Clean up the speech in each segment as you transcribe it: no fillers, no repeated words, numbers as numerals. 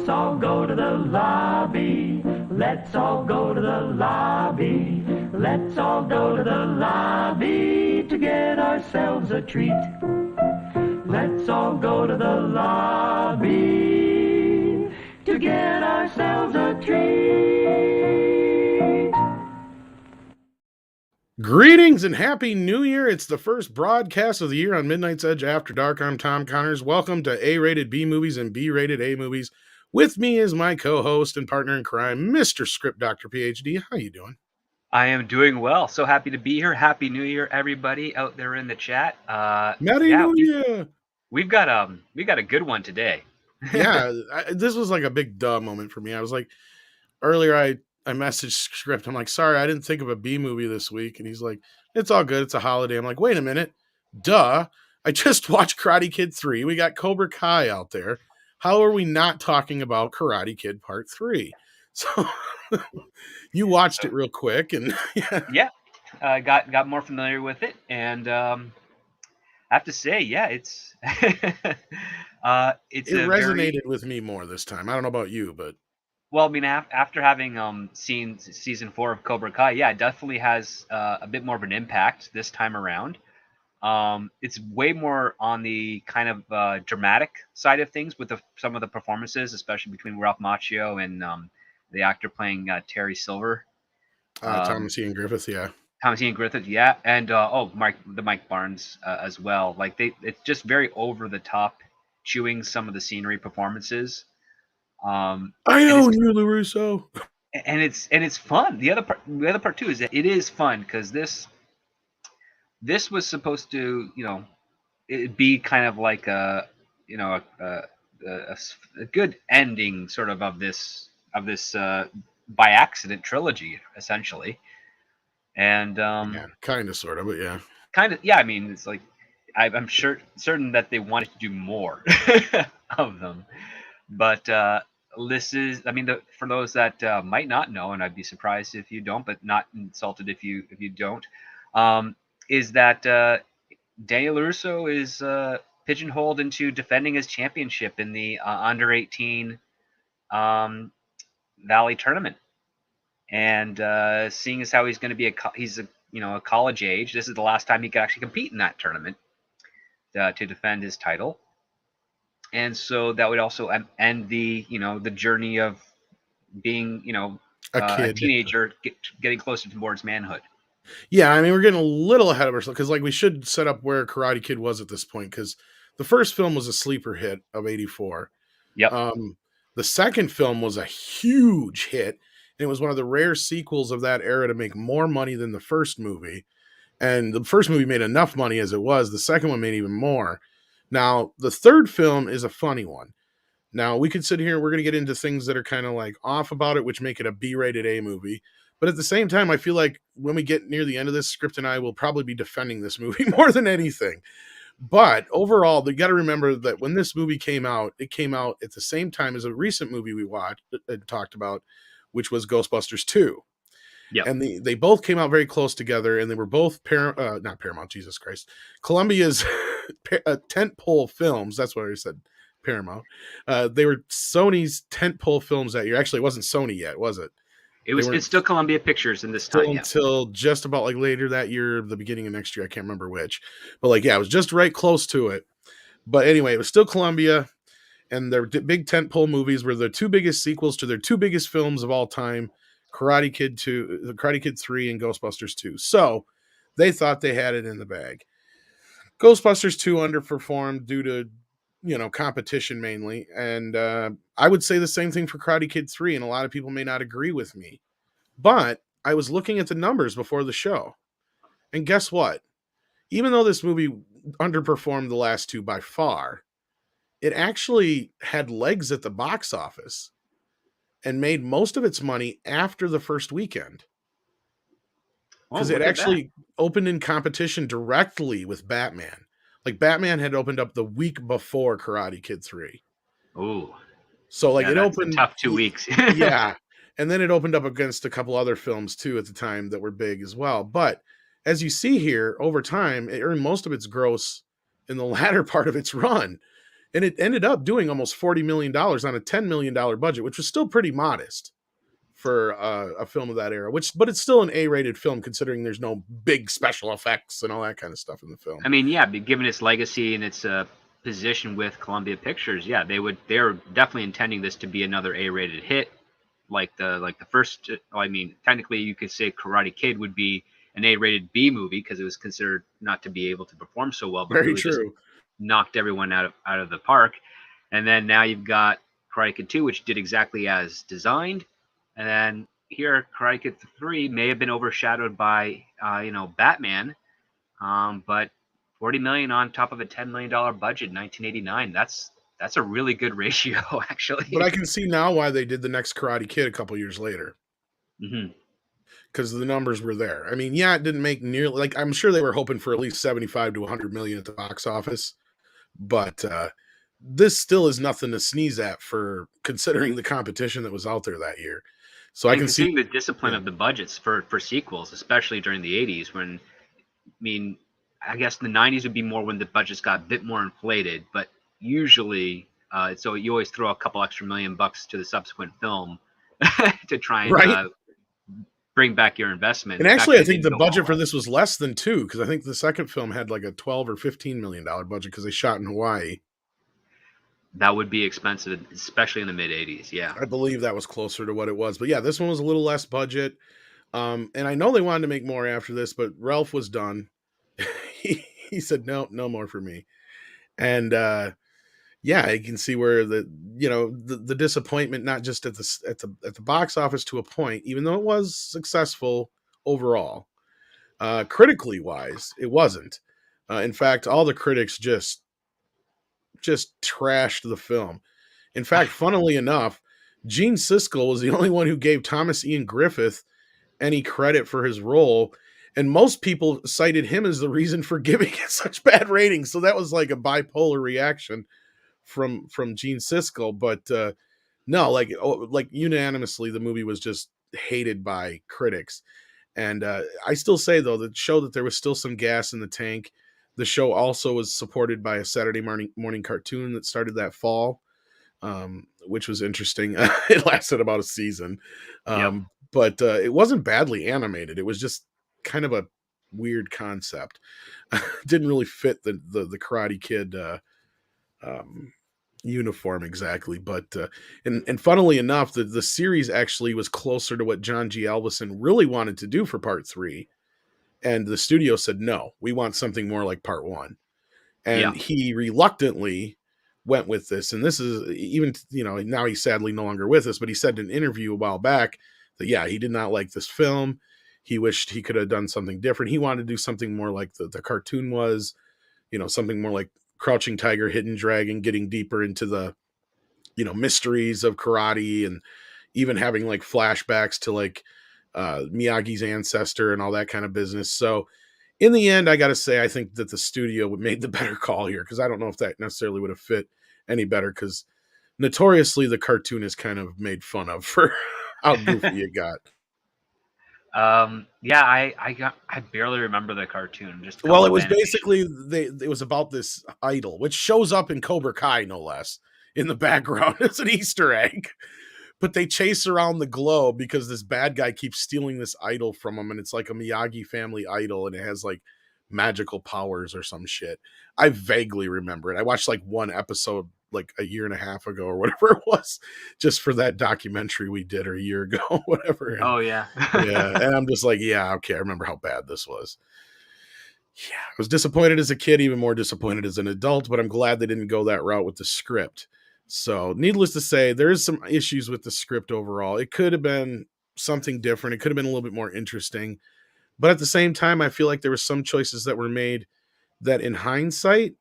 Let's all go to the lobby. Let's all go to the lobby. Let's all go to the lobby to get ourselves a treat. Let's all go to the lobby to get ourselves a treat. Greetings and Happy New Year. It's the first broadcast of the year on Midnight's Edge After Dark. I'm Tom Connors. Welcome to A-rated B movies and B-rated A movies. With me is my co-host and partner in crime, Mr. Script Doctor PhD. How you doing? I am doing well. So happy to be here. Happy New Year, everybody out there in the chat. Merry New Year. We've got a good one today. Yeah, this was like a big duh moment for me. I was like, earlier I messaged Script. I'm like, sorry, I didn't think of a B movie this week. And he's like, it's all good. It's a holiday. I'm like, wait a minute. Duh. I just watched Karate Kid 3. We got Cobra Kai out there. How are we not talking about Karate Kid Part 3? So you watched it real quick and yeah, got more familiar with it, and I have to say, yeah, it's it resonated with me more this time. I don't know about you, but well, I mean, after having seen season 4 of Cobra Kai, yeah, it definitely has a bit more of an impact this time around. It's way more on the kind of dramatic side of things with some of the performances, especially between Ralph Macchio and the actor playing Terry Silver. Thomas Ian Griffith, yeah. Thomas Ian Griffith, yeah, and Mike Barnes as well. Like it's just very over the top, chewing some of the scenery performances. I own you, LaRusso. And it's fun. The other part too is that it is fun because this was supposed to, it be kind of like a good ending sort of this by accident trilogy essentially. And yeah, kind of, sort of, but yeah, kind of, yeah. I mean, it's like I'm certain that they wanted to do more of them, but this is, I mean, for those that might not know, and I'd be surprised if you don't, but not insulted if you don't, is that Daniel LaRusso is pigeonholed into defending his championship in the under 18 Valley tournament. And seeing as how he's going to be a college age, this is the last time he could actually compete in that tournament to defend his title. And so that would also end the journey of being a teenager getting closer towards manhood. Yeah, I mean, we're getting a little ahead of ourselves because, like, we should set up where Karate Kid was at this point because the first film was a sleeper hit of '84. Yep. The second film was a huge hit. And it was one of the rare sequels of that era to make more money than the first movie. And the first movie made enough money as it was. The second one made even more. Now, the third film is a funny one. Now, we could sit here and we're going to get into things that are kind of like off about it, which make it a B-rated A movie. But at the same time, I feel like when we get near the end of this, Script and I will probably be defending this movie more than anything. But overall, you got to remember that when this movie came out, it came out at the same time as a recent movie we watched and talked about, which was Ghostbusters 2. Yep. And they both came out very close together, and they were both not Paramount, Jesus Christ, Columbia's tentpole films. That's what I said, Paramount. They were Sony's tentpole films that year. Actually, it wasn't Sony yet, was it? It's still Columbia Pictures in this time. Until just about like later that year, the beginning of next year. I can't remember which. But like, yeah, it was just right close to it. But anyway, it was still Columbia. And their big tentpole movies were the two biggest sequels to their two biggest films of all time, Karate Kid 2, Karate Kid 3, and Ghostbusters 2. So they thought they had it in the bag. Ghostbusters 2 underperformed due to, competition mainly. And I would say the same thing for Karate Kid 3, and a lot of people may not agree with me. But I was looking at the numbers before the show. And guess what? Even though this movie underperformed the last two by far, it actually had legs at the box office and made most of its money after the first weekend. Because it actually opened in competition directly with Batman. Like, Batman had opened up the week before Karate Kid 3. Oh. So, like, it opened... a tough 2 weeks. Yeah. And then it opened up against a couple other films, too, at the time that were big as well. But as you see here, over time, it earned most of its gross in the latter part of its run. And it ended up doing almost $40 million on a $10 million budget, which was still pretty modest for a film of that era, but it's still an A-rated film considering there's no big special effects and all that kind of stuff in the film. I mean, yeah, given its legacy and its position with Columbia Pictures, yeah, they're definitely intending this to be another A-rated hit, like the first. I mean, technically, you could say Karate Kid would be an A-rated B movie because it was considered not to be able to perform so well, but Very really just true. knocked everyone out of the park. And then now you've got Karate Kid 2, which did exactly as designed. And then here, Karate Kid 3 may have been overshadowed by, Batman, but $40 million on top of a $10 million budget in 1989. That's a really good ratio, actually. But I can see now why they did the next Karate Kid a couple years later. Mm-hmm. Because the numbers were there. I mean, yeah, it didn't make nearly, like, I'm sure they were hoping for at least 75 to 100 million at the box office, but this still is nothing to sneeze at for considering the competition that was out there that year. So I can see the discipline of the budgets for sequels, especially during the 80s, when, I mean, I guess the 90s would be more when the budgets got a bit more inflated, but usually, so you always throw a couple extra $1,000,000 to the subsequent film to try and right. Bring back your investment. And actually, I think the budget for this was less than 2, because I think the second film had like a $12 or $15 million budget because they shot in Hawaii. That would be expensive, especially in the mid 80s. Yeah, I believe that was closer to what it was. But yeah, this one was a little less budget. And I know they wanted to make more after this, but Ralph was done. he said, no more for me. And yeah, you can see where the disappointment, not just at the box office to a point, even though it was successful overall. Critically wise, it wasn't. In fact, all the critics just trashed the film. In fact, funnily enough, Gene Siskel was the only one who gave Thomas Ian Griffith any credit for his role, and most people cited him as the reason for giving it such bad ratings. So that was like a bipolar reaction from Gene Siskel. But no, like unanimously, the movie was just hated by critics. And I still say, though, that showed that there was still some gas in the tank. The show also was supported by a Saturday morning cartoon that started that fall, which was interesting. It lasted about a season. But it wasn't badly animated. It was just kind of a weird concept. Didn't really fit the Karate Kid uniform exactly. But and funnily enough, the series actually was closer to what John G. Elvison really wanted to do for part 3. And the studio said, no, we want something more like part 1. And he reluctantly went with this. And this is even, now he's sadly no longer with us, but he said in an interview a while back that, yeah, he did not like this film. He wished he could have done something different. He wanted to do something more like the cartoon was, something more like Crouching Tiger, Hidden Dragon, getting deeper into the, mysteries of karate, and even having like flashbacks to like Miyagi's ancestor and all that kind of business. So in the end, I got to say, I think that the studio made the better call here, because I don't know if that necessarily would have fit any better, because notoriously the cartoon is kind of made fun of for how goofy it got. I barely remember the cartoon. Well, it was basically it was about this idol, which shows up in Cobra Kai, no less, in the background. It's an Easter egg. But they chase around the globe because this bad guy keeps stealing this idol from them, and it's like a Miyagi family idol, and it has like magical powers or some shit. I vaguely remember it. I watched like one episode like a year and a half ago or whatever it was, just for that documentary we did, or a year ago, whatever. And, yeah. And I'm just like, yeah, okay, I remember how bad this was. Yeah, I was disappointed as a kid, even more disappointed as an adult, but I'm glad they didn't go that route with the script. So needless to say, there is some issues with the script overall. It could have been something different. It could have been a little bit more interesting. But at the same time, I feel like there were some choices that were made that in hindsight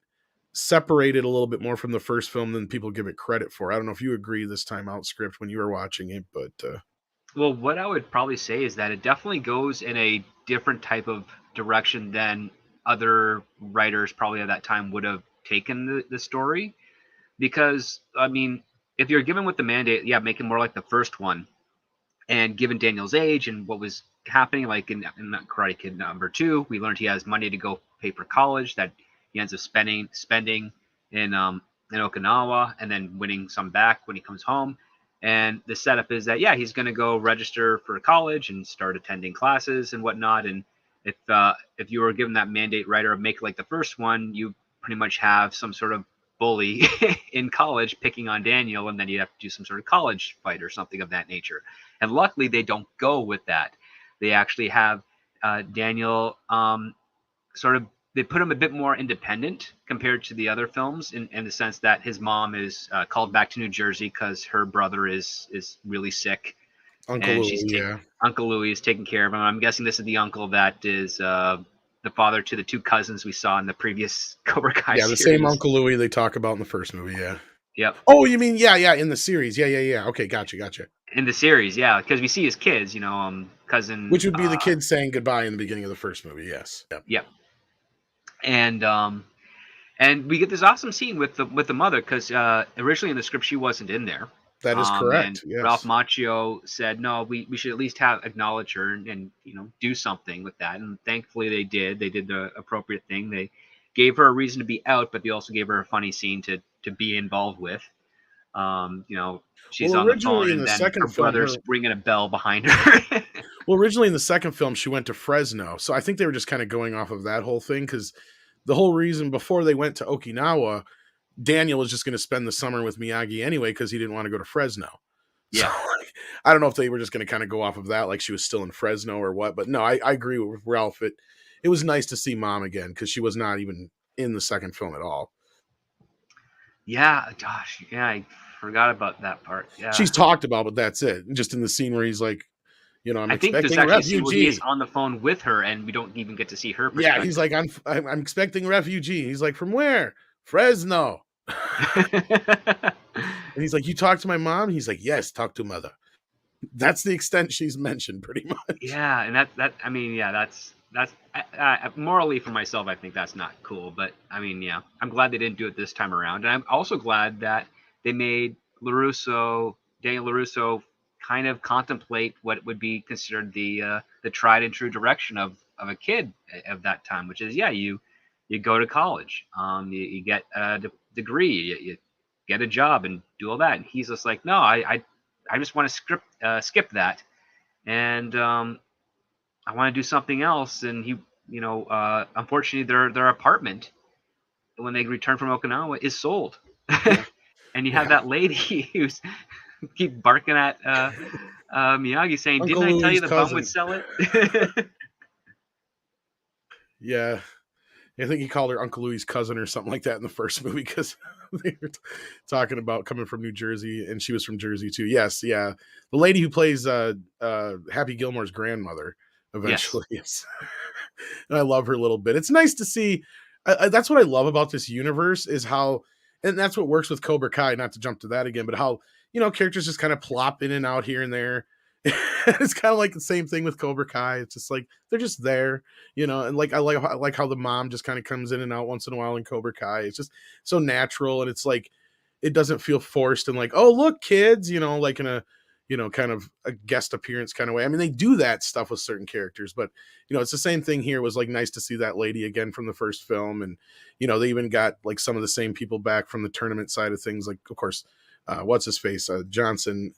separated a little bit more from the first film than people give it credit for. I don't know if you agree this time out, Script, when you were watching it, but... Well, what I would probably say is that it definitely goes in a different type of direction than other writers probably at that time would have taken the story. Because, I mean, if you're given with the mandate, make it more like the first one. And given Daniel's age and what was happening, like in Karate Kid number 2, we learned he has money to go pay for college that he ends up spending in in Okinawa, and then winning some back when he comes home. And the setup is that he's going to go register for college and start attending classes and whatnot. And if you were given that mandate, right, or make like the first one, you pretty much have some sort of bully in college picking on Daniel, and then you have to do some sort of college fight or something of that nature. And luckily, they don't go with that. They actually have Daniel sort of, they put him a bit more independent compared to the other films in the sense that his mom is called back to New Jersey because her brother is really sick. Uncle Louie, Uncle Louie is taking care of him. I'm guessing this is the uncle that is the father to the two cousins we saw in the previous Cobra Kai series. The same Uncle Louie they talk about in the first movie, Yep. Oh, you mean, in the series. Yeah. Okay, gotcha. In the series, because we see his kids, cousin. Which would be the kids saying goodbye in the beginning of the first movie, yes. Yep. And we get this awesome scene with the mother, because originally in the script she wasn't in there. That is correct. Yes. Ralph Macchio said, no, we should at least acknowledge her and do something with that. And thankfully they did. They did the appropriate thing. They gave her a reason to be out, but they also gave her a funny scene to be involved with. She's on the phone, and then her brother's ringing a bell behind her. Well, originally in the second film, she went to Fresno. So I think they were just kind of going off of that whole thing, because the whole reason before they went to Okinawa, Daniel was just going to spend the summer with Miyagi anyway because he didn't want to go to Fresno. Yeah. So, I don't know if they were just going to kind of go off of that, like she was still in Fresno or what. But no, I agree with Ralph. It was nice to see Mom again because she was not even in the second film at all. Yeah, gosh. Yeah, I forgot about that part. Yeah. She's talked about, but that's it. Just in the scene where he's like, I'm expecting a refugee. He is on the phone with her, and we don't even get to see her perspective. Yeah, he's like, I'm expecting a refugee. He's like, from where? Fresno. And he's like, you talk to my mom? He's like, yes, talk to mother. That's the extent she's mentioned, pretty much. Yeah, and that's morally for myself, I think that's not cool. But I mean, I'm glad they didn't do it this time around, and I'm also glad that they made Daniel LaRusso, kind of contemplate what would be considered the tried and true direction of a kid of that time, which is you go to college, you get a degree, you get a job and do all that. And he's just like, no, I just want to skip that, and I want to do something else. And he, unfortunately, their apartment when they return from Okinawa is sold, and you have that lady who's keep barking at Miyagi, saying, Uncle "Didn't I tell you Louie's the bum would sell it?" Yeah. I think he called her Uncle Louie's cousin or something like that in the first movie because they were talking about coming from New Jersey, and she was from Jersey too. Yes, yeah. The lady who plays Happy Gilmore's grandmother eventually. Yes. And I love her little bit. It's nice to see. That's what I love about this universe is how, and that's what works with Cobra Kai, not to jump to that again, but how, characters just kind of plop in and out here and there. It's kind of like the same thing with Cobra Kai. It's just like they're just there, and like I like how the mom just kind of comes in and out once in a while in Cobra Kai. It's just so natural, and it's like it doesn't feel forced and like, oh look, kids, like in a kind of a guest appearance kind of way. I mean, they do that stuff with certain characters, but it's the same thing here. It was like nice to see that lady again from the first film, and they even got like some of the same people back from the tournament side of things, like of course. What's his face? Johnson,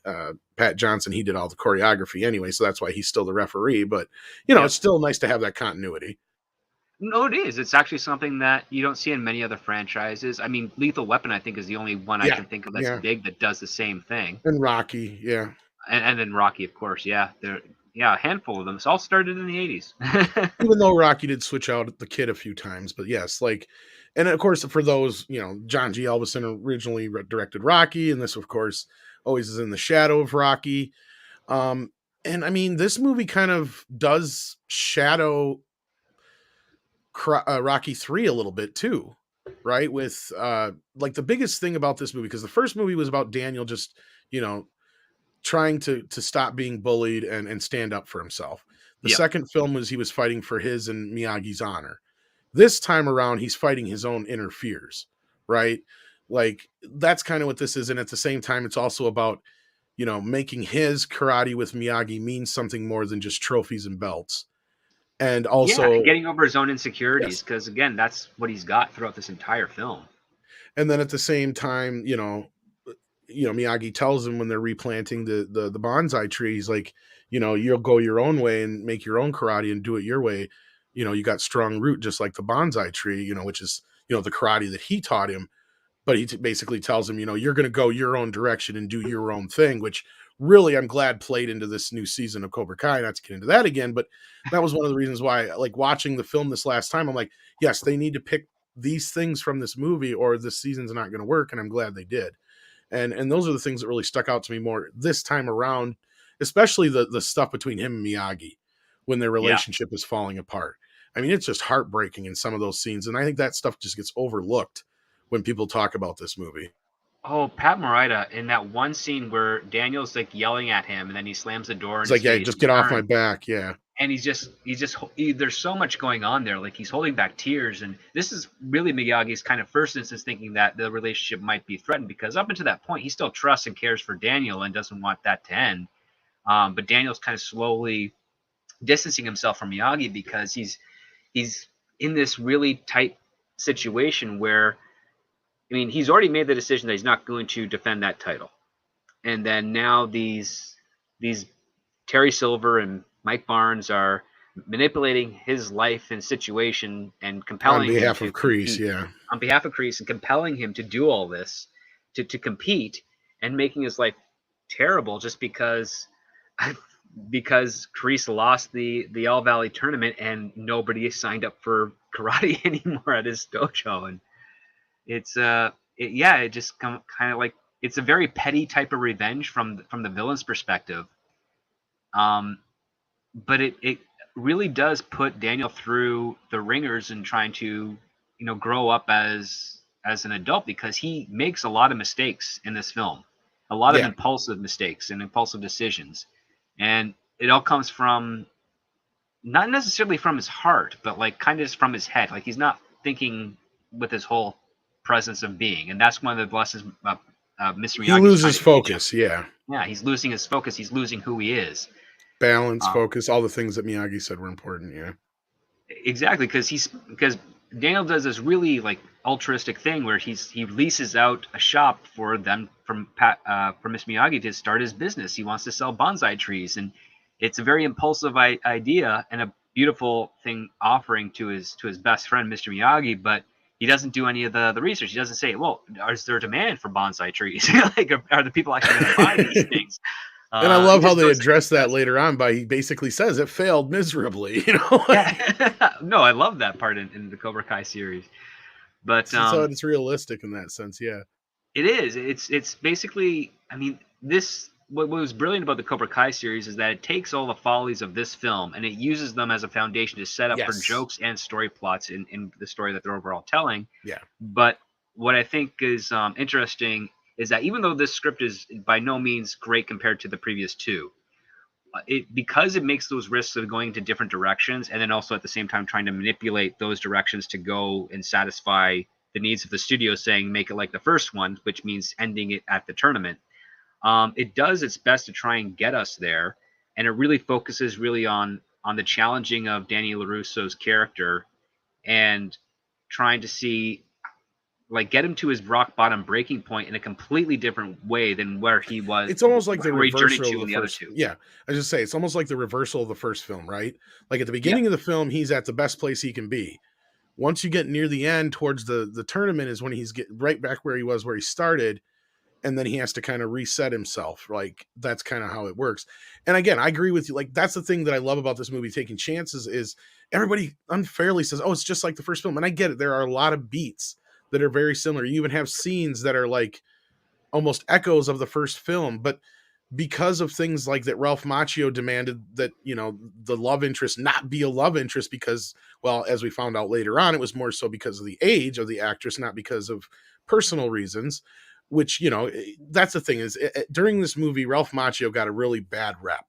Pat Johnson. He did all the choreography anyway, so that's why he's still the referee. But it's still nice to have that continuity. No, it is. It's actually something that you don't see in many other franchises. I mean, Lethal Weapon, I think, is the only one I can think of that's big that does the same thing. And Rocky, and then Rocky, of course, a handful of them. It's all started in the 80s. Even though Rocky did switch out the kid a few times, but yes, like. And of course, for those, John G. Elvison originally directed Rocky, and this, of course, always is in the shadow of Rocky. And I mean, this movie kind of does shadow Rocky 3 a little bit too, right? With like the biggest thing about this movie, because the first movie was about Daniel just, trying to stop being bullied and stand up for himself. The second film was he was fighting for his and Miyagi's honor. This time around, he's fighting his own inner fears, right? Like, that's kind of what this is. And at the same time, it's also about, making his karate with Miyagi mean something more than just trophies and belts. And also getting over his own insecurities, because again, that's what he's got throughout this entire film. And then at the same time, Miyagi tells him when they're replanting the bonsai tree, he's like, you'll go your own way and make your own karate and do it your way. You got strong root, just like the bonsai tree, which is, the karate that he taught him. But he basically tells him, you're going to go your own direction and do your own thing, which really I'm glad played into this new season of Cobra Kai. Not to get into that again, but that was one of the reasons why, like, watching the film this last time, I'm like, yes, they need to pick these things from this movie or this season's not going to work. And I'm glad they did. And those are the things that really stuck out to me more this time around, especially the stuff between him and Miyagi when their relationship is falling apart. I mean, it's just heartbreaking in some of those scenes. And I think that stuff just gets overlooked when people talk about this movie. Oh, Pat Morita, in that one scene where Daniel's like yelling at him and then he slams the door It's in like, his yeah, face, just get off my back. Yeah. and there's so much going on there. Like, he's holding back tears, and this is really Miyagi's kind of first instance thinking that the relationship might be threatened, because up until that point he still trusts and cares for Daniel and doesn't want that to end. But Daniel's kind of slowly distancing himself from Miyagi because he's in this really tight situation where, I mean, he's already made the decision that he's not going to defend that title, and then now these Terry Silver and Mike Barnes are manipulating his life and situation and compelling on him behalf to of Kreese, compete. yeah. On behalf of Kreese, and compelling him to do all this, to compete, and making his life terrible just because Kreese lost the All Valley tournament and nobody signed up for karate anymore at his dojo. And it's it just kind of like, it's a very petty type of revenge from the villain's perspective. But it really does put Daniel through the ringers and trying to, grow up as an adult, because he makes a lot of mistakes in this film, a lot of impulsive mistakes and impulsive decisions, and it all comes from, not necessarily from his heart, but like kind of just from his head. Like, he's not thinking with his whole presence of being, and that's one of the lessons Mr. Miyagi. He loses focus, yeah. Yeah, he's losing his focus. He's losing who he is. Balance, focus, all the things that Miyagi said were important, yeah. Exactly, because Daniel does this really like altruistic thing where he leases out a shop for them for Mr. Miyagi to start his business. He wants to sell bonsai trees, and it's a very impulsive idea and a beautiful thing offering to his best friend, Mr. Miyagi, but he doesn't do any of the research. He doesn't say, well, is there demand for bonsai trees? Like, are the people actually going to buy these things? And I love how they address that later on by, he basically says it failed miserably, Yeah. No, I love that part in the Cobra Kai series. But so it's realistic in that sense, yeah. It is. It's basically, I mean, what was brilliant about the Cobra Kai series is that it takes all the follies of this film and it uses them as a foundation to set up for jokes and story plots in the story that they're overall telling. Yeah. But what I think is interesting is that even though this script is by no means great compared to the previous two, because it makes those risks of going into different directions, and then also at the same time trying to manipulate those directions to go and satisfy the needs of the studio, saying make it like the first one, which means ending it at the tournament. It does its best to try and get us there, and it really focuses really on the challenging of Danny LaRusso's character and trying to see, like, get him to his rock bottom breaking point in a completely different way than where he was. It's almost like the reversal of the first, other two. Yeah, I just say it's almost like the reversal of the first film, right? Like, at the beginning of the film, he's at the best place he can be. Once you get near the end, towards the tournament, is when he's getting right back where he was, where he started, and then he has to kind of reset himself. Like, that's kind of how it works. And again, I agree with you. Like, that's the thing that I love about this movie, taking chances, is everybody unfairly says, oh, it's just like the first film. And I get it. There are a lot of beats that are very similar. You even have scenes that are like almost echoes of the first film, but because of things like that, Ralph Macchio demanded that, the love interest not be a love interest because, well, as we found out later on, it was more so because of the age of the actress, not because of personal reasons, which, that's the thing is, during this movie, Ralph Macchio got a really bad rep.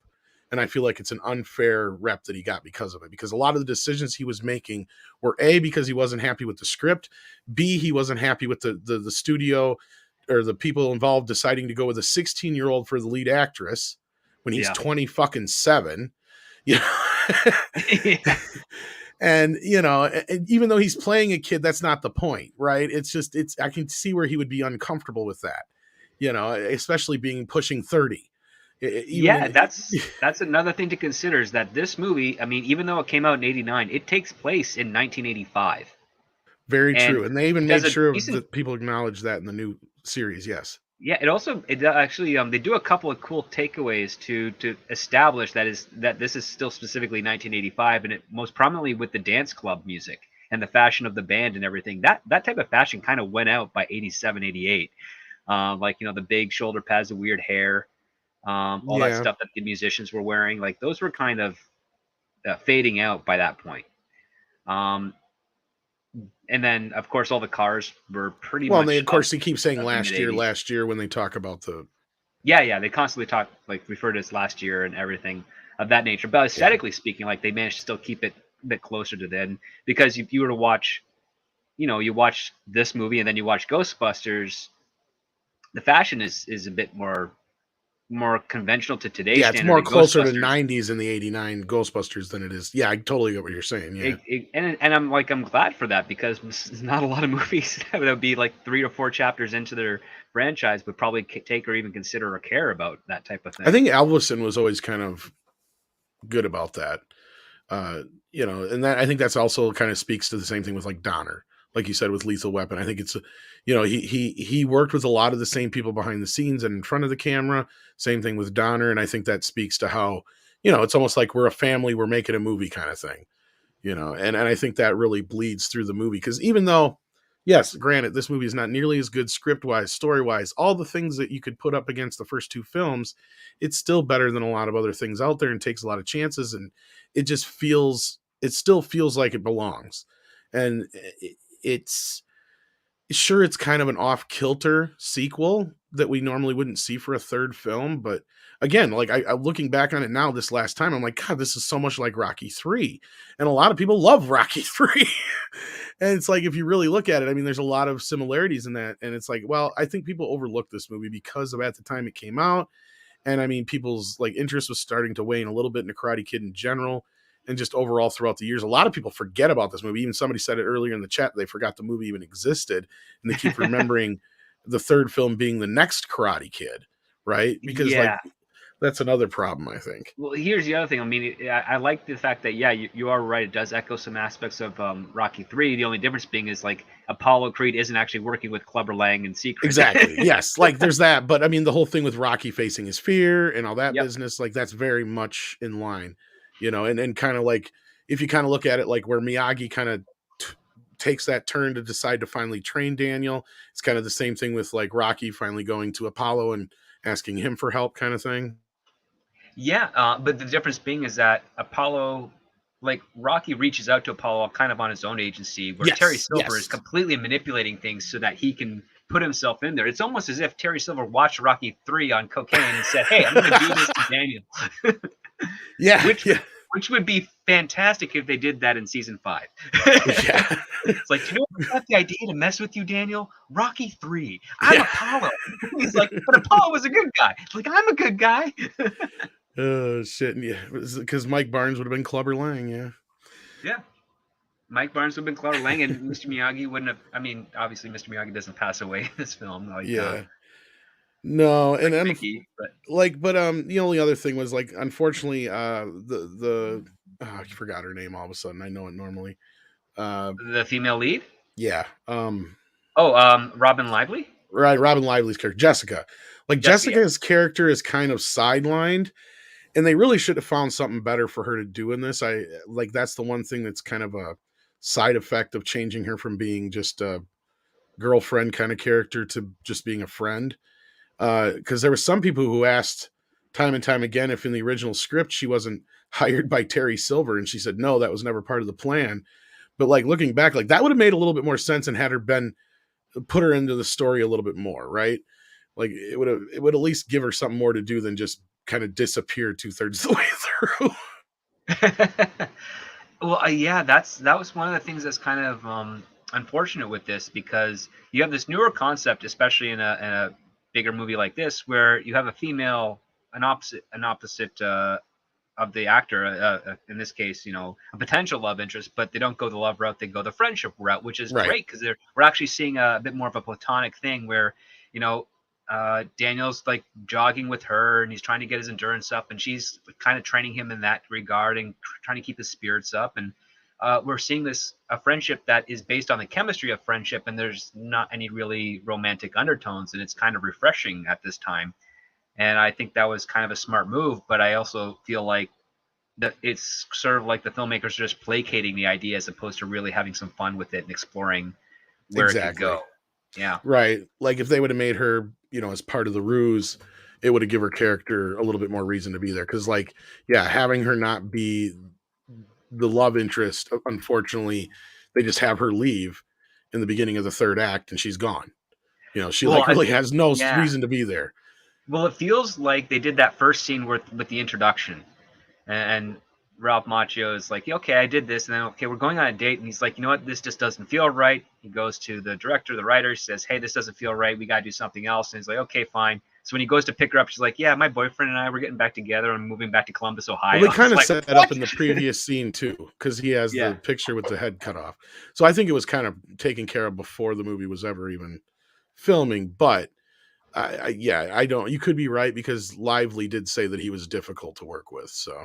And I feel like it's an unfair rep that he got because of it, because a lot of the decisions he was making were A, because he wasn't happy with the script, B, he wasn't happy with the studio or the people involved deciding to go with a 16-year-old for the lead actress when he's 20 fucking 7, And even though he's playing a kid, that's not the point, right? It's just I can see where he would be uncomfortable with that, especially being pushing 30. Even Yeah, in that's another thing to consider is that this movie, I mean, even though it came out in '89, it takes place in 1985, very and true, and they even it does made a sure decent. that people acknowledge that in the new series. Yes. Yeah, it actually they do a couple of cool takeaways to establish that this is still specifically 1985, and it most prominently with the dance club music and the fashion of the band and everything. That type of fashion kind of went out by '87, '88. Like the big shoulder pads, the weird hair, all that Yeah. stuff that the musicians were wearing, like those were kind of fading out by that point. Um, and then of course all the cars were pretty Well, and they much of course they keep saying of the mid '80s. last year when they talk about the Yeah, they constantly talk like refer to this last year and everything of that nature. But yeah. aesthetically speaking, like they managed to still keep it a bit closer to then because if you were to watch, you watch this movie and then you watch Ghostbusters, the fashion is a bit more conventional to today's Yeah, it's standard more in closer to Ghostbusters. 90s in the 89 Ghostbusters than it is. Yeah, I totally get what you're saying. Yeah. And I'm glad for that because there's not a lot of movies that would be like 3 to 4 chapters into their franchise would probably take or even consider or care about that type of I thing. think Elvison was always kind of good about that. And that I think that's also kind of speaks to the same thing with like Donner, like you said with Lethal Weapon. I think it's he worked with a lot of the same people behind the scenes and in front of the camera. Same thing with Donner, and I think that speaks to how it's almost like we're a family, we're making a movie kind of thing. And I think that really bleeds through the movie because even though, yes, granted, this movie is not nearly as good script wise, story wise, all the things that you could put up against the first two films, it's still better than a lot of other things out there and takes a lot of chances. And it still feels like it belongs. And it's sure it's kind of an off kilter sequel that we normally wouldn't see for a third film, but again, like I looking back on it now this last time, I'm like, God, this is so much like Rocky 3. And a lot of people love Rocky 3. And it's like if you really look at it, I mean, there's a lot of similarities in that. And it's like, well, I think people overlooked this movie because of at the time it came out. And I mean, people's like interest was starting to wane a little bit in the Karate Kid in general. And just overall throughout the years, a lot of people forget about this movie. Even somebody said it earlier in the chat, they forgot the movie even existed. And they keep remembering the third film being the next Karate Kid, right? Because like Yeah. that's another problem, I think. Well, here's the other thing. I mean, I like the fact that yeah, you are right. It does echo some aspects of Rocky 3. The only difference being is like Apollo Creed isn't actually working with Clubber Lang in secret. Exactly. Yes. Like there's that. But I mean, the whole thing with Rocky facing his fear and all that Yep. business, like that's very much in line, and kind of like if you kind of look at it like where Miyagi kind of takes that turn to decide to finally train Daniel, it's kind of the same thing with like Rocky finally going to Apollo and asking him for help kind of thing. Yeah, but the difference being is that Apollo, like Rocky, reaches out to Apollo kind of on his own agency, where Terry Yes. Silver is completely manipulating things so that he can put himself in there. It's almost as if Terry Silver watched Rocky 3 on cocaine and said, "Hey, I'm going to do this to Daniel." Yeah. Which would be fantastic if they did that in season 5. Yeah. It's like, you know what got the idea to mess with you, Daniel? Rocky 3. I'm Apollo. He's like, but Apollo was a good guy. Like, I'm a good guy. Oh shit! Yeah, because Mike Barnes would have been Clubber Lang. Yeah. Yeah. Mike Barnes would have been Clubber Lang, and Mr. Miyagi wouldn't have. I mean, obviously, Mr. Miyagi doesn't pass away in this film. Like, Yeah. No, like and Mickey, but the only other thing was like unfortunately the I forgot her name all of a sudden. I know it normally. the female lead. Yeah. Oh, Robin Lively. Right, Robin Lively's character, Jessica. Like Jessica, yeah. Jessica's character is kind of sidelined, and they really should have found something better for her to do in this. I like that's the one thing that's kind of a side effect of changing her from being just a girlfriend kind of character to just being a friend. Because there were some people who asked time and time again if in the original script she wasn't hired by Terry Silver, and she said no, that was never part of the plan. But like looking back, like that would have made a little bit more sense and had her been put her into the story a little bit more, right? Like it would at least give her something more to do than just kind of disappear 2/3 of the way through. Well, yeah, that was one of the things that's kind of unfortunate with this because you have this newer concept, especially in a bigger movie like this, where you have a female, an opposite of the actor, in this case, a potential love interest, but they don't go the love route; they go the friendship route, which is Right. great because we're actually seeing a bit more of a platonic thing where, Daniel's like jogging with her, and he's trying to get his endurance up, and she's kind of training him in that regard and trying to keep his spirits up, and we're seeing this a friendship that is based on the chemistry of friendship, and there's not any really romantic undertones, and it's kind of refreshing at this time. And I think that was kind of a smart move, but I also feel like that it's sort of like the filmmakers are just placating the idea as opposed to really having some fun with it and exploring where it could Exactly. go. Yeah. Right. Like if they would have made her, as part of the ruse, it would have given her character a little bit more reason to be there. Because, like, yeah, having her not be the love interest, unfortunately, they just have her leave in the beginning of the third act and she's gone. She Well, really has no yeah. reason to be there. Well, it feels like they did that first scene with the introduction, and Ralph Macchio is like, okay, I did this, and then okay, we're going on a date, and he's like, you know what, this just doesn't feel right. He goes to the director, the writer, says, hey, this doesn't feel right. We got to do something else. And he's like, okay, fine. So when he goes to pick her up, she's like, yeah, my boyfriend and I were getting back together and moving back to Columbus, Ohio. Well, they kind of like, set that up in the previous scene too, because he has the picture with the head cut off. So I think it was kind of taken care of before the movie was ever even filming. But I don't. You could be right because Lively did say that he was difficult to work with. So,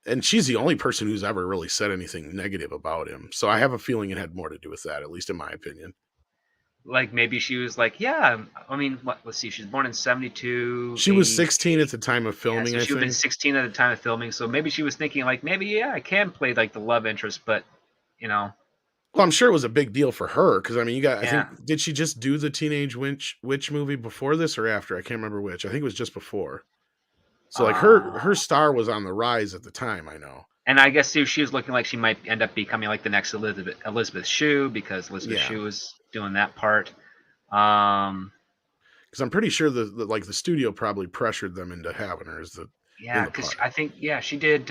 and she's the only person who's ever really said anything negative about him. So I have a feeling it had more to do with that, at least in my opinion. Like maybe she was like, yeah, I mean, let's see, she's born in 72. She was 16 at the time of filming, so she would have been 16 at the time of filming. So maybe she was thinking like, maybe, yeah, I can play like the love interest, but, Well, I'm sure it was a big deal for her because, I mean, I think, did she just do the Teenage Witch movie before this or after? I can't remember which. I think it was just before. So, like, her star was on the rise at the time, I know. And I guess she was looking like she might end up becoming like the next Elizabeth Shue because Elizabeth Shue was doing that part. Because I'm pretty sure the studio probably pressured them into having her as the because I think she did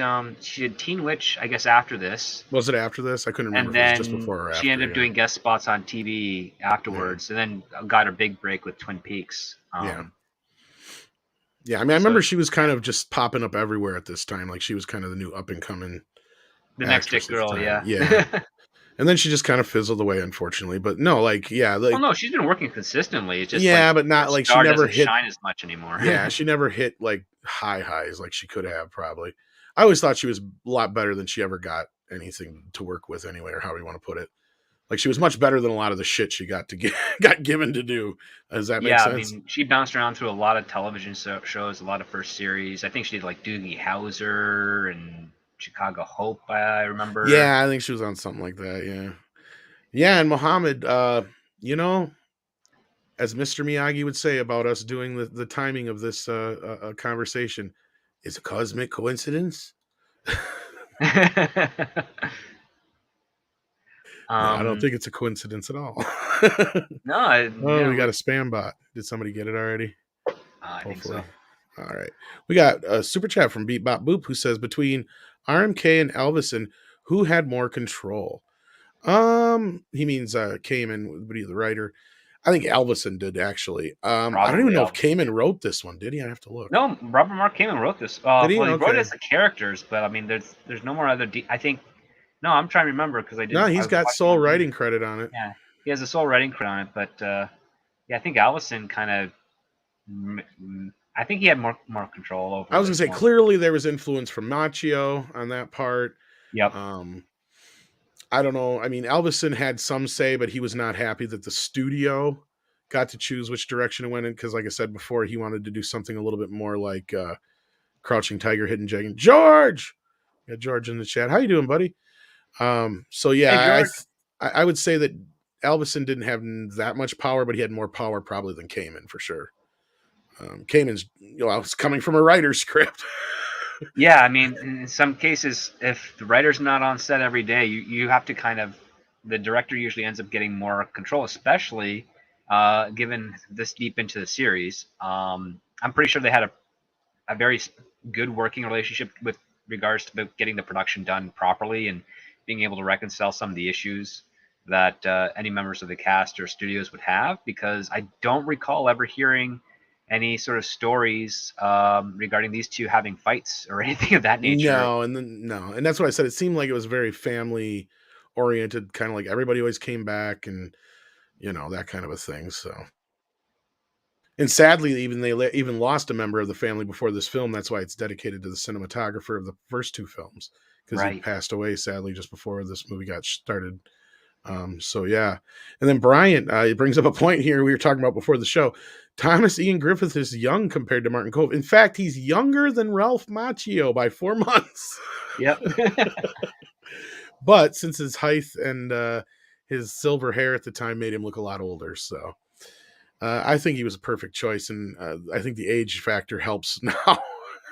Teen Witch, I guess, after this. Was it after this? I couldn't remember And if it then was just before or after. She ended up doing guest spots on TV afterwards, and then got her big break with Twin Peaks. Yeah, I mean, I remember she was kind of just popping up everywhere at this time. Like, she was kind of the new up-and-coming the next Dick girl, yeah. And then she just kind of fizzled away, unfortunately. But no, like, yeah. Like, well, no, she's been working consistently. It's just but not like she never hit shine as much anymore. Yeah, she never hit like highs like she could have probably. I always thought she was a lot better than she ever got anything to work with anyway, or how you want to put it. Like, she was much better than a lot of the shit she got given to do. Does that make sense? I mean, she bounced around through a lot of television shows, a lot of first series. I think she did like Doogie Howser and Chicago Hope, I remember. Yeah, I think she was on something like that, yeah. Yeah, and Muhammad, as Mr. Miyagi would say about us doing the timing of this conversation, is a cosmic coincidence? I don't think it's a coincidence at all. No. We got a spam bot. Did somebody get it already? I think so. All right. We got a super chat from Beat Bop Boop who says, between RMK and Elvison, who had more control? He means Kamen, the writer. I think Elvison did, actually. I don't even know if Kamen wrote this one. Did he? I have to look. No, Robert Mark Kamen wrote this. Did he? Well, he wrote it as the characters, but I mean, there's no more other. I think. No, I'm trying to remember because I didn't. No, he's got sole writing credit on it. Yeah, he has a sole writing credit on it, but I think Elvison kind of. I think he had more control over. I was gonna say clearly there was influence from Macchio on that part. Yep. I don't know. I mean, Elvison had some say, but he was not happy that the studio got to choose which direction it went in. Because, like I said before, he wanted to do something a little bit more like Crouching Tiger, Hidden Dragon. George, got George in the chat. How you doing, buddy? So yeah, hey, I would say that Elvison didn't have that much power, but he had more power probably than Kamen for sure. Kamen's, it's coming from a writer's script. Yeah, I mean, in some cases, if the writer's not on set every day, you have to the director usually ends up getting more control, especially given this deep into the series. I'm pretty sure they had a very good working relationship with regards to getting the production done properly and being able to reconcile some of the issues that any members of the cast or studios would have, because I don't recall ever hearing any sort of stories regarding these two having fights or anything of that nature. No, and that's what I said. It seemed like it was very family oriented, kind of like everybody always came back, and that kind of a thing. So, and sadly, even even lost a member of the family before this film. That's why it's dedicated to the cinematographer of the first two films, because he Right. passed away sadly just before this movie got started. So yeah, and then Bryant, it brings up a point here we were talking about before the show. Thomas Ian Griffith is young compared to Martin Cove. In fact, he's younger than Ralph Macchio by 4 months. Yep. But since his height and his silver hair at the time made him look a lot older, so I think he was a perfect choice, and I think the age factor helps now,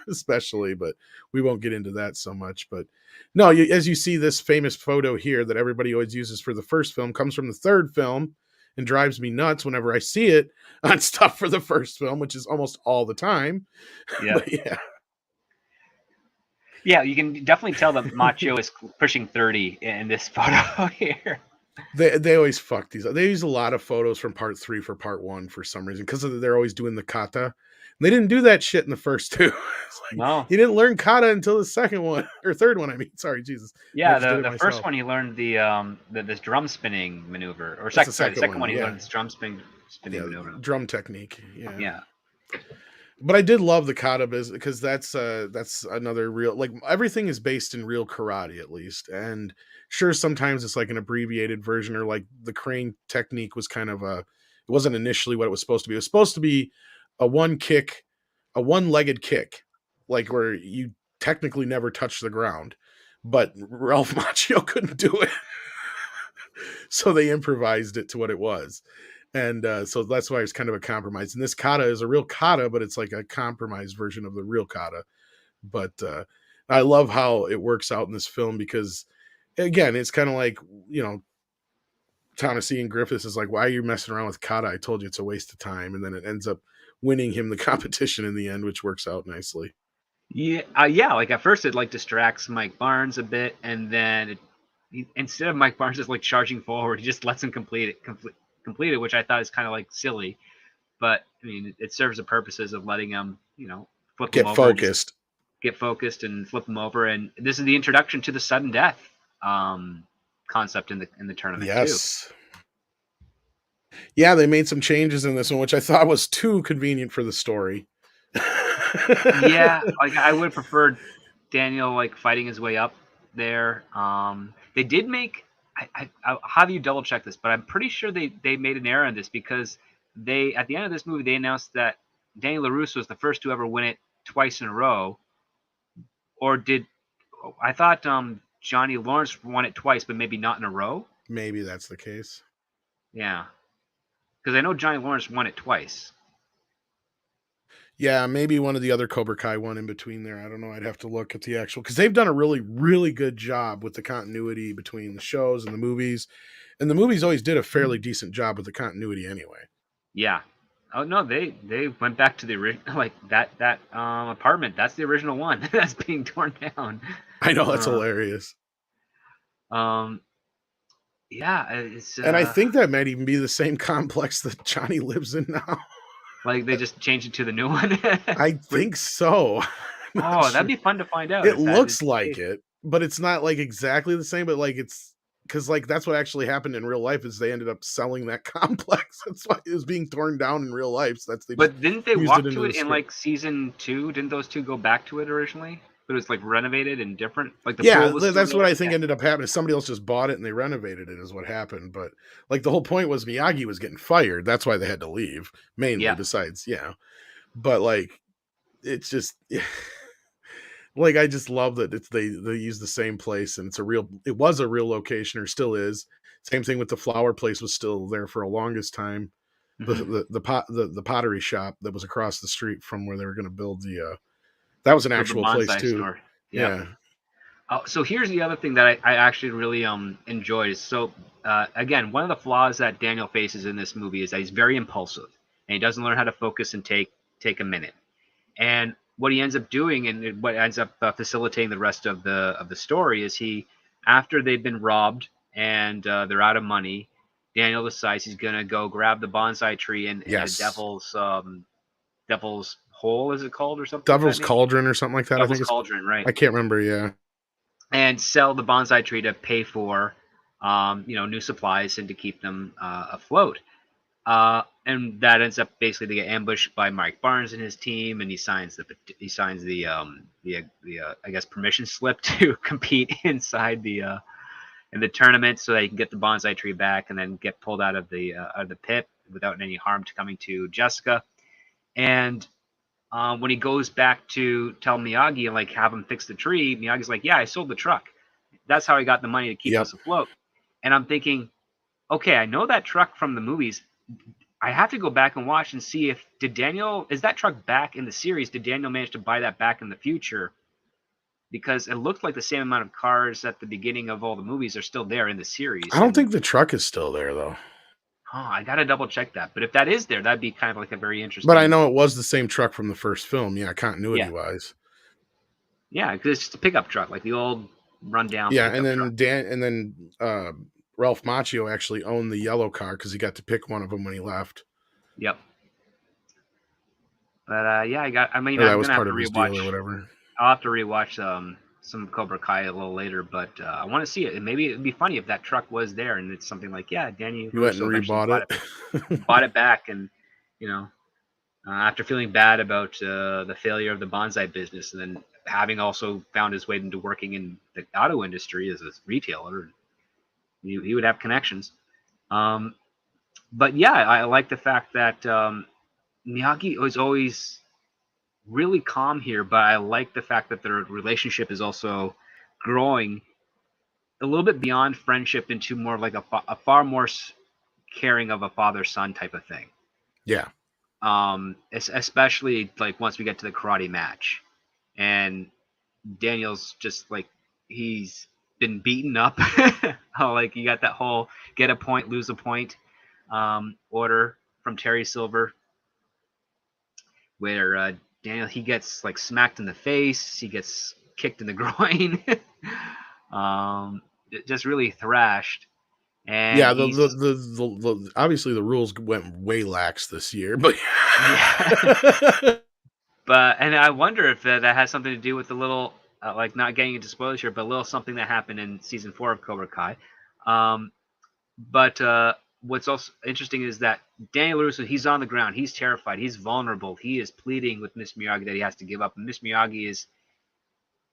especially. But we won't get into that so much. But no, as you see, this famous photo here that everybody always uses for the first film comes from the third film, and drives me nuts whenever I see it on stuff for the first film, which is almost all the time. Yeah. But yeah. Yeah, you can definitely tell that Macho is pushing 30 in this photo here. They always fuck these up. They use a lot of photos from part 3 for part 1 for some reason, because they're always doing the kata. And they didn't do that shit in the first two. No. He didn't learn kata until the second one, or third one. I mean, sorry, Jesus. Yeah, the first one he learned this drum spinning maneuver, or That's the second one he yeah. learned this drum spinning maneuver. Drum technique. Yeah. Yeah. But I did love the kata because that's another real, like, everything is based in real karate at least, and sure sometimes it's like an abbreviated version, or like the crane technique was kind of it wasn't initially what it was supposed to be. It was supposed to be a one-legged kick, like where you technically never touch the ground, but Ralph Macchio couldn't do it, so they improvised it to what it was. And so that's why it's kind of a compromise. And this kata is a real kata, but it's like a compromised version of the real kata. But I love how it works out in this film, because, again, it's kind of like, Thomas Ian Griffiths is like, why are you messing around with kata? I told you it's a waste of time. And then it ends up winning him the competition in the end, which works out nicely. Yeah, like at first it like distracts Mike Barnes a bit, and then instead of Mike Barnes just like charging forward, he just lets him complete it, which I thought is kind of like silly. But I mean, it serves the purposes of letting him, flip him over, get focused and flip him over. And this is the introduction to the sudden death concept in the tournament. Yes. Too. Yeah, they made some changes in this one, which I thought was too convenient for the story. Yeah, like I would have preferred Daniel like fighting his way up there. They did make. I'll have you double check this, but I'm pretty sure they made an error in this, because they, at the end of this movie, they announced that Daniel LaRusso was the first to ever win it twice in a row. Or I thought Johnny Lawrence won it twice, but maybe not in a row? Maybe that's the case. Yeah. Because I know Johnny Lawrence won it twice. Yeah, maybe one of the other Cobra Kai one in between there. I don't know. I'd have to look at the actual, because they've done a really, really good job with the continuity between the shows and the movies. And the movies always did a fairly decent job with the continuity anyway. Yeah. Oh no, they went back to the original, like that apartment. That's the original one that's being torn down. I know, that's hilarious. Yeah, it's and I think that might even be the same complex that Johnny lives in now. Like they just changed it to the new one. I think so. Oh, that'd be fun to find out. It looks like it, but it's not like exactly the same. But like it's because like that's what actually happened in real life, is they ended up selling that complex. That's why it was being torn down in real life. So that's But didn't they walk to it in like season 2? Didn't those two go back to it originally? But it was like renovated and different. Like the pool was that's what I think ended up happening. Somebody else just bought it and they renovated it, is what happened. But like the whole point was Miyagi was getting fired. That's why they had to leave, mainly. Besides, but like it's just like I just love that they use the same place, and it was a real location, or still is. Same thing with the flower place, was still there for a longest time. Mm-hmm. The pottery shop that was across the street from where they were going to build that was an actual place too. Store. Yeah. So here's the other thing that I actually really enjoyed. So again, one of the flaws that Daniel faces in this movie is that he's very impulsive, and he doesn't learn how to focus and take a minute. And what he ends up doing, and what ends up facilitating the rest of the story, is after they've been robbed and they're out of money, Daniel decides he's gonna go grab the bonsai tree and the devil's Devil's Hole, is it called, or something? Devil's like that, Cauldron or something like that. I Devil's think it's. Cauldron, right? I can't remember. Yeah. And sell the bonsai tree to pay for, new supplies and to keep them afloat. And that ends up basically to get ambushed by Mike Barnes and his team, and he signs the I guess permission slip to compete inside the in the tournament, so that he can get the bonsai tree back and then get pulled out of the pit without any harm to coming to Jessica. And when he goes back to tell Miyagi and like have him fix the tree, Miyagi's like, "Yeah, I sold the truck. That's how I got the money to keep Yep. us afloat." And I'm thinking, okay, I know that truck from the movies. I have to go back and watch and see if is that truck back in the series? Did Daniel manage to buy that back in the future? Because it looked like the same amount of cars at the beginning of all the movies are still there in the series. I don't think the truck is still there though. Oh, I gotta double check that. But if that is there, that'd be kind of like a very interesting. But I know it was the same truck from the first film. Yeah, continuity wise. Yeah, because it's just a pickup truck, like the old rundown. Yeah, and then truck. Ralph Macchio actually owned the yellow car because he got to pick one of them when he left. Yep. But yeah, I'm that was gonna part have of to his deal rewatch. or whatever. I'll have to rewatch some Cobra Kai a little later, but I want to see it. And maybe it'd be funny if that truck was there and it's something like, yeah, Danny You went and rebought it, bought it back, and after feeling bad about the failure of the bonsai business, and then having also found his way into working in the auto industry as a retailer, he would have connections. But yeah, I like the fact that Miyagi was always really calm here, but I like the fact that their relationship is also growing a little bit beyond friendship into more like a far more caring of a father-son type of thing. Yeah. Especially like once we get to the karate match, and Daniel's just like, he's been beaten up. Like you got that whole get a point, lose a point order from Terry Silver, where Daniel, he gets like smacked in the face, he gets kicked in the groin, just really thrashed. And yeah, the obviously the rules went way lax this year, but yeah. And I wonder if that has something to do with the little like, not getting into spoilers here, but a little something that happened in season 4 of Cobra Kai. But what's also interesting is that Daniel LaRusso, he's on the ground, he's terrified, he's vulnerable, he is pleading with Miss Miyagi that he has to give up, and Miss Miyagi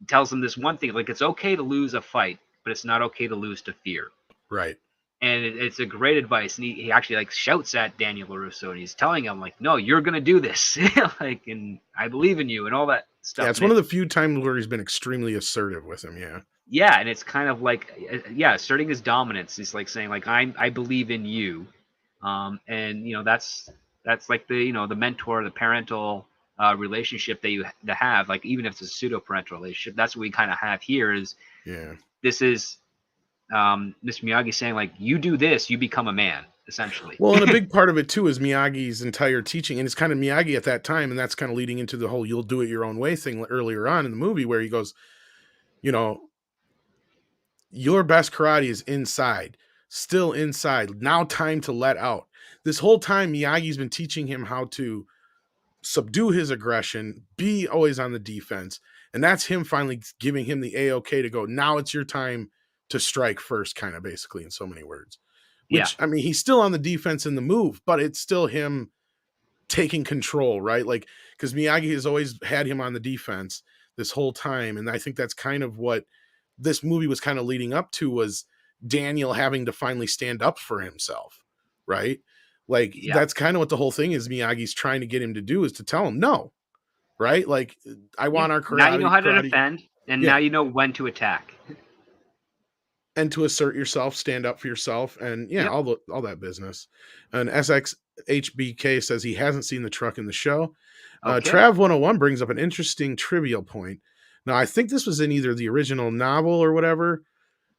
tells him this one thing, like, it's okay to lose a fight, but it's not okay to lose to fear. Right. And it's a great advice, and he actually like shouts at Daniel LaRusso, and he's telling him like, no, you're gonna do this, like, and I believe in you, and all that stuff. Yeah, it's one of the few times where he's been extremely assertive with him. Yeah, and it's kind of like, asserting his dominance. He's like saying like, I believe in you, and that's like the the mentor, the parental relationship that you have, like, even if it's a pseudo parental relationship. That's what we kind of have here. This is Mr. Miyagi saying like, you do this, you become a man, essentially. Well, and a big part of it too is Miyagi's entire teaching, and it's kind of Miyagi at that time, and that's kind of leading into the whole "you'll do it your own way" thing earlier on in the movie, where he goes, your best karate is inside, still inside. Now time to let out. This whole time, Miyagi's been teaching him how to subdue his aggression, be always on the defense, and that's him finally giving him the A-OK to go, now it's your time to strike first, kind of, basically, in so many words. Which, I mean, he's still on the defense in the move, but it's still him taking control, right? Like, because Miyagi has always had him on the defense this whole time, and I think that's kind of what this movie was kind of leading up to, was Daniel having to finally stand up for himself, right? Like, that's kind of what the whole thing is. Miyagi's trying to get him to do is to tell him no, right? Like, I want our karate. Now you know how to defend, and now you know when to attack. And to assert yourself, stand up for yourself, and all that business. And SXHBK says he hasn't seen the truck in the show. Trav 101 brings up an interesting trivial point. Now, I think this was in either the original novel or whatever,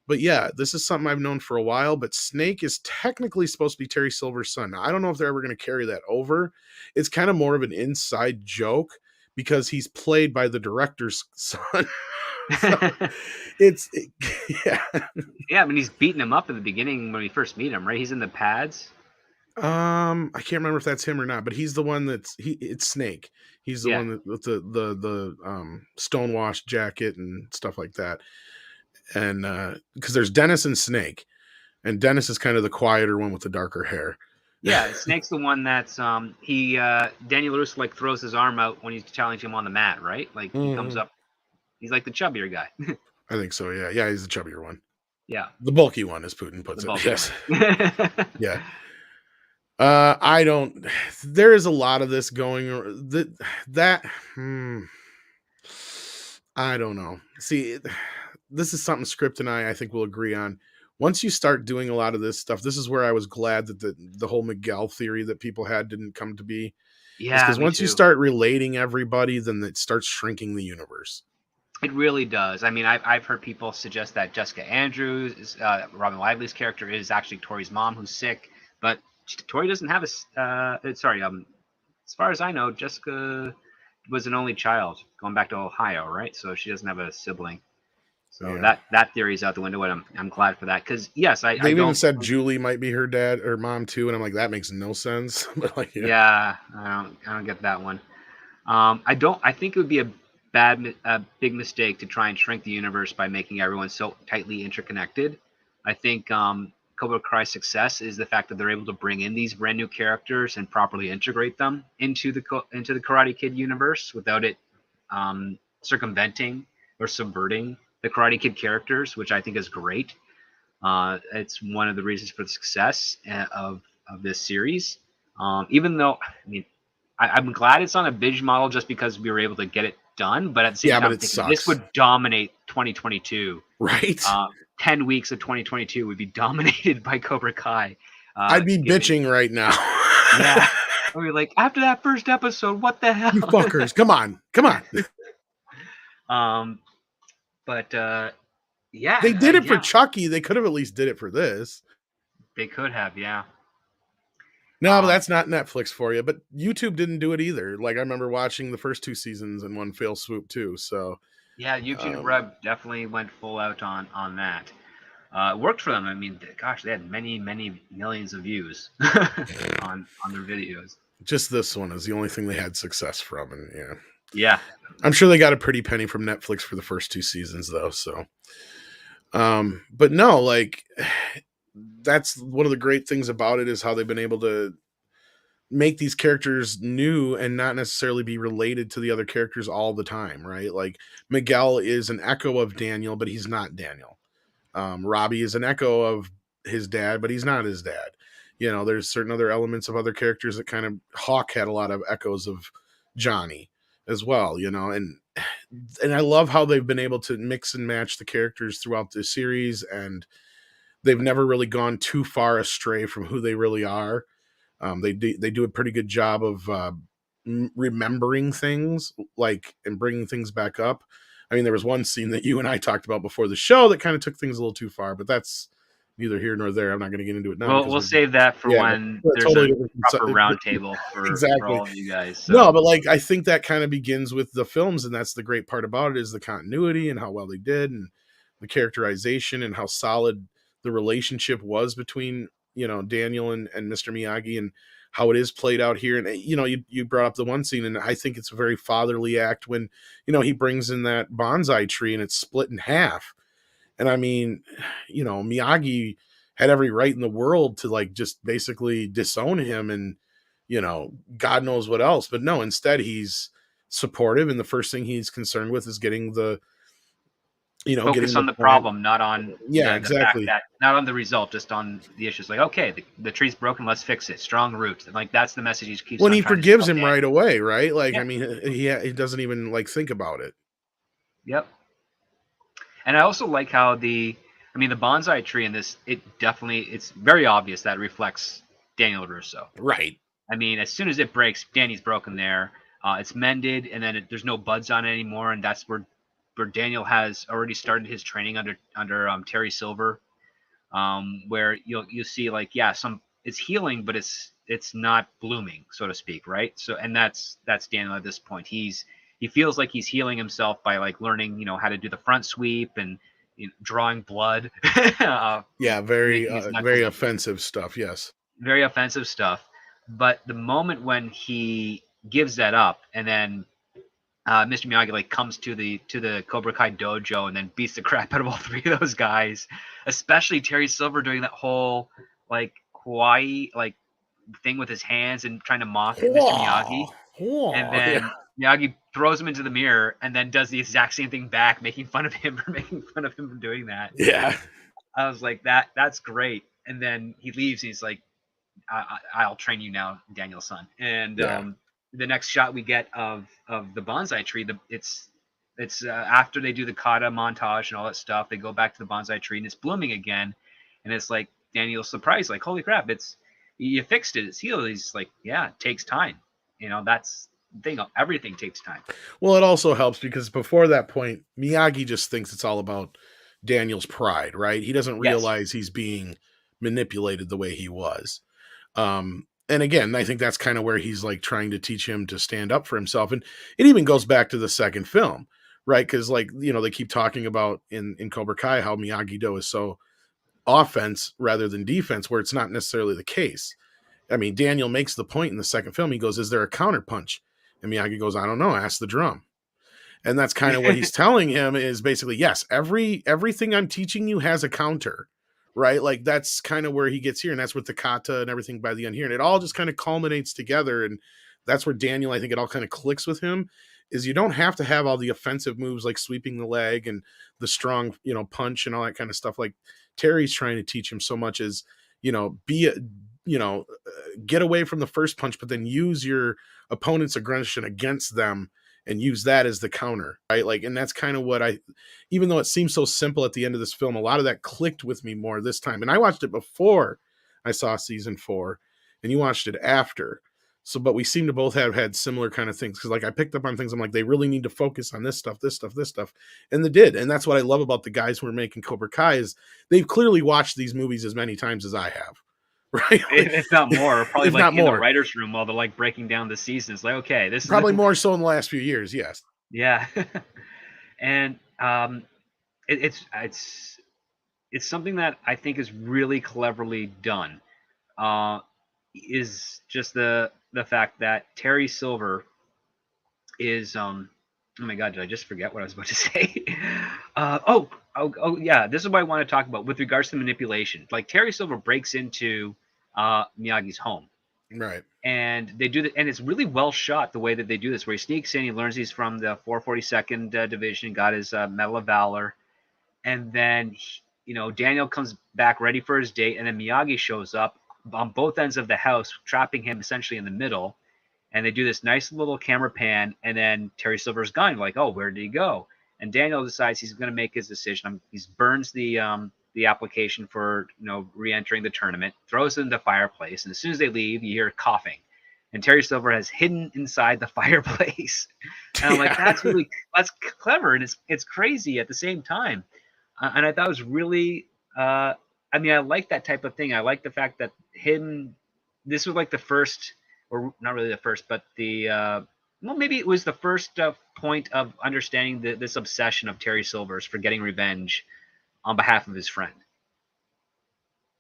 but yeah, this is something I've known for a while, but Snake is technically supposed to be Terry Silver's son. Now, I don't know if they're ever going to carry that over. It's kind of more of an inside joke because he's played by the director's son. Yeah, I mean, he's beating him up in the beginning when we first meet him, right? He's in the pads. I can't remember if that's him or not, but he's the one it's Snake. He's the Yeah. one that with the stonewashed jacket and stuff like that. And because there's Dennis and Snake, and Dennis is kind of the quieter one with the darker hair. Yeah, Snake's the one that's Daniel LaRusso like throws his arm out when he's challenging him on the mat, right? Like he comes up, he's like the chubbier guy. I think so. Yeah, yeah, he's the chubbier one. Yeah, The bulky one, as Putin puts the it. bulky Yes. one. Yeah. I don't. There is a lot of this going. I don't know. See, this is something Script and I think will agree on. Once you start doing a lot of this stuff, this is where I was glad that the whole Miguel theory that people had didn't come to be. Yeah, because me once you too. start relating everybody, then it starts shrinking the universe. It really does. I mean, I've heard people suggest that Jessica Andrews, Robin Lively's character, is actually Tori's mom who's sick, but Tori doesn't have as far as I know, Jessica was an only child going back to Ohio, right? So she doesn't have a sibling. So Yeah. that theory's out the window, and I'm glad for that, because yes, I They've don't even said Julie might be her dad or mom too, and I'm like, that makes no sense. But like, yeah, I don't get that one. I think it would be a big mistake to try and shrink the universe by making everyone so tightly interconnected. I think Cobra Kai's success is the fact that they're able to bring in these brand new characters and properly integrate them into the Karate Kid universe without it circumventing or subverting the Karate Kid characters, which I think is great. It's one of the reasons for the success of this series. Even though, I mean, I'm glad it's on a binge model just because we were able to get it done. But at the same time, this would dominate 2022. Right. 10 weeks of 2022 would be dominated by Cobra Kai. I'd be bitching right now. Yeah. I'd be like, after that first episode, what the hell? You fuckers. Come on. But yeah. They did it for Chucky. They could have at least did it for this. They could have, yeah. No, but that's not Netflix for you. But YouTube didn't do it either. Like I remember watching the first 2 seasons in one fell swoop too. So yeah, YouTube Red definitely went full out on that. It worked for them. I mean, gosh, they had many millions of views on their videos. Just this one is the only thing they had success from, and yeah, I'm sure they got a pretty penny from Netflix for the first 2 seasons though. So, but no, like. That's one of the great things about it is how they've been able to make these characters new and not necessarily be related to the other characters all the time, right? Like Miguel is an echo of Daniel, but he's not Daniel. Robbie is an echo of his dad, but he's not his dad. There's certain other elements of other characters that kind of Hawk had a lot of echoes of Johnny as well, and I love how they've been able to mix and match the characters throughout the series, and they've never really gone too far astray from who they really are. They do a pretty good job of remembering things, and bringing things back up. I mean, there was one scene that you and I talked about before the show that kind of took things a little too far, but that's neither here nor there. I'm not going to get into it now. Well, we'll save that for when there's totally a proper roundtable for all of you guys. So. No, but I think that kind of begins with the films, and that's the great part about it is the continuity and how well they did, and the characterization and how solid the relationship was between Daniel and Mr. Miyagi, and how it is played out here. And you brought up the one scene, and I think it's a very fatherly act when he brings in that bonsai tree and it's split in half. And I mean, Miyagi had every right in the world to just basically disown him and God knows what else, but no, instead he's supportive, and the first thing he's concerned with is getting the focus on the problem, not on exactly. Not on the result, just on the issues. Like, okay, the tree's broken, let's fix it. Strong roots, and that's the message he keeps. When he forgives him right away, right? I mean, he doesn't even think about it. Yep. And I also like how the bonsai tree in this, it's very obvious that it reflects Daniel LaRusso. Right. I mean, as soon as it breaks, Danny's broken there. It's mended, and then there's no buds on it anymore, and that's where Daniel has already started his training under Terry Silver, where you'll see it's healing, but it's not blooming, so to speak, right? So, and that's Daniel at this point. He feels like he's healing himself by learning how to do the front sweep and drawing blood. Very offensive stuff. Yes. very offensive stuff. But the moment when he gives that up, and then Mr. Miyagi like comes to the Cobra Kai dojo and then beats the crap out of all three of those guys, especially Terry Silver doing that whole like kawaii like thing with his hands and trying to mock Mr. Miyagi, and Yeah. then Miyagi throws him into the mirror and then does the exact same thing back, making fun of him for doing that. Yeah. I was like, that's great. And then he leaves and he's like, I'll train you now, Daniel's son. And Yeah. the next shot we get of the bonsai tree, it's after they do the kata montage and all that stuff, they go back to the bonsai tree and it's blooming again, and it's like Daniel's surprised, like, holy crap, you fixed it, it's healed. He's like, yeah, it takes time. That's the thing. Everything takes time. Well, it also helps because before that point, Miyagi just thinks it's all about Daniel's pride, right? He doesn't Yes. realize he's being manipulated the way he was. And again, I think that's kind of where he's like trying to teach him to stand up for himself. And it even goes back to the second film, right? Because like, they keep talking about in Cobra Kai how Miyagi-Do is so offense rather than defense, where it's not necessarily the case. I mean, Daniel makes the point in the second film. He goes, is there a counter punch? And Miyagi goes, I don't know, ask the drum. And that's kind of what he's telling him is basically, yes, everything I'm teaching you has a counter, right? Like that's kind of where he gets here. And that's with the kata and everything by the end here. And it all just kind of culminates together. And that's where Daniel, I think it all kind of clicks with him, is you don't have to have all the offensive moves like sweeping the leg and the strong, punch and all that kind of stuff. Like Terry's trying to teach him so much as, get away from the first punch, but then use your opponent's aggression against them and use that as the counter, right? Like, and that's kind of what even though it seems so simple at the end of this film, a lot of that clicked with me more this time. And I watched it before I saw season 4 and you watched it after. So, but we seem to both have had similar kind of things. Cause like I picked up on things. I'm like, they really need to focus on this stuff. And they did. And that's what I love about the guys who are making Cobra Kai is they've clearly watched these movies as many times as I have. Right, if not more, probably if like not in more. the writers' room while they're like breaking down the seasons. Like, okay, this probably is more so in the last few years. Yes. Yeah, and it's something that I think is really cleverly done. Is just the fact that Terry Silver is oh my god, did I just forget what I was about to say? Oh yeah, this is what I want to talk about with regards to manipulation. Like Terry Silver breaks into Miyagi's home, right, and they do that, and it's really well shot the way that they do this, where he sneaks in, he learns he's from the 442nd Division, got his Medal of Valor, and then Daniel comes back ready for his date, and then Miyagi shows up on both ends of the house, trapping him essentially in the middle. And they do this nice little camera pan, and then Terry Silver's gone. Like, oh, where did he go? And Daniel decides he's going to make his decision. He burns the application for re-entering the tournament, throws it in the fireplace, and as soon as they leave, you hear coughing, and Terry Silver has hidden inside the fireplace. And I'm like, that's clever, and it's crazy at the same time. And I thought it was really, I like that type of thing. I like the fact that this was like the first, or not really the first, but maybe it was the first point of understanding this obsession of Terry Silver's for getting revenge on behalf of his friend.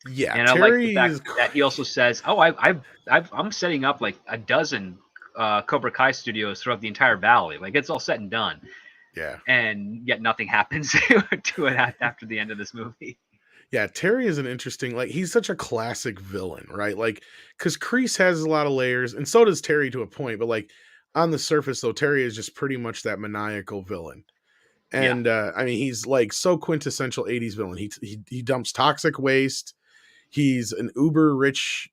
Yeah, and I like the fact that he also says, "Oh, I'm setting up like a dozen Cobra Kai studios throughout the entire valley. Like it's all said and done." Yeah, and yet nothing happens to it after the end of this movie. Yeah, Terry is an interesting, like, he's such a classic villain, right? Like, because Kreese has a lot of layers, and so does Terry to a point, but like on the surface, though, Terry is just pretty much that maniacal villain. And he's like so quintessential 80s villain. He dumps toxic waste. He's an uber rich,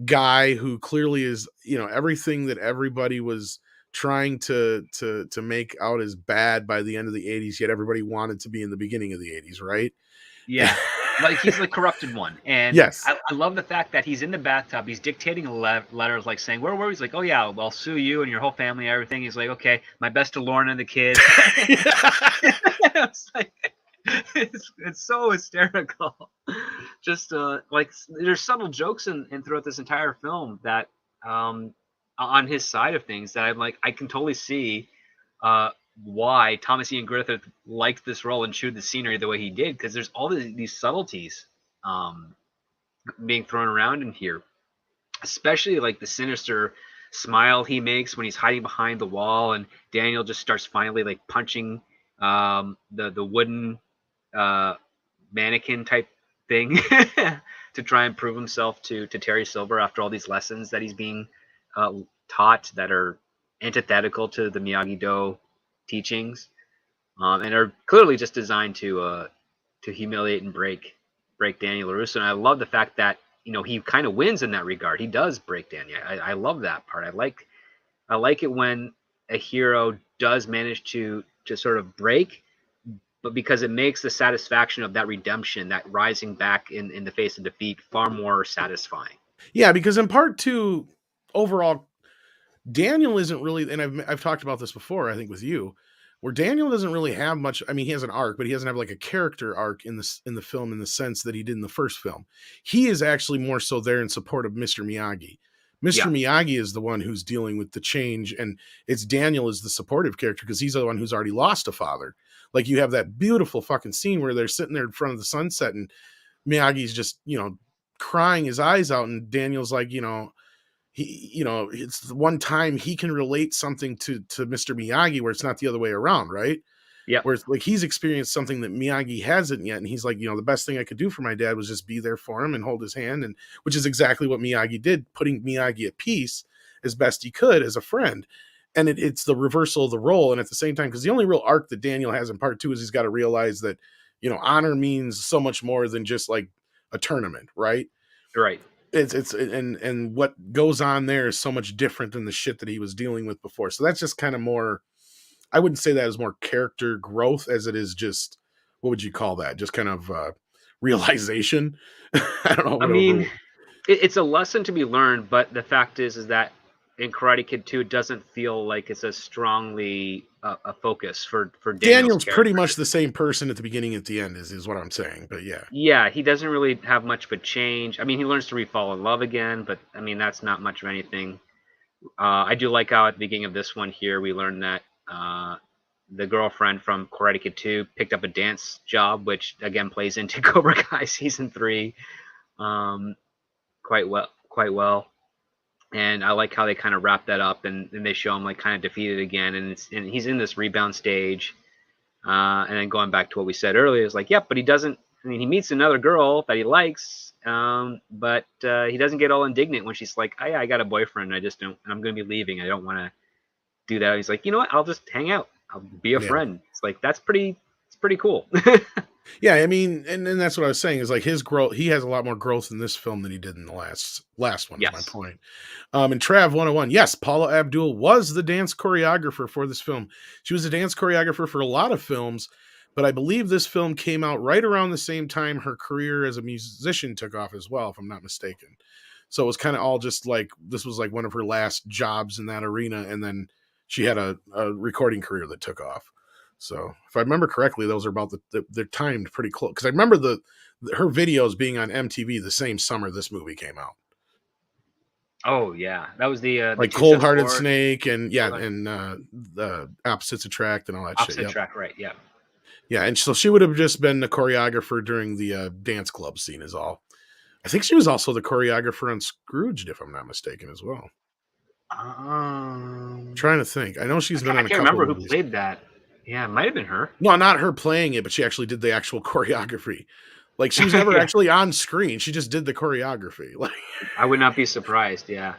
guy who clearly is, everything that everybody was trying to make out as bad by the end of the 80s, yet everybody wanted to be in the beginning of the 80s, right? Yeah, like he's the corrupted one. And yes, I love the fact that he's in the bathtub, he's dictating letters, like saying, where were he's like, oh yeah, well, I'll sue you and your whole family and everything. He's like, okay, my best to Lauren and the kids. It's like, it's so hysterical. Just like there's subtle jokes in throughout this entire film that on his side of things that I'm like, I can totally see why Thomas Ian Griffith liked this role and chewed the scenery the way he did, because there's all these subtleties being thrown around in here, especially like the sinister smile he makes when he's hiding behind the wall, and Daniel just starts finally like punching the wooden uh, mannequin type thing to try and prove himself to Terry Silver after all these lessons that he's being taught that are antithetical to the Miyagi-Do teachings, and are clearly just designed to humiliate and break Daniel LaRusso. And I love the fact that he kind of wins in that regard. He does break Daniel. I love that part. I like it when a hero does manage to sort of break, but because it makes the satisfaction of that redemption, that rising back in the face of defeat, far more satisfying. Yeah, because in part 2, overall, Daniel isn't really, and I've talked about this before, I think with you, where Daniel doesn't really have much. I mean, he has an arc, but he doesn't have like a character arc in the film in the sense that he did in the first film. He is actually more so there in support of Mr. Miyagi. Mr. Miyagi is the one who's dealing with the change, and it's Daniel is the supportive character because he's the one who's already lost a father. Like, you have that beautiful fucking scene where they're sitting there in front of the sunset, and Miyagi's just, crying his eyes out, and Daniel's like, he, it's the one time he can relate something to Mr. Miyagi where it's not the other way around, right? Yeah. Where it's like he's experienced something that Miyagi hasn't yet, and he's like, the best thing I could do for my dad was just be there for him and hold his hand, and which is exactly what Miyagi did, putting Miyagi at peace as best he could as a friend. And it's the reversal of the role, and at the same time, because the only real arc that Daniel has in part 2 is he's got to realize that honor means so much more than just like a tournament, right? Right. And what goes on there is so much different than the shit that he was dealing with before. So that's just kind of more, I wouldn't say that as more character growth as it is just, what would you call that? Just kind of realization. I don't know. I mean, it's a lesson to be learned, but the fact is that in Karate Kid 2, it doesn't feel like it's as strongly a focus for Daniel's pretty much the same person at the beginning and at the end is what I'm saying. But yeah, he doesn't really have much of a change. I mean, he learns to fall in love again, but I mean, that's not much of anything. I do like how at the beginning of this one here we learned that the girlfriend from Karate Kid 2 picked up a dance job, which again plays into Cobra Kai season 3 quite well. And I like how they kind of wrap that up, and they show him like kind of defeated again, and he's in this rebound stage, and then going back to what we said earlier, is like, yep, but he doesn't. I mean, he meets another girl that he likes, but he doesn't get all indignant when she's like, I got a boyfriend, I'm going to be leaving, I don't want to do that. He's like, you know what, I'll just hang out, I'll be a friend. It's like, it's pretty cool. Yeah, I mean, and that's what I was saying is like his growth. He has a lot more growth in this film than he did in the last one. Yes. Is my point. And Trav 101, yes, Paula Abdul was the dance choreographer for this film. She was a dance choreographer for a lot of films, but I believe this film came out right around the same time her career as a musician took off as well, if I'm not mistaken. So it was kind of all just like, this was like one of her last jobs in that arena, and then she had a recording career that took off. So if I remember correctly, those are about they're timed pretty close. Because I remember her videos being on MTV the same summer this movie came out. Oh yeah, that was the like Cold Hearted Snake and the Opposites Attract and all that shit. Opposite Attract, right? Yeah. Yeah, and so she would have just been the choreographer during the dance club scene is all. I think she was also the choreographer on Scrooged, if I'm not mistaken, as well. I'm trying to think. I know she's been on a couple. I can't remember who played that. Yeah, it might have been her. No, not her playing it, but she actually did the actual choreography. Like, she was never actually on screen. She just did the choreography. Like, I would not be surprised. Yeah.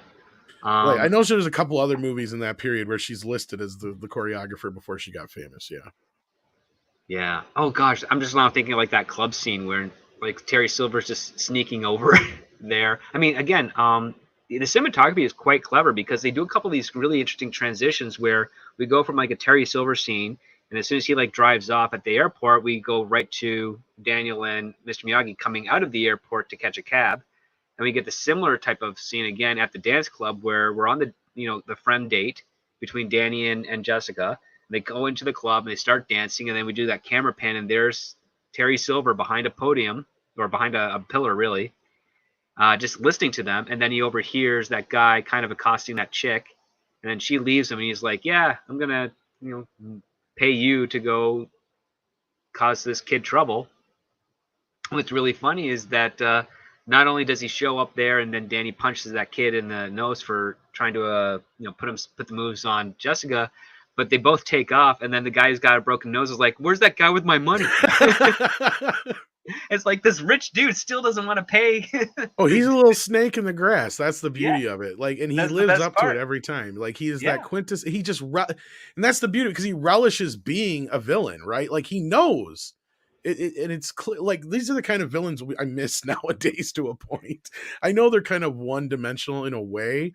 Like, I know there's a couple other movies in that period where she's listed as the choreographer before she got famous. Yeah. Yeah. Oh gosh, I'm just now thinking like that club scene where like Terry Silver's just sneaking over there. I mean, again, the cinematography is quite clever because they do a couple of these really interesting transitions where we go from like a Terry Silver scene, and as soon as he like drives off at the airport, we go right to Daniel and Mr. Miyagi coming out of the airport to catch a cab. And we get the similar type of scene again at the dance club where we're on the friend date between Danny and Jessica. They go into the club and they start dancing, and then we do that camera pan, and there's Terry Silver behind a podium, or behind a pillar really, just listening to them. And then he overhears that guy kind of accosting that chick, and then she leaves him, and he's like, yeah, I'm gonna pay you to go cause this kid trouble. What's really funny is that not only does he show up there and then Danny punches that kid in the nose for trying to put the moves on Jessica, but they both take off, and then the guy who's got a broken nose is like, "Where's that guy with my money?" It's like this rich dude still doesn't want to pay. Oh, he's a little snake in the grass. That's the Yeah, beauty of it. Like, and he that's the lives best up to it part. every time. Like, he is Yeah, that quintess. He just, and that's the beauty because he relishes being a villain, right? Like, he knows it, and it's clear. Like, these are the kind of villains I miss nowadays to a point. I know they're kind of one dimensional in a way,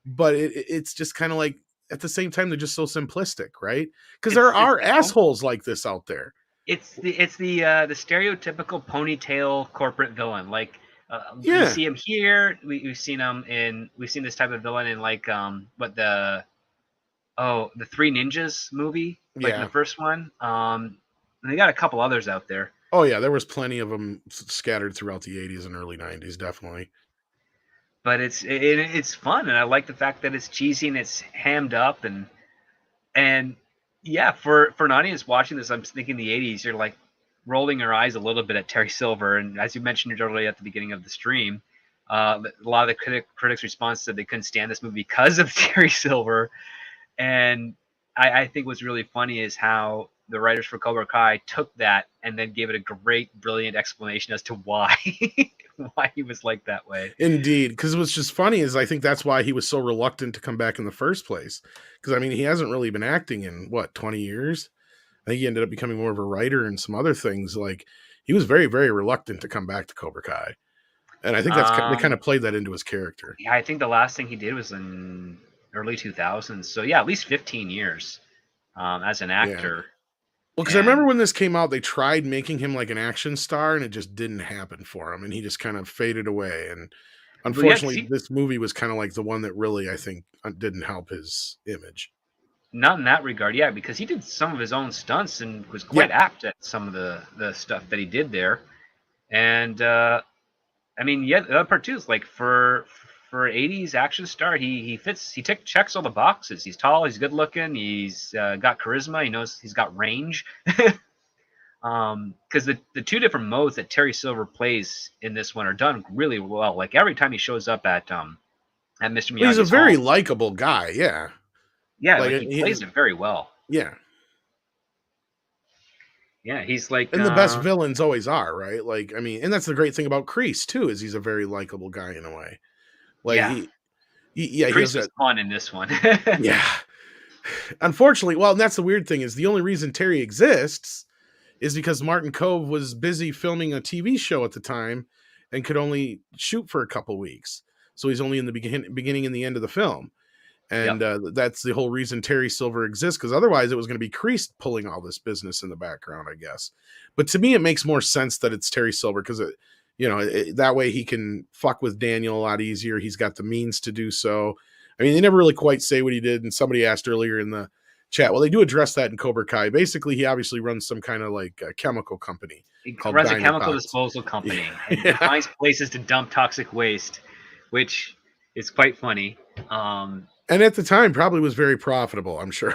but it's just kind of like at the same time they're just so simplistic, right? Because there it's are assholes like this out there. It's the stereotypical ponytail corporate villain. Like we Yeah, see him here. We've seen this type of villain in like the Three Ninjas movie, like in the yeah. first one. And they got a couple others out there. Oh yeah, there was plenty of them scattered throughout the 80s and early 90s, definitely. But it's fun, and I like the fact that it's cheesy and it's hammed up, and yeah, for an audience watching this, I'm thinking the '80s. You're like rolling your eyes a little bit at Terry Silver, and as you mentioned earlier at the beginning of the stream, a lot of the critics' response said they couldn't stand this movie because of Terry Silver. And I think what's really funny is how the writers for Cobra Kai took that and then gave it a great, brilliant explanation as to why why he was like that way. Indeed, because what's just funny is I think that's why he was so reluctant to come back in the first place. Because I mean, he hasn't really been acting in what 20 years. I think he ended up becoming more of a writer and some other things. Like he was very, very reluctant to come back to Cobra Kai, and I think they kind Um, of played that into his character. yeah, I think the last thing he did was in early 2000s. So yeah, at least 15 years as an Yeah. actor. Well, because I remember And when this came out, they tried making him like an action star, and it just didn't happen for him, and he just kind of faded away. And well, yeah, 'cause unfortunately, this movie was kind of like the one that really, I think, didn't help his image. not in that regard, yeah, because he did some of his own stunts and was Yeah, quite apt at some of the stuff that he did there. And I mean, yeah, the other part too is like for '80s action star, he fits. Checks all the boxes. He's tall. He's good looking. He's got charisma. He knows he's got range. Because the two different modes that Terry Silver plays in this one are done really well. Like every time he shows up at Mr. well, he's a Miyagi's very home, likable guy. Yeah, yeah, like like he plays it very well. yeah, Yeah, he's like and the best villains always are, right? Like, I mean, and that's the great thing about Kreese too, is he's a very likable guy in a way. Like yeah. yeah, he has Kreese was that. fun in this one. Yeah, unfortunately, well, and that's the weird thing is the only reason Terry exists is because Martin Kove was busy filming a TV show at the time and could only shoot for a couple weeks. So he's only in the beginning and the end of the film. And Yep. that's the whole reason Terry Silver exists, because otherwise it was going to be Kreese pulling all this business in the background, I guess. But to me, it makes more sense that it's Terry Silver because, that way he can fuck with Daniel a lot easier. He's got the means to do so. I mean, they never really quite say what he did. And somebody asked earlier in the chat, well, they do address that in Cobra Kai. Basically, he obviously runs some kind of like a chemical company He called runs a chemical Dynapox. disposal company and Yeah. finds places to dump toxic waste, which is quite funny. And at the time, probably was very profitable, I'm sure.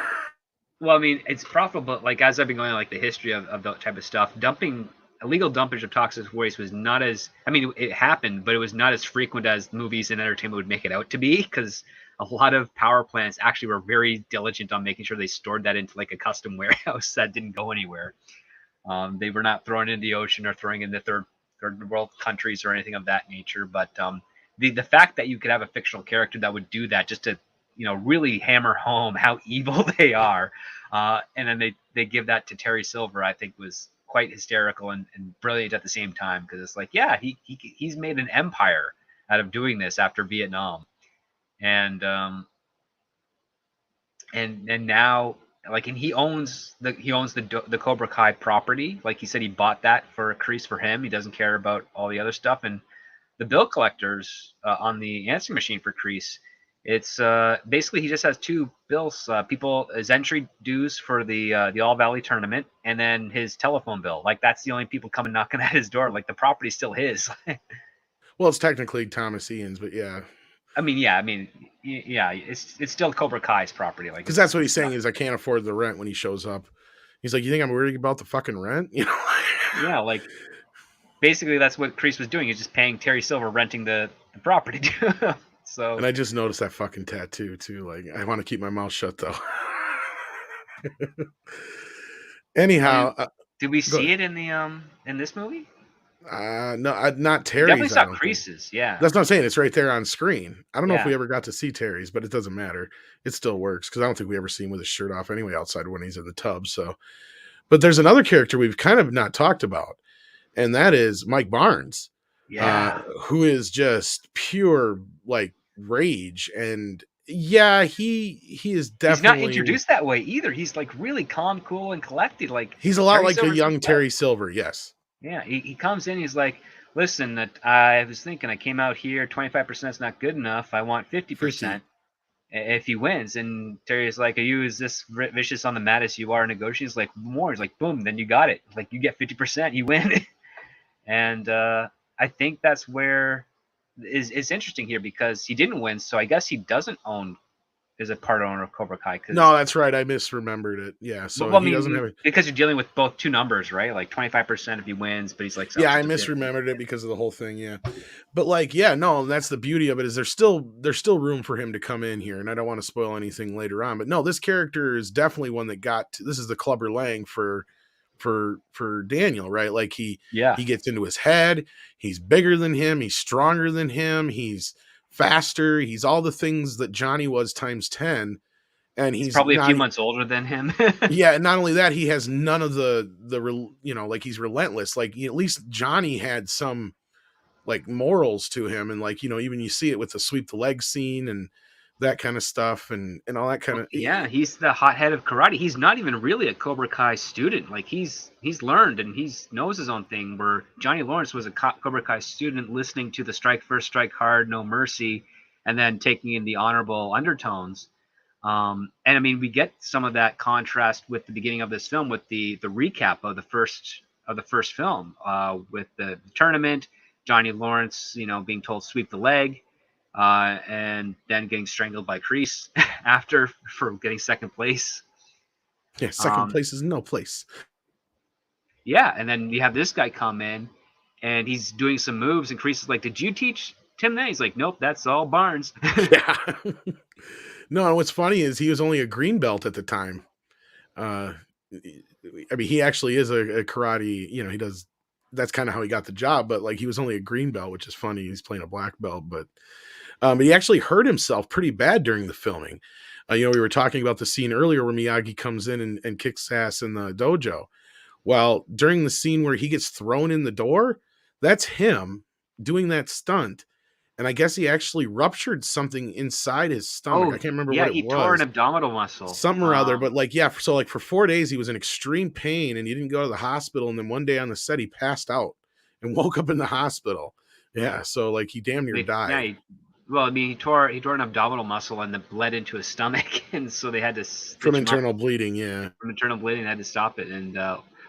Well, I mean, it's profitable. Like as I've been going, like the history of that type of stuff, illegal dumpage of toxic waste was not as. I mean, it happened, but it was not as frequent as movies and entertainment would make it out to be. Because a lot of power plants actually were very diligent on making sure they stored that into like a custom warehouse that didn't go anywhere. They were not throwing it in the ocean or throwing it into third world countries or anything of that nature. But the fact that you could have a fictional character that would do that just to really hammer home how evil they are, and then they give that to Terry Silver, I think was quite hysterical and brilliant at the same time, because it's like, yeah, he's made an empire out of doing this after Vietnam, and now, like, and he owns the Cobra Kai property. Like he said, he bought that for a Kreese for him. He doesn't care about all the other stuff. And the bill collectors on the answering machine for Kreese, it's basically he just has two bills: his entry dues for the All Valley tournament, and then his telephone bill. Like that's the only people coming knocking at his door. Like the property's still his. Well, it's technically Thomas Ian's, but yeah. Yeah, it's still Cobra Kai's property. Like Because that's what he's saying is I can't afford the rent when he shows up. He's like, you think I'm worried about the fucking rent? Yeah, like basically that's what Kreese was doing. He's just paying Terry Silver renting the property. So And I just noticed that fucking tattoo too. Like, I want to keep my mouth shut though. Anyhow, did we go see it in the in this movie? no, not We definitely Terry's. saw I don't think. Kreese's. Yeah. That's what I'm saying. It's right there on screen. I don't know if Yeah. we ever got to see Terry's, but it doesn't matter. It still works because I don't think we ever see him with his shirt off anyway, outside when he's in the tub. So, but there's another character we've kind of not talked about, and that is Mike Barnes, Yeah. who is just pure like rage. And yeah, he is definitely He's not introduced that way either. He's like really calm, cool, and collected. Like he's a lot Terry like a Silver's young like, Terry Silver. Yes. yeah, he comes in. He's like, listen, that I was thinking, I came out here. 25% is not good enough. I want 50% if he wins. And Terry's like, are you as this vicious on the mat as you are negotiating? He's like, more. He's like, boom, then you got it. Like you get 50%, you win. And I think that's where it's interesting here because he didn't win, so I guess he doesn't own is a part owner of Cobra Kai. No, that's right. I misremembered it. Yeah, so well, he doesn't have it because you're dealing with both two numbers, right? Like 25% if he wins, but he's like, yeah, I misremembered it because of the whole thing. Yeah, but like, yeah, no, and that's the beauty of it is there's still room for him to come in here, and I don't want to spoil anything later on. But no, this character is definitely one that this is the Clubber Lang for Daniel, right? Like he gets into his head. He's bigger than him. He's stronger than him. He's faster. He's all the things that Johnny was times 10. And he's probably a few months older than him. Yeah, and not only that, he has none of the like he's relentless. Like at least Johnny had some like morals to him, and like even you see it with the sweep the leg scene and that kind of stuff and all that kind of yeah. He's the hothead of karate. He's not even really a Cobra Kai student. Like he's learned and he knows his own thing. Where Johnny Lawrence was a Cobra Kai student, listening to the strike first, strike hard, no mercy, and then taking in the honorable undertones. And I mean, we get some of that contrast with the beginning of this film, with the recap of the first film, with the tournament, Johnny Lawrence, being told sweep the leg, and then getting strangled by Kreese after for getting second place. Yeah, second place is no place. Yeah, and then you have this guy come in, and he's doing some moves, and Kreese is like, "Did you teach Tim that?" He's like, "Nope, that's all Barnes." Yeah. No, and what's funny is he was only a green belt at the time. I mean, he actually is a karate, he does, that's kind of how he got the job, but like he was only a green belt, which is funny. He's playing a black belt, but he actually hurt himself pretty bad during the filming. We were talking about the scene earlier where Miyagi comes in and kicks ass in the dojo. Well, during the scene where he gets thrown in the door, that's him doing that stunt. And I guess he actually ruptured something inside his stomach. I can't remember what it was. Yeah, he tore an abdominal muscle. Something or other. But like, yeah, so like for 4 days, he was in extreme pain and he didn't go to the hospital. And then one day on the set, he passed out and woke up in the hospital. Yeah, so like he damn near died. Yeah, I mean, he tore an abdominal muscle and it bled into his stomach. And so they had to... From internal bleeding, yeah. From internal bleeding, they had to stop it. And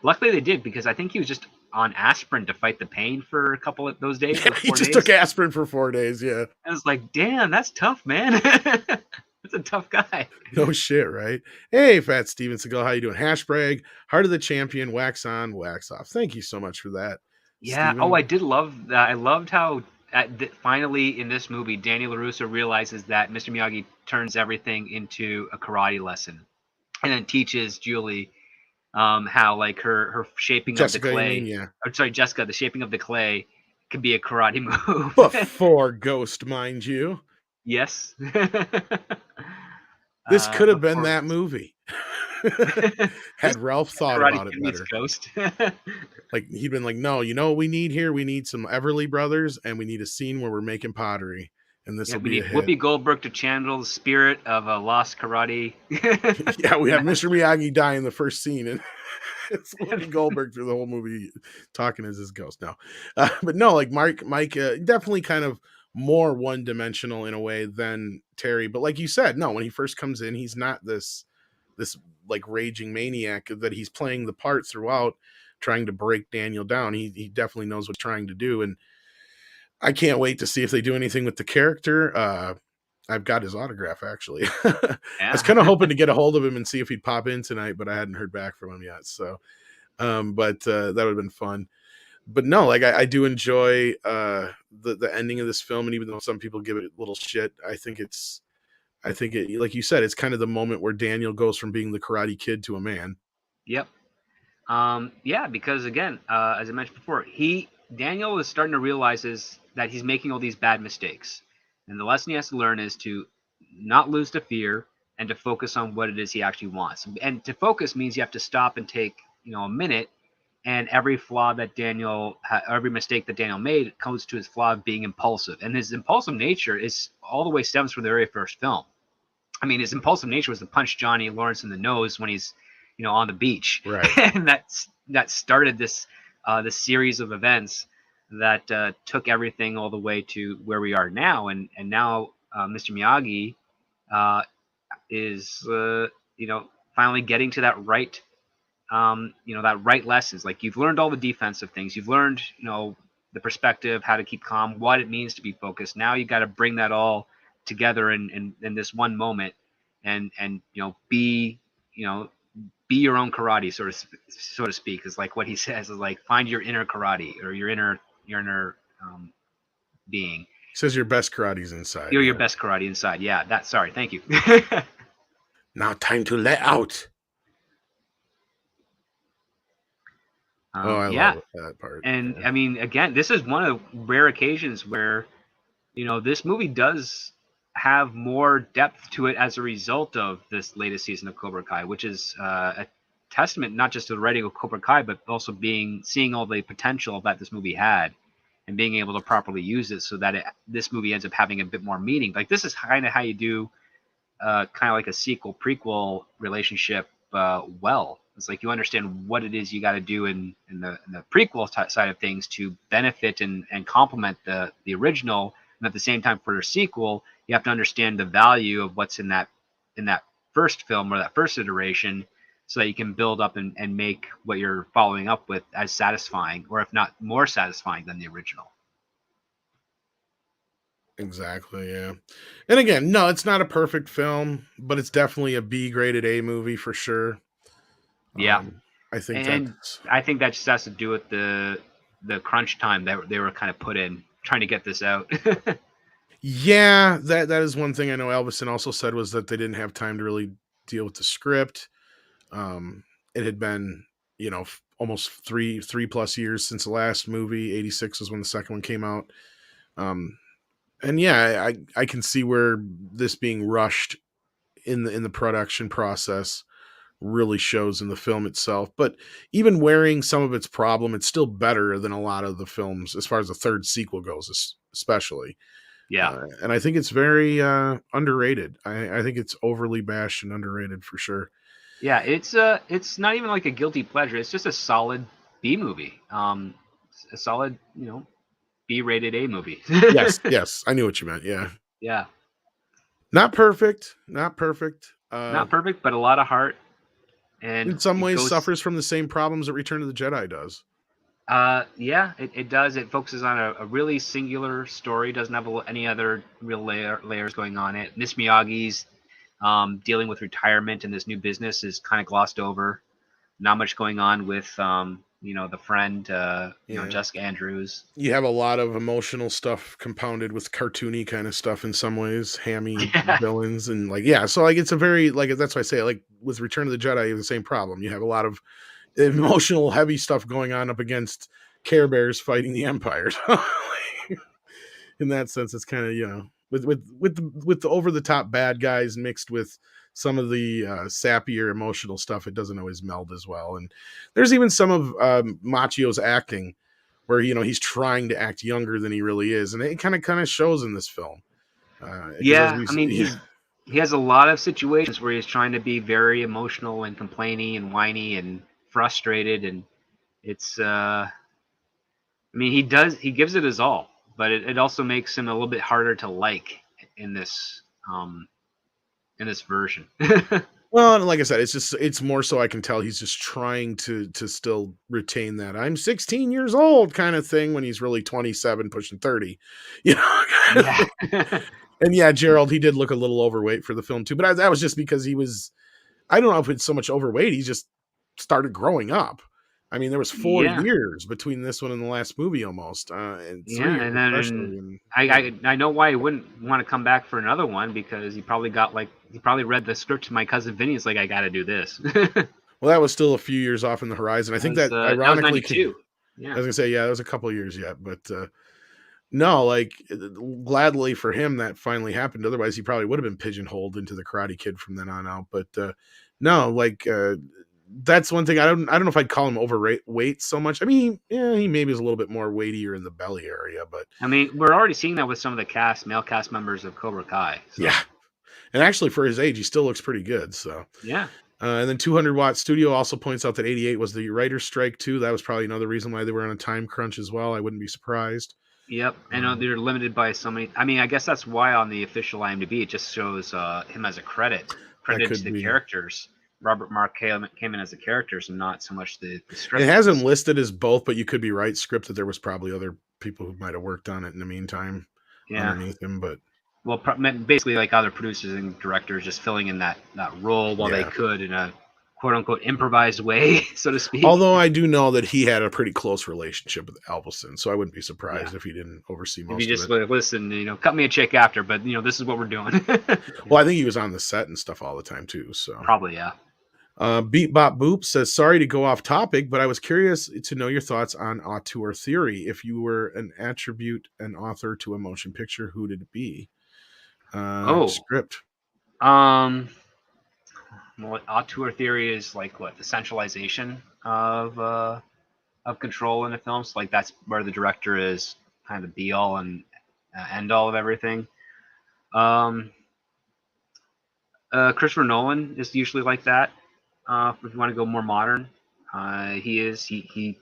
luckily they did, because I think he was just on aspirin to fight the pain for a couple of those days. Yeah, he just took aspirin for 4 days. Yeah, I was like, damn, that's tough, man. That's a tough guy. No shit, right? Hey, Fat Steven Seagal, how you doing? Hashbrag, Heart of the Champion, wax on, wax off. Thank you so much for that. Yeah. Steven. Oh, I did love that. I loved how finally in this movie, Danny LaRusso realizes that Mr. Miyagi turns everything into a karate lesson, and then teaches Julie how like her shaping Jessica, of the clay. You mean, yeah. Or, sorry, Jessica, the shaping of the clay could be a karate move. Before Ghost, mind you. Yes. This could have been that movie. Had Ralph thought about it better. Ghost. Like he'd been like, no, you know what we need here? We need some Everly Brothers, and we need a scene where we're making pottery. And this will be a hit. Whoopi Goldberg to channel the spirit of a lost karate. Yeah, we have Mr. Miyagi die in the first scene, and it's Whoopi Goldberg through the whole movie talking as his ghost. No, but no, like Mike, definitely kind of more one-dimensional in a way than Terry. But like you said, no, when he first comes in, he's not this like raging maniac that he's playing the part throughout, trying to break Daniel down. He definitely knows what he's trying to do, and I can't wait to see if they do anything with the character. I've got his autograph, actually. Yeah. I was kind of hoping to get a hold of him and see if he'd pop in tonight, but I hadn't heard back from him yet. So, but that would have been fun. but no, like I do enjoy the ending of this film, and even though some people give it a little shit, I think it, like you said, it's kind of the moment where Daniel goes from being the Karate Kid to a man. Yep. Yeah, because again, as I mentioned before, Daniel is starting to realize that he's making all these bad mistakes, and the lesson he has to learn is to not lose to fear and to focus on what it is he actually wants. And to focus means you have to stop and take a minute. And every flaw that every mistake that Daniel made comes to his flaw of being impulsive, and his impulsive nature is all the way stems from the very first film. I mean, his impulsive nature was to punch Johnny Lawrence in the nose when he's, on the beach, Right. and that started this series of events that took everything all the way to where we are now, and now Mr. Miyagi is finally getting to that right that right lessons. Like, you've learned all the defensive things, you've learned the perspective, how to keep calm, what it means to be focused. Now you got to bring that all together in this one moment, and be be your own karate, so to speak, is like what he says, is like, find your inner karate, or your inner being. He says your best karate's inside. You're your best karate inside. Yeah, sorry, thank you. Now time to let out. I love that part. And I mean, again, this is one of the rare occasions where this movie does have more depth to it as a result of this latest season of Cobra Kai, which is a testament not just to the writing of Cobra Kai, but also seeing all the potential that this movie had, and being able to properly use it so that this movie ends up having a bit more meaning. Like, this is kind of how you do kind of like a sequel prequel relationship well. It's like, you understand what it is you got to do in the prequel side of things to benefit and complement the original, and at the same time, for a sequel, you have to understand the value of what's in that first film, or that first iteration, so that you can build up and make what you're following up with as satisfying, or if not more satisfying, than the original. Exactly, yeah. And again, no, it's not a perfect film, but it's definitely a B-graded A movie for sure. Yeah. I think that just has to do with the crunch time that they were kind of put in trying to get this out. Yeah, that is one thing I know Elvison also said, was that they didn't have time to really deal with the script. It had been, almost three plus years since the last movie. 86 was when the second one came out. And yeah, I can see where this being rushed in the production process really shows in the film itself. But even wearing some of its problem, it's still better than a lot of the films as far as the third sequel goes, especially. Yeah. And I think it's very underrated. I think it's overly bashed and underrated for sure. Yeah, it's not even like a guilty pleasure. It's just a solid B movie. A solid, B-rated A movie. Yes, I knew what you meant. Yeah. Yeah. Not perfect. Not perfect, but a lot of heart. And in some ways suffers from the same problems that Return of the Jedi does. Yeah, it does. It focuses on a really singular story. Doesn't have any other real layers going on it. Miss Miyagi's dealing with retirement and this new business is kind of glossed over. Not much going on with the friend, Jessica Andrews. You have a lot of emotional stuff compounded with cartoony kind of stuff in some ways, hammy villains, and so it's a very, that's why I say, like, with Return of the Jedi, you have the same problem. You have a lot of emotional, heavy stuff going on up against Care Bears fighting the Empire. In that sense, it's kind of, with the over the top bad guys mixed with some of the sappier emotional stuff, it doesn't always meld as well. And there's even some of Macchio's acting where he's trying to act younger than he really is, and it kind of shows in this film. He has a lot of situations where he's trying to be very emotional and complaining and whiny and frustrated, and it's he gives it his all, but it also makes him a little bit harder to like in this version. Well, and like I said, it's more so I can tell he's just trying to still retain that I'm 16 years old kind of thing when he's really 27 pushing 30. Yeah. And yeah, Gerald, he did look a little overweight for the film too, but that was just because he was, I don't know if it's so much overweight, he just started growing up. I mean, there was 4 Yeah, years between this one and the last movie almost, and 3 yeah, years and then especially, and I, yeah. I know why he wouldn't want to come back for another one, because he probably got like he probably read the script to my cousin Vinny. It's like, I got to do this. Well, that was still a few years off in the horizon. I think that That was ironically could, '92. I Yeah, was gonna say, yeah, that was a couple of years yet, but no, like gladly for him that finally happened. Otherwise, he probably would have been pigeonholed into the Karate Kid from then on out. But no, like that's one thing. I don't know if I'd call him overweight so much. I mean, yeah, he maybe is a little bit more weightier in the belly area, but I mean, we're already seeing that with some of the male cast members of Cobra Kai. So yeah. And actually, for his age, he still looks pretty good. So, yeah, and then 200 Watt Studio also points out that 88 was the writer's strike too. That was probably another reason why they were on a time crunch as well. I wouldn't be surprised. yep. I know they're limited by so many. I mean, I guess that's why on the official IMDb it just shows him as a That credited to could the be. characters. Robert Mark came in as the characters and not so much the It script. has him listed as both, but you could be right. Scripted, there was probably other people who might have worked on it in the meantime Yeah. underneath him. But Well, basically like other producers and directors just filling in that role while they yeah. could in a quote unquote improvised way, so to speak. Although I do know that he had a pretty close relationship with Elvis, so I wouldn't be surprised Yeah. if he didn't oversee If most you of just it. like, listen, cut me a check after, but this is what we're doing. Well, I think he was on the set and stuff all the time too. So Probably, yeah. Beat Bop Boop says, sorry to go off topic, but I was curious to know your thoughts on auteur theory. If you were an author to a motion picture, who did it be? Script. Well, auteur theory is like what the centralization of control in the films. Like that's where the director is kind of the be all and end all of everything. Christopher Nolan is usually like that. If you want to go more modern, he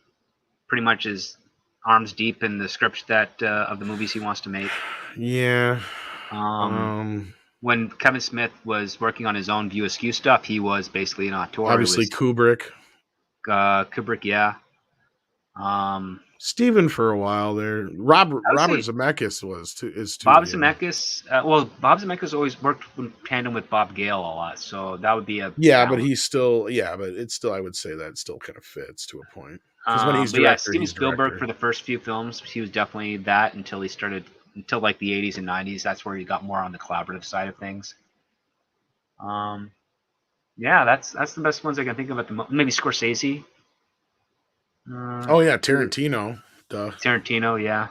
pretty much is arms deep in the script that of the movies he wants to make. Yeah. When Kevin Smith was working on his own View Askew stuff, he was basically an auteur. Obviously Kubrick. Kubrick, yeah. Steven for a while there. Robert Zemeckis is too. Bob Zemeckis. Bob Zemeckis always worked in tandem with Bob Gale a lot, so that would be a but he's still but it's still, I would say that still kind of fits to a point. Because when he's director, Steven Spielberg for the first few films, he was definitely that until like the 80s and 90s. That's where he got more on the collaborative side of things. That's the best ones I can think of at the moment. Maybe Scorsese. Tarantino. Duh. Tarantino, yeah.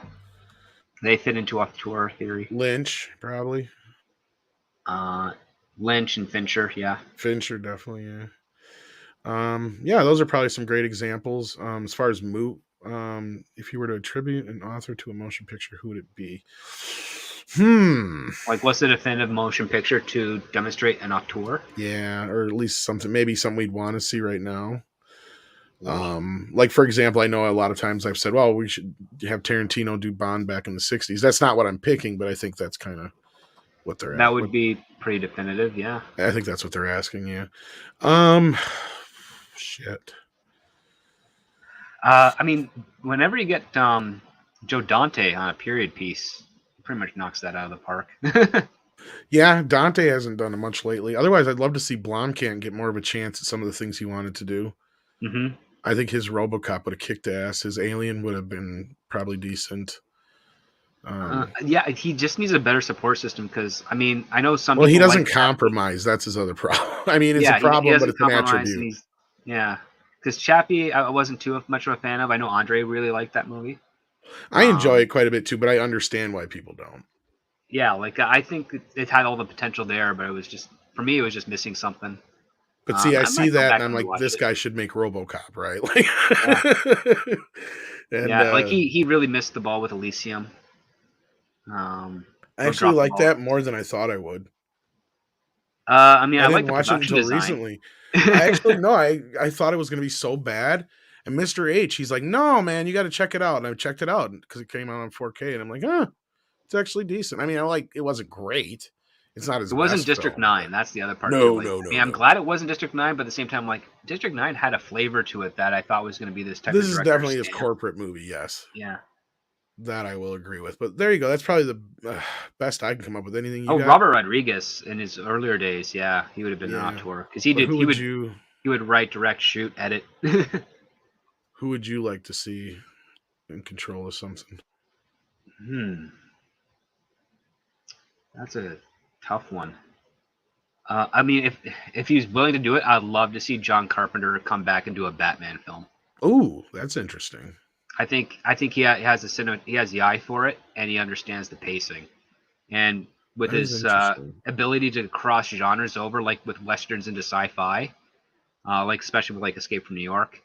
They fit into auteur theory. Lynch, probably. Lynch and Fincher, yeah. Fincher, definitely, yeah. Those are probably some great examples. As far as if you were to attribute an author to a motion picture, who would it be? Like, what's the definitive motion picture to demonstrate an auteur? Yeah, or at least something we'd want to see right now. Like for example, I know a lot of times I've said, well, we should have Tarantino do Bond back in the 60s. That's not what I'm picking, but I think that's kind of what they're that would be pretty definitive, yeah. I think that's what they're asking, yeah. Shit. I mean, whenever you get Joe Dante on a period piece, pretty much knocks that out of the park. Yeah, Dante hasn't done much lately. Otherwise, I'd love to see Blomkamp get more of a chance at some of the things he wanted to do. Mm-hmm. I think his RoboCop would have kicked ass. His Alien would have been probably decent. He just needs a better support system because, I mean, I know some. Well, he doesn't compromise. That's his other problem. I mean, it's a problem, but it's an attribute. Yeah, because Chappie, I wasn't too much of a fan of. I know Andre really liked that movie. I enjoy it quite a bit too, but I understand why people don't. Yeah, like I think it had all the potential there, but it was just, for me, it was just missing something. But see, I see that, and I'm like, this guy should make RoboCop, right? Like, he really missed the ball with Elysium. I actually like that more than I thought I would. I mean, I didn't like watch it until recently. I thought it was going to be so bad. And Mr. H, he's like, no, man, you got to check it out. And I checked it out because it came out on 4K, and I'm like, it's actually decent. I mean, it wasn't great. It's not as it wasn't District 9. That's the other part. No. I mean, I'm glad it wasn't District 9, but at the same time, like, District 9 had a flavor to it that I thought was going to be this type of. This is definitely his corporate movie, yes. Yeah. That I will agree with. But there you go. That's probably the best I can come up with. Anything you got? Robert Rodriguez in his earlier days, yeah, he would have been an auteur because he would write, direct, shoot, edit. Who would you like to see in control of something? That's a tough one. I mean, if he's willing to do it, I'd love to see John Carpenter come back and do a Batman film. Oh, that's interesting. I think he has he has the eye for it, and he understands the pacing, and with That is his interesting. ability to cross genres over, like with westerns into sci-fi, like especially with like Escape from New York,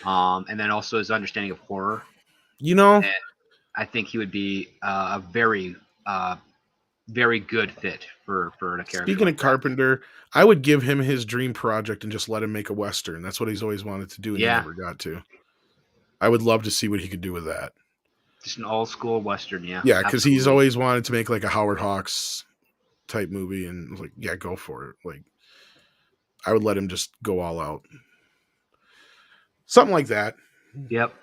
and then also his understanding of horror. You know, And I think he would be a very very good fit for a character. speaking like of Carpenter, I would give him his dream project and just let him make a Western. That's what he's always wanted to do, and he never got to. I would love to see what he could do with that. Just an old school Western, yeah. Yeah, because he's always wanted to make like a Howard Hawks type movie, and I was like, yeah, go for it. Like, I would let him just go all out. Something like that. Yep.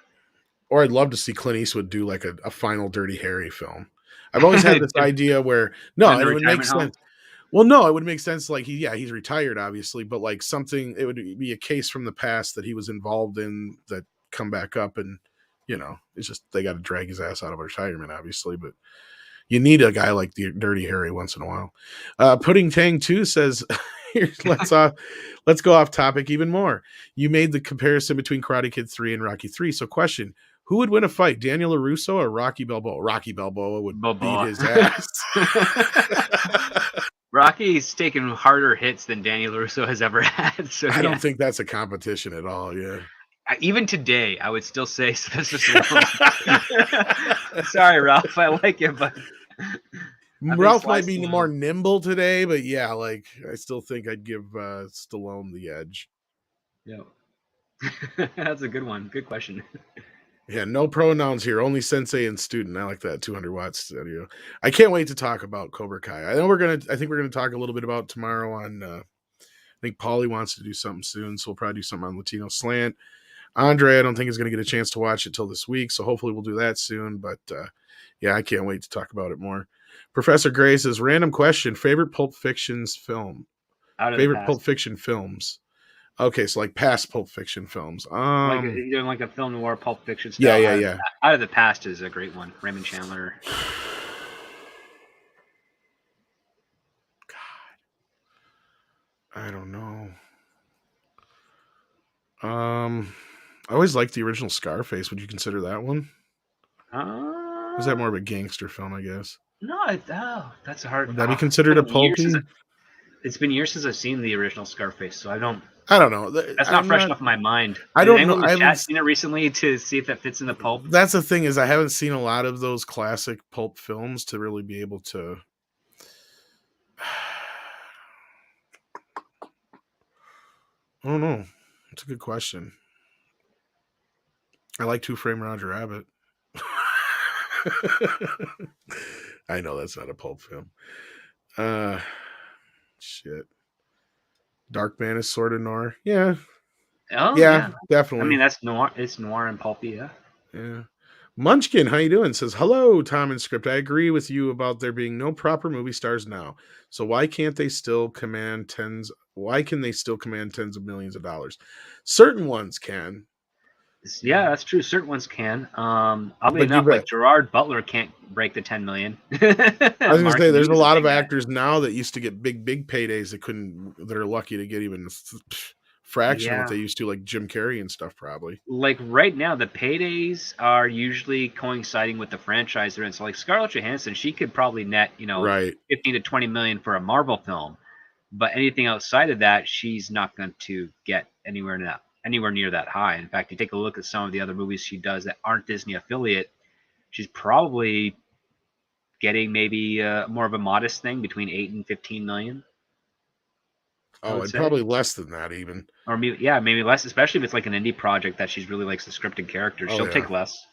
Or I'd love to see Clint Eastwood do like a final Dirty Harry film. I've always had this idea where, no, it would make sense. Well, no, it would make sense. Like he's retired, obviously, but like something, it would be a case from the past that he was involved in that come back up, and it's just they got to drag his ass out of retirement, obviously. But you need a guy like the Dirty Harry once in a while. Pudding Tang 2 says, let's go off topic even more. You made the comparison between Karate Kid 3 and Rocky 3. So question, who would win a fight, Daniel LaRusso or Rocky Balboa? Rocky Balboa would beat his ass. Rocky's taken harder hits than Daniel LaRusso has ever had. So I don't think that's a competition at all, yeah. Even today, I would still say Sylvester Stallone. Sorry, Ralph, I like you, but Ralph might be more nimble today, but yeah, like I still think I'd give Stallone the edge. Yeah, that's a good one. Good question. Yeah, no pronouns here, only sensei and student. I like that 200-watt studio. I can't wait to talk about Cobra Kai. I think we're gonna talk a little bit about tomorrow on. I think Paulie wants to do something soon, so we'll probably do something on Latino Slant. Andre, I don't think is going to get a chance to watch it till this week, so hopefully we'll do that soon. But yeah, I can't wait to talk about it more. Professor Gray says, random question: favorite Pulp Fiction's film? Favorite Pulp Fiction films? Okay, so like past Pulp Fiction films. Like you're doing like a film noir Pulp Fiction style. Yeah. Out of the Past is a great one. Raymond Chandler. God, I don't know. I always liked the original Scarface. Would you consider that one? Was that more of a gangster film, I guess? No, that's a hard. Would that be considered a pulpy? It's been years since I've seen the original Scarface, so I don't know. That's not fresh off my mind. I don't know. I haven't seen it recently to see if that fits in the pulp. That's the thing, is I haven't seen a lot of those classic pulp films to really be able to. I don't know. It's a good question. I like Who Framed Roger Rabbit. I know that's not a pulp film. Shit. Darkman is sort of noir. Yeah. Oh, yeah, definitely. I mean, that's noir. It's noir and pulpy, yeah. Yeah. Munchkin, how you doing? Says, hello, Tom and Script. I agree with you about there being no proper movie stars now. So why can they still command tens of millions of dollars? Certain ones can. Yeah, that's true. Certain ones can. Oddly enough, like Gerard Butler can't break the 10 million. I was gonna say there's a lot of actors now that used to get big paydays that are lucky to get even fraction of what they used to, like Jim Carrey and stuff, probably. Like right now, the paydays are usually coinciding with the franchise they're in. So like Scarlett Johansson, she could probably net, 15 to 20 million for a Marvel film, but anything outside of that, she's not going to get anywhere near that high. In fact, you take a look at some of the other movies she does that aren't Disney affiliate, she's probably getting maybe more of a modest thing between 8 and 15 million. Oh, and probably less than that even. Or maybe less, especially if it's like an indie project that she's really likes the script and characters. She'll take less.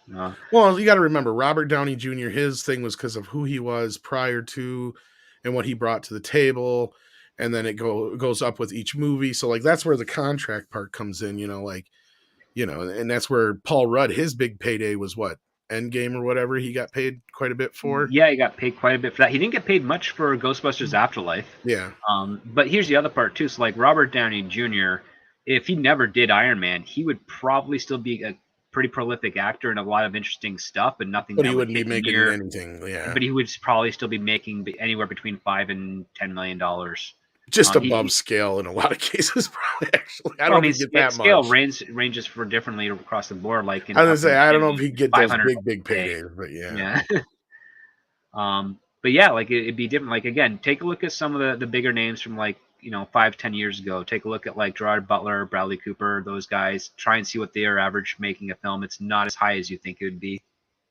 Well, you got to remember, Robert Downey Jr., his thing was because of who he was prior to and what he brought to the table. And then it goes up with each movie. So like that's where the contract part comes in, and that's where Paul Rudd, his big payday was what? Endgame or whatever he got paid quite a bit for. Yeah, he got paid quite a bit for that. He didn't get paid much for Ghostbusters Afterlife. Yeah. But here's the other part too. So like Robert Downey Jr., if he never did Iron Man, he would probably still be pretty prolific actor and a lot of interesting stuff, but nothing But that he would wouldn't be hit making near. anything. Yeah. But he would probably still be making anywhere between $5 and $10 million. Just above He scale in a lot of cases, probably. Actually, I well, I don't mean, think he'd get that scale much. ranges for differently across the board. Like I was gonna up say in I don't know if maybe he'd get those 500 big a day. paydays, but yeah. Yeah. But yeah, like it'd be different. Like again, take a look at some of the bigger names from like 5-10 years ago. Take a look at like Gerard Butler, Bradley Cooper, those guys. Try and see what they are average making a film. It's not as high as you think it would be,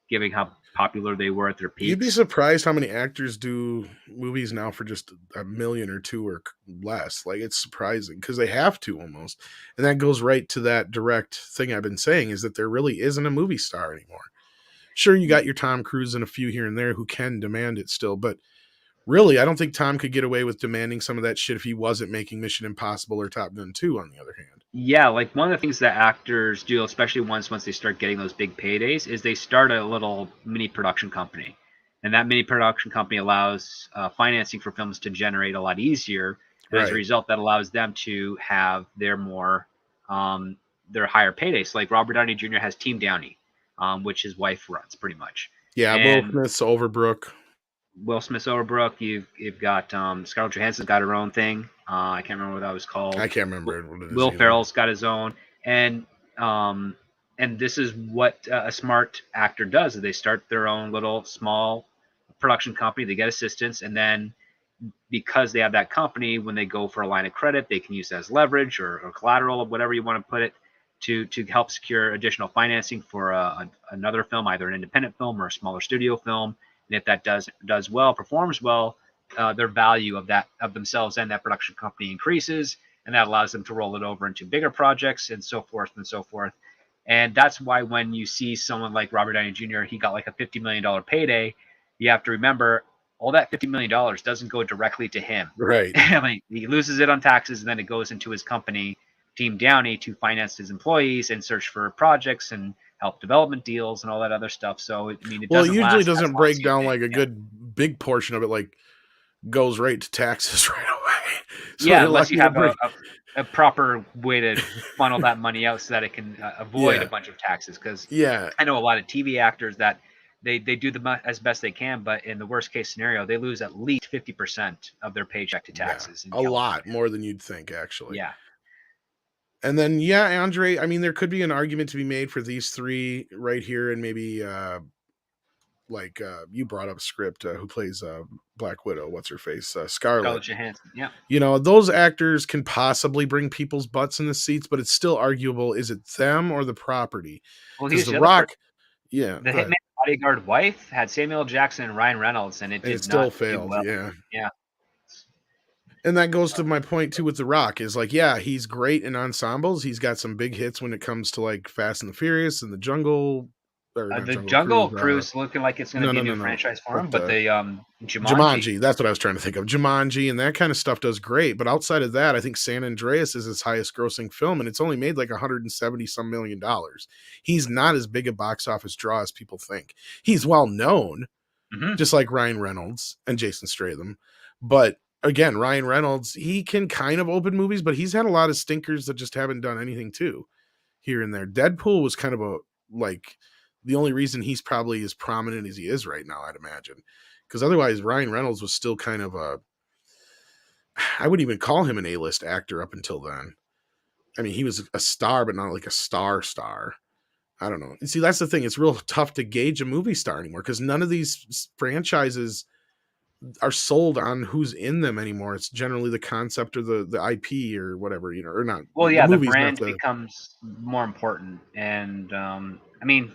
given how popular they were at their You'd be peaks. surprised how many actors do movies now for just $1 million or $2 or less. Like it's surprising because they have to almost, and that goes right to that direct thing I've been saying is that there really isn't a movie star anymore. Sure, you got your Tom Cruise and a few here and there who can demand it still, but really, I don't think Tom could get away with demanding some of that shit if he wasn't making Mission Impossible or Top Gun 2, on the other hand. Yeah, like one of the things that actors do, especially once they start getting those big paydays, is they start a little mini production company, and that mini production company allows financing for films to generate a lot easier. And as a Right. result, that allows them to have their higher paydays. Like Robert Downey Jr. has Team Downey, which his wife runs pretty much, Yeah, Will and Smith's Overbrook. Will Smith's Overbrook. You've got Scarlett Johansson's got her own thing. I can't remember what that was called. I can't remember what it is Will either. Ferrell's got his own, and this is what a smart actor does: is they start their own little small production company. They get assistance, and then because they have that company, when they go for a line of credit, they can use it as leverage or collateral or whatever you want to put it to help secure additional financing for another film, either an independent film or a smaller studio film. And if that does well, performs well, their value of themselves and that production company increases, and that allows them to roll it over into bigger projects and so forth and so forth. And that's why when you see someone like Robert Downey Jr., he got like a $50 million payday. You have to remember all that $50 million doesn't go directly to him. Right. I mean, he loses it on taxes, and then it goes into his company, Team Downey, to finance his employees and search for projects and help development deals and all that other stuff. So, I mean, it Well, it doesn't usually last as doesn't long as break you down think. like a Yeah. good big portion of it, like goes right to taxes right away. So Yeah, they're unless you lucky to have break. a proper way to funnel that money out so that it can avoid Yeah. a bunch of taxes. Because Yeah. I know a lot of TV actors that they do as best they can, but in the worst case scenario, they lose at least 50% of their paycheck to taxes. A lot more than you'd think, actually. Yeah. And then, yeah, Andre, I mean, there could be an argument to be made for these three right here, and maybe you brought up Script, who plays Black Widow, what's her face, Scarlet. Scarlett Johansson. Yeah. Those actors can possibly bring people's butts in the seats, but it's still arguable, is it them or the property? Well, Because he's The the other Rock, person. yeah, The go ahead. Hitman Bodyguard wife had Samuel Jackson and Ryan Reynolds, and it And it did still not do failed, well. yeah. Yeah. And that goes to my point too with The Rock, is like, yeah, he's great in ensembles. He's got some big hits when it comes to like Fast and the Furious and the Jungle, or not The Jungle Jungle Cruise. Cruise looking like it's going to be a new franchise for him, but the Jumanji, that's what I was trying to think of. Jumanji and that kind of stuff does great, but outside of that, I think San Andreas is his highest grossing film, and it's only made like $170 some million. He's not as big a box office draw as people think. He's well known, just like Ryan Reynolds and Jason Statham, but again, Ryan Reynolds, he can kind of open movies, but he's had a lot of stinkers that just haven't done anything too, here and there. Deadpool was kind of the only reason he's probably as prominent as he is right now, I'd imagine. Because otherwise, Ryan Reynolds was still kind of I wouldn't even call him an A-list actor up until then. I mean, he was a star, but not like a star. I don't know. See, that's the thing. It's real tough to gauge a movie star anymore because none of these franchises are sold on who's in them anymore. It's generally the concept or the IP or whatever, or not. Well, yeah, the movie's brand becomes more important, and I mean,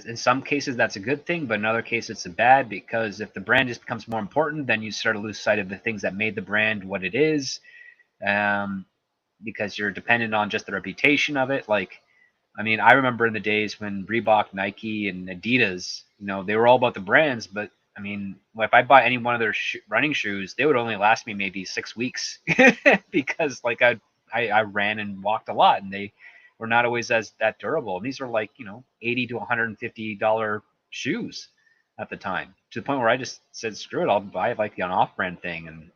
in some cases that's a good thing, but in other cases it's a bad, because if the brand just becomes more important, then you start to lose sight of the things that made the brand what it is, because you're dependent on just the reputation of it. Like, I mean, I remember in the days when Reebok, Nike, and Adidas, they were all about the brands, but I mean, if I bought any one of their running shoes, they would only last me maybe 6 weeks because like I ran and walked a lot, and they were not always that durable. And these are like, $80 to $150 shoes at the time, to the point where I just said, screw it, I'll buy like an off-brand thing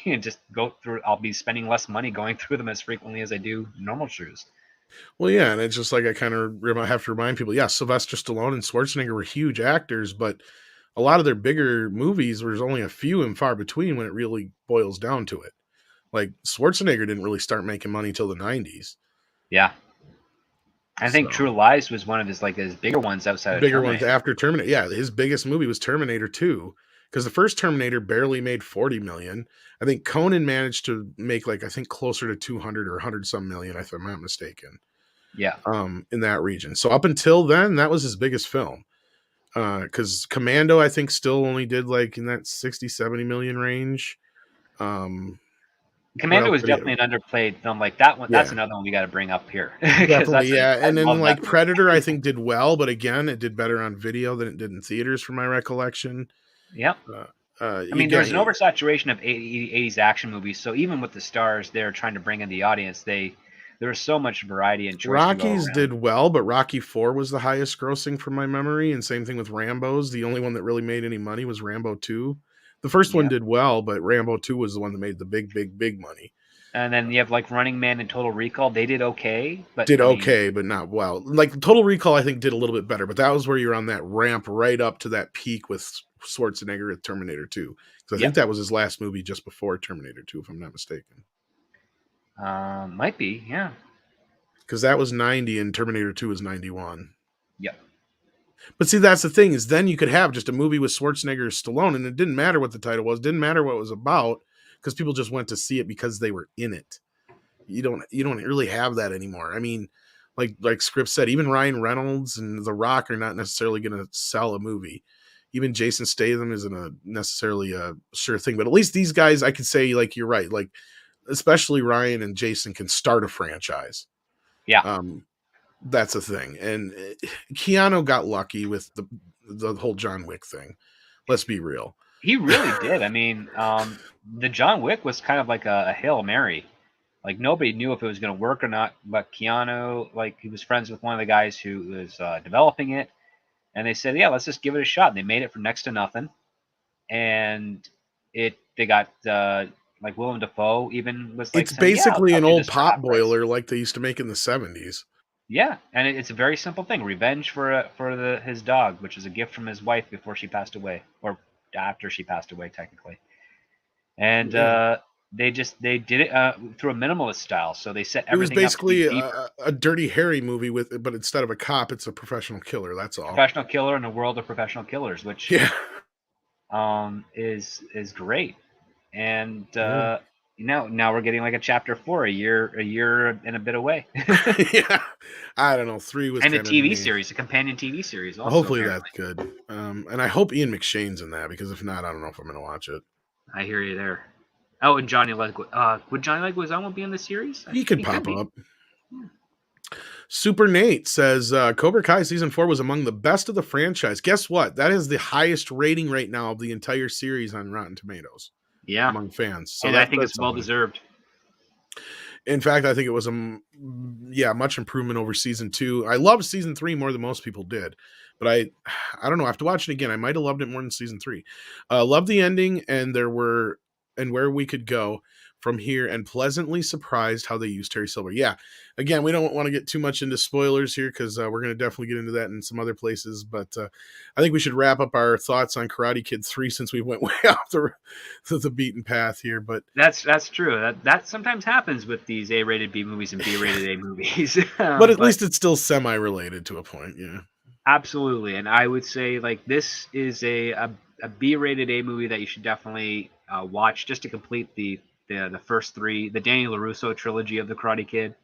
and just go through. I'll be spending less money going through them as frequently as I do normal shoes. Well, yeah, and it's just like I kind of have to remind people, yeah, Sylvester Stallone and Schwarzenegger were huge actors, but a lot of their bigger movies, there's only a few and far between when it really boils down to it. Like Schwarzenegger didn't really start making money till the 90s. Yeah. I think So True Lies was one of his bigger ones outside of bigger ones Terminator. after Terminator. Yeah, his biggest movie was Terminator 2 because the first Terminator barely made 40 million. I think Conan managed to make like I think closer to 200 or 100 some million if I'm not mistaken. Yeah. In that region. So up until then, that was his biggest film. Because Commando, I think, still only did like in that 60, 70 million range. What Commando else was did he have? definitely an underplayed film. Like that one, that's Yeah, another one we got to bring up here because definitely. Yeah. I And then love that like movie. Predator, I think did well, but again, it did better on video than it did in theaters from my recollection. Yep. Uh, I mean, there was an again, oversaturation of 80s action movies. So even with the stars, they're trying to bring in the audience. There was so much variety and choice to go Rockies around. did well, but Rocky 4 was the highest grossing from my memory. And same thing with Rambo's. The only one that really made any money was Rambo 2. The first one Yeah. did well, but Rambo 2 was the one that made the big, big, big money. And then you have like Running Man and Total Recall. They did okay, but Did I mean, okay, but not well. Like Total Recall, I think did a little bit better, but that was where you're on that ramp right up to that peak with Schwarzenegger at Terminator 2. Because I yeah, think that was his last movie just before Terminator 2, if I'm not mistaken. might be, yeah, Because that was 90 and Terminator 2 was 91. yeah, But see, that's the thing is then you could have just a movie with Schwarzenegger or Stallone, and it didn't matter what the title was, didn't matter what it was about, because people just went to see it because they were in it. You don't really have that anymore. I mean, like Script said, even Ryan Reynolds and The Rock are not necessarily going to sell a movie. Even Jason Statham isn't necessarily a sure thing. But at least these guys, I could say, like you're right, like especially Ryan and Jason can start a franchise. yeah. Um, that's a thing. And Keanu got lucky with the whole John Wick thing. Let's be real. He really did. I mean, the John Wick was kind of like a Hail Mary. Like nobody knew if it was going to work or not. But Keanu, like he was friends with one of the guys who was developing it, and they said, "Yeah, let's just give it a shot." And they made it for next to nothing, and they got like Willem Dafoe even was like It's saying, "Yeah, basically I'll an do old this for pot half price." boiler like they used to make in the 70s. Yeah, and it's a very simple thing: revenge for his dog, which is a gift from his wife before she passed away, or after she passed away, technically. And Yeah. they did it through a minimalist style, so they set It was everything up to be basically deeper. a Dirty Harry movie but instead of a cop, it's a professional killer. That's all. Professional killer in the world of professional killers, which Yeah. is great. And Yeah. now we're getting like a chapter 4 a year and a bit away. Yeah. I don't know. 3 was And a kind of TV me. series, a companion TV series also Hopefully apparently. that's good. And I hope Ian McShane's in that because if not, I don't know if I'm going to watch it. I hear you there. Oh, and Johnny Leguizamo. Would Johnny Leguizamo be in the series? He could He pop could be. up. Super Nate says Cobra Kai season 4 was among the best of the franchise. Guess what? That is the highest rating right now of the entire series on Rotten Tomatoes Yeah, among fans. So and I think that's it's well something. deserved. In fact, I think it was much improvement over season 2. I loved season 3 more than most people did, but I don't know. I have to watch it again. I might have loved it more than season 3. Loved the ending and where we could go from here, and pleasantly surprised how they used Terry Silver. Yeah, again, we don't want to get too much into spoilers here because we're going to definitely get into that in some other places. But I think we should wrap up our thoughts on Karate Kid 3 since we went way off the beaten path here. But That's true. That sometimes happens with these A-rated B movies and B-rated A movies. but at least it's still semi-related to a point. Yeah. Absolutely, and I would say like this is a B-rated A movie that you should definitely watch just to complete the first 3, the Danny LaRusso trilogy of the Karate Kid.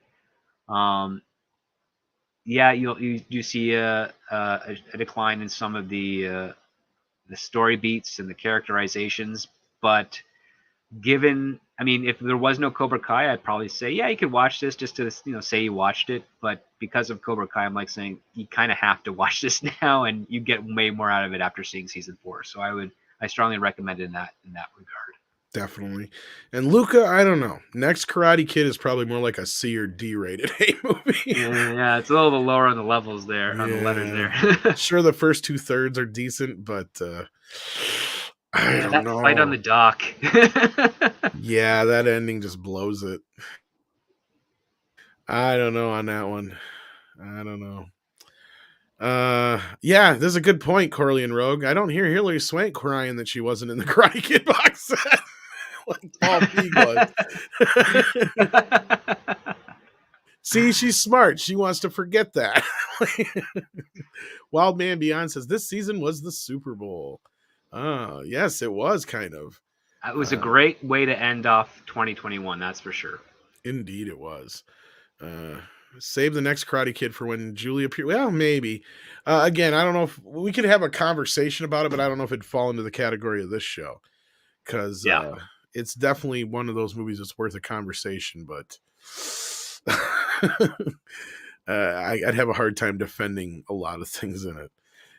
Yeah, you see a decline in some of the story beats and the characterizations, but I mean, if there was no Cobra Kai, I'd probably say, yeah, you could watch this just to, say you watched it. But because of Cobra Kai, I'm like saying you kind of have to watch this now, and you get way more out of it after seeing season 4. So I strongly recommend it in that regard. Definitely. And Luca, I don't know. Next Karate Kid is probably more like a C or D rated A movie. Yeah, it's a little bit lower on the levels there, on the letters there. Sure, the first 2/3 are decent, but I don't that know. fight on the dock. Yeah, that ending just blows it. I don't know on that one. I don't know. Yeah, there's a good point, Corleone Rogue. I don't hear Hilary Swank crying that she wasn't in the Karate Kid box set like Paul Feig was. See, she's smart. She wants to forget that. Wild Man Beyond says this season was the Super Bowl. Yes, it was kind of. It was a great way to end off 2021, that's for sure. Indeed, it was. Save the next Karate Kid for when Julie appears. Well, maybe. Again, I don't know if we could have a conversation about it, but I don't know if it'd fall into the category of this show because it's definitely one of those movies that's worth a conversation. But I'd have a hard time defending a lot of things in it.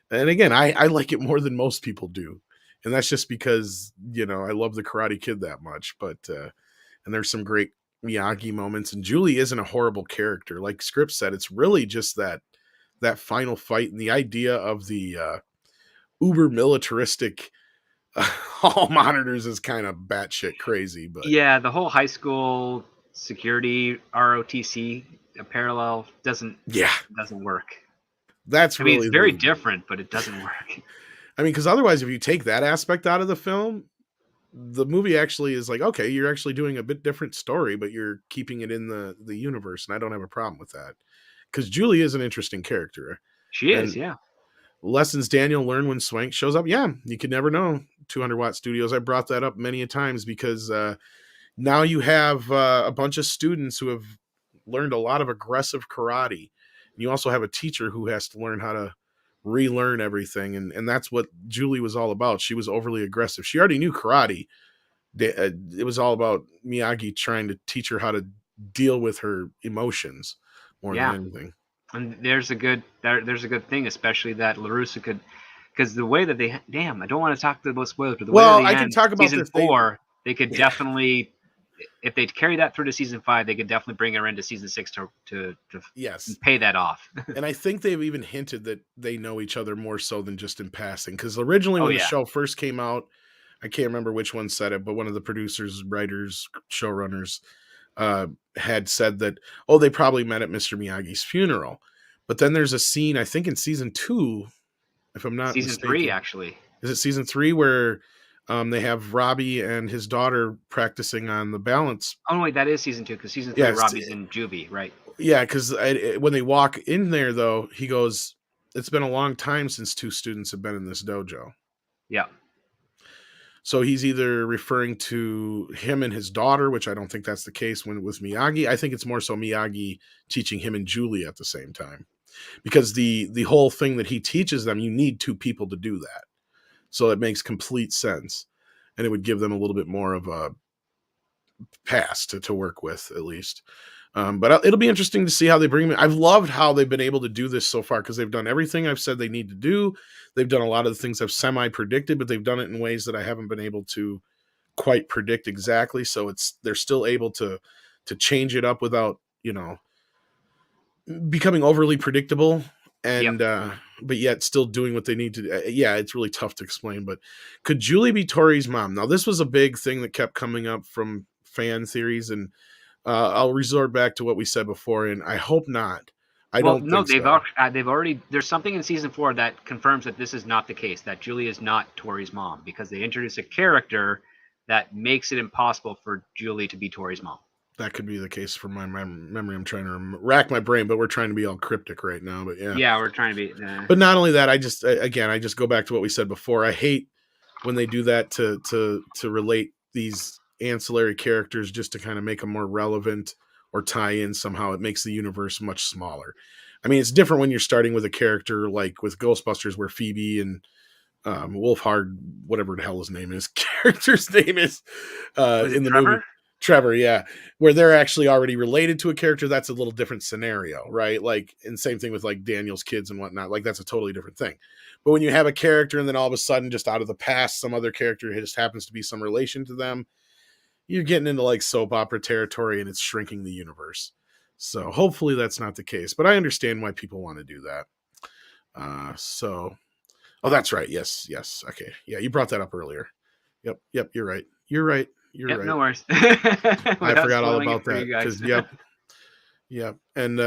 And again, I like it more than most people do, and that's just because I love the Karate Kid that much. But and there's some great Miyagi moments, and Julie isn't a horrible character. Like Script said, it's really just that final fight and the idea of the uber militaristic hall monitors is kind of batshit crazy. But yeah, the whole high school security ROTC parallel doesn't work. That's really, it's very different, but it doesn't work. I mean, because otherwise, if you take that aspect out of the film, the movie actually is like, okay, you're actually doing a bit different story, but you're keeping it in the universe, and I don't have a problem with that. Because Julie is an interesting character. She is, yeah. Lessons Daniel learned when Swank shows up. Yeah, you could never know. 200 Watt Studios. I brought that up many a times because now you have a bunch of students who have learned a lot of aggressive karate. You also have a teacher who has to learn how to relearn everything, and that's what Julie was all about. She was overly aggressive. She already knew karate. It was all about Miyagi trying to teach her how to deal with her emotions more than anything. And there's a good thing, especially that LaRusso could, because the way that they I don't want to talk about spoilers, but the way that they can talk about season 4, they could definitely, if they carry that through to season 5, they could definitely bring her into season 6 to pay that off. And I think they've even hinted that they know each other more so than just in passing. Because originally when the show first came out, I can't remember which one said it, but one of the producers, writers, showrunners had said that, they probably met at Mr. Miyagi's funeral. But then there's a scene, I think in season 2, if I'm not season mistaken. 3, actually. Is it season 3 where they have Robbie and his daughter practicing on the balance? Oh, wait, that is season 2, because season 3, Robbie's in juvie, right? Yeah, because when they walk in there, though, he goes, it's been a long time since 2 students have been in this dojo. Yeah. So he's either referring to him and his daughter, which I don't think that's the case with Miyagi. I think it's more so Miyagi teaching him and Julie at the same time. Because the whole thing that he teaches them, you need 2 people to do that. So it makes complete sense. And it would give them a little bit more of a past to work with, at least. But it'll be interesting to see how they bring them. I've loved how they've been able to do this so far because they've done everything I've said they need to do. They've done a lot of the things I've semi-predicted, but they've done it in ways that I haven't been able to quite predict exactly. So they're still able to change it up without, becoming overly predictable and but yet still doing what they need to do. It's really tough to explain. But could Julie be Tori's mom? Now, this was a big thing that kept coming up from fan theories, and I'll resort back to what we said before, and I hope not. They've already. There's something in season 4 that confirms that this is not the case. That Julie is not Tori's mom because they introduce a character that makes it impossible for Julie to be Tori's mom. That could be the case for my memory. I'm trying to rack my brain, but we're trying to be all cryptic right now. But yeah, we're trying to be. But not only that, I just go back to what we said before. I hate when they do that to relate these ancillary characters just to kind of make them more relevant or tie in somehow. It makes the universe much smaller. I mean, it's different when you're starting with a character like with Ghostbusters, where Phoebe and Wolfhard, whatever the hell his name is, character's name is in the Trevor? movie. Trevor, yeah, where they're actually already related to a character. That's a little different scenario, right? Like, and same thing with like Daniel's kids and whatnot. Like, that's a totally different thing. But when you have a character and then all of a sudden, just out of the past, some other character just happens to be some relation to them, you're getting into like soap opera territory, and it's shrinking the universe. So hopefully that's not the case. But I understand why people want to do that. Oh, that's right. Yes. Okay. Yeah, you brought that up earlier. Yep. You're right. You're right. No worries. I forgot all about that because Yeah. And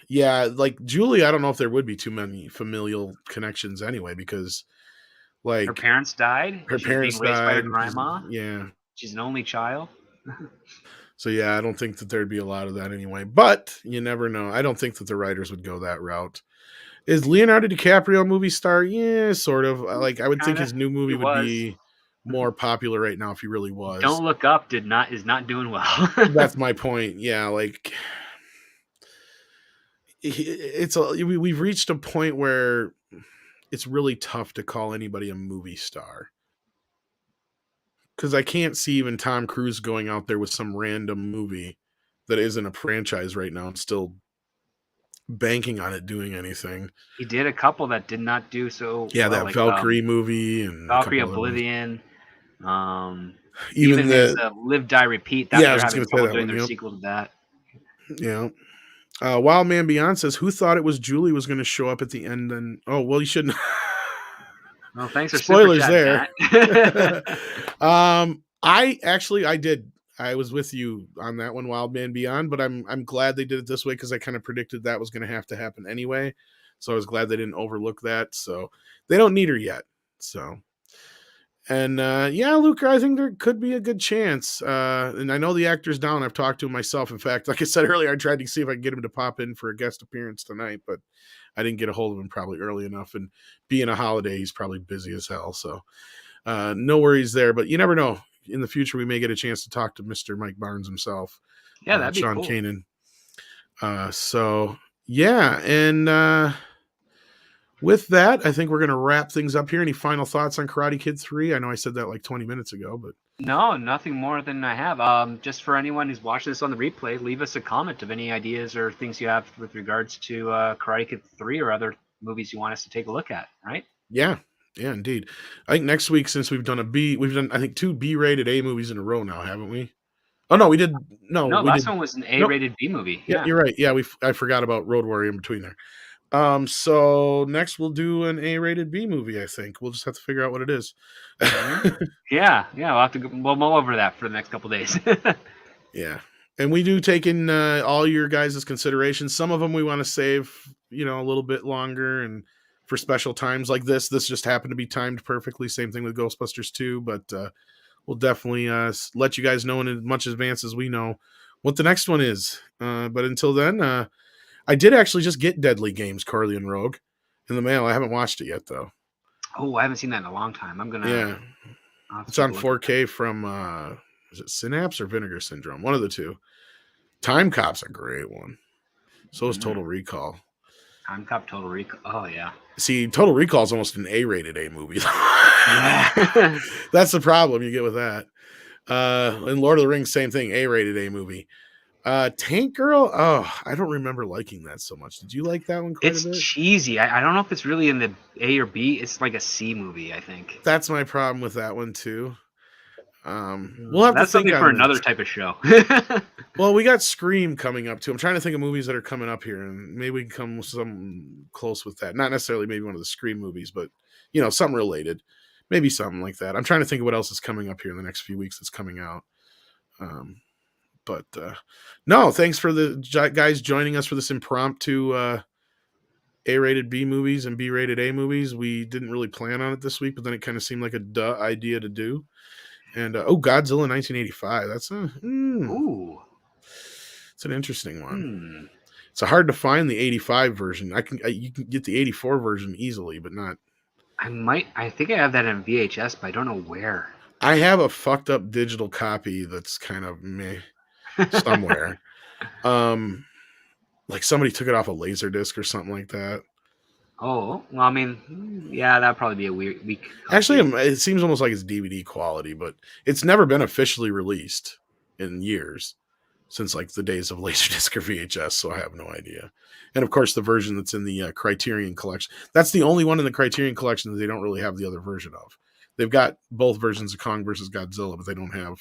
yeah, like Julie, I don't know if there would be too many familial connections anyway, because Her like parents died. her She's being parents raised by her died. grandma. Yeah. She's an only child. So yeah, I don't think that there'd be a lot of that anyway. But you never know. I don't think that the writers would go that route. Is Leonardo DiCaprio a movie star? Yeah, sort of. Like I would think Kinda. his new He movie would was. be more popular right now if he really was. Don't Look Up is not doing well. That's my point. Yeah, like we've reached a point where it's really tough to call anybody a movie star. Because I can't see even Tom Cruise going out there with some random movie that isn't a franchise right now and still banking on it doing anything. He did a couple that did not do so Yeah, well, that like Valkyrie movie and a Valkyrie couple other ones. Oblivion. Even Even his the Live Die Repeat. That yeah, I they're was just having gonna say trouble that doing one. their Yep. sequel to that. Yeah. Wild Man Beyond says, "Who thought it was Julie was going to show up at the end?" And oh, well, you shouldn't. Well, thanks for super Spoilers chat, there. Matt. I did. I was with you on that one, Wild Man Beyond, but I'm glad they did it this way because I kind of predicted that was going to have to happen anyway. So I was glad they didn't overlook that. So they don't need her yet. So and yeah, Luke, I think there could be a good chance. And I know the actor's down. I've talked to him myself. In fact, like I said earlier, I tried to see if I could get him to pop in for a guest appearance tonight, but I didn't get a hold of him probably early enough. And being a holiday, he's probably busy as hell. So no worries there. But you never know. In the future, we may get a chance to talk to Mr. Mike Barnes himself. Yeah, that'd be Sean cool. Kanan. So yeah, and with that, I think we're going to wrap things up here. Any final thoughts on Karate Kid 3? I know I said that like 20 minutes ago, but No, nothing more than I have. Just for anyone who's watching this on the replay, leave us a comment of any ideas or things you have with regards to Karate Kid 3 or other movies you want us to take a look at, right? yeah, indeed. I think next week, since we've done I think 2 B-rated A movies in a row now, haven't we? Oh no, we did. No, No, we last did. one was an Nope. A-rated B movie. Yeah, Yeah. you're right. Yeah, I forgot about Road Warrior in between there. So next we'll do an A-rated B movie. I think we'll just have to figure out what it is. Yeah. We'll have to we'll mull over that for the next couple days. Yeah, and we do take in all your guys' considerations. Some of them we want to save, a little bit longer, and for special times like this. This just happened to be timed perfectly. Same thing with Ghostbusters 2, but we'll definitely let you guys know in as much advance as we know what the next one is. But until then, I did actually just get Deadly Games, Carly and Rogue, in the mail. I haven't watched it yet, though. Oh, I haven't seen that in a long time. I'm gonna. Yeah, it's on 4K from is it Synapse or Vinegar Syndrome? One of the two. Time Cop's a great one. So is Total Recall. Time Cop, Total Recall. Oh yeah. See, Total Recall is almost an A-rated A movie. Yeah. That's the problem you get with that. And Lord of the Rings, same thing, A-rated A movie. Tank Girl, I don't remember liking that so much. Did you like that one quite It's a bit? cheesy. I don't know if it's really in the A or B. It's like a C movie, I think. That's my problem with that one too. We'll have That's to think something on for this. another type of show. Well, we got Scream coming up too. I'm trying to think of movies that are coming up here, and maybe we can come with some close with that. Not necessarily maybe one of the Scream movies, but something related. Maybe something like that. I'm trying to think of what else is coming up here in the next few weeks that's coming out. But no, thanks for the guys joining us for this impromptu A-rated B movies and B-rated A movies. We didn't really plan on it this week, but then it kind of seemed like a duh idea to do. And Godzilla 1985. That's Ooh, it's an interesting one. It's hard to find the 85 version. You can get the 84 version easily, but not. I think I have that in VHS, but I don't know where. I have a fucked up digital copy that's kind of meh somewhere. Like somebody took it off a laser disc or something like that. Oh, well, I mean, yeah, that'd probably be a weak copy. Actually, it seems almost like it's DVD quality, but it's never been officially released in years since like the days of Laserdisc or VHS, so I have no idea. And of course, the version that's in the Criterion collection, that's the only one in the Criterion collection that they don't really have the other version of. They've got both versions of Kong versus Godzilla, but they don't have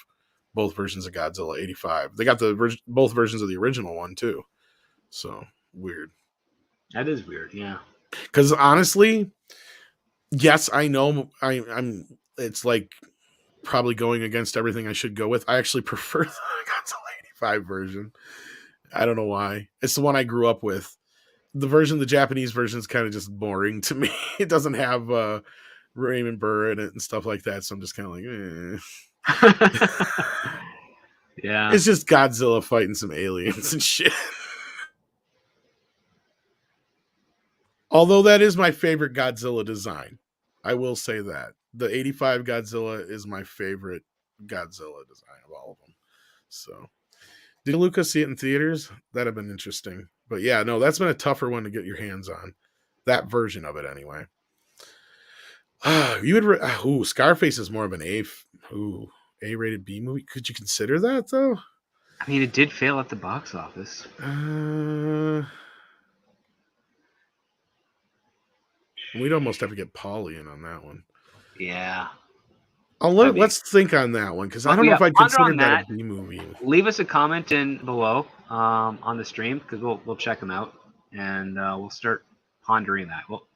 both versions of Godzilla 85. They got both versions of the original one too. So weird. That is weird, yeah. Because honestly, yes, I know I'm. It's like probably going against everything I should go with. I actually prefer the Godzilla 85 version. I don't know why. It's the one I grew up with. The Japanese version is kind of just boring to me. It doesn't have Raymond Burr in it and stuff like that, so I'm just kind of like, Yeah. It's just Godzilla fighting some aliens and shit. Although that is my favorite Godzilla design. I will say that. The 85 Godzilla is my favorite Godzilla design of all of them. So, did Lucas see it in theaters? That'd have been interesting. But yeah, no, that's been a tougher one to get your hands on. That version of it, anyway. You would. Scarface is more of an A-rated B movie. Could you consider that though? I mean, it did fail at the box office. We'd almost have to get Pauly in on that one. Yeah. Let's think on that one, because I don't know if I'd consider that a B movie. Leave us a comment in below on the stream, because we'll check them out, and we'll start pondering that. We'll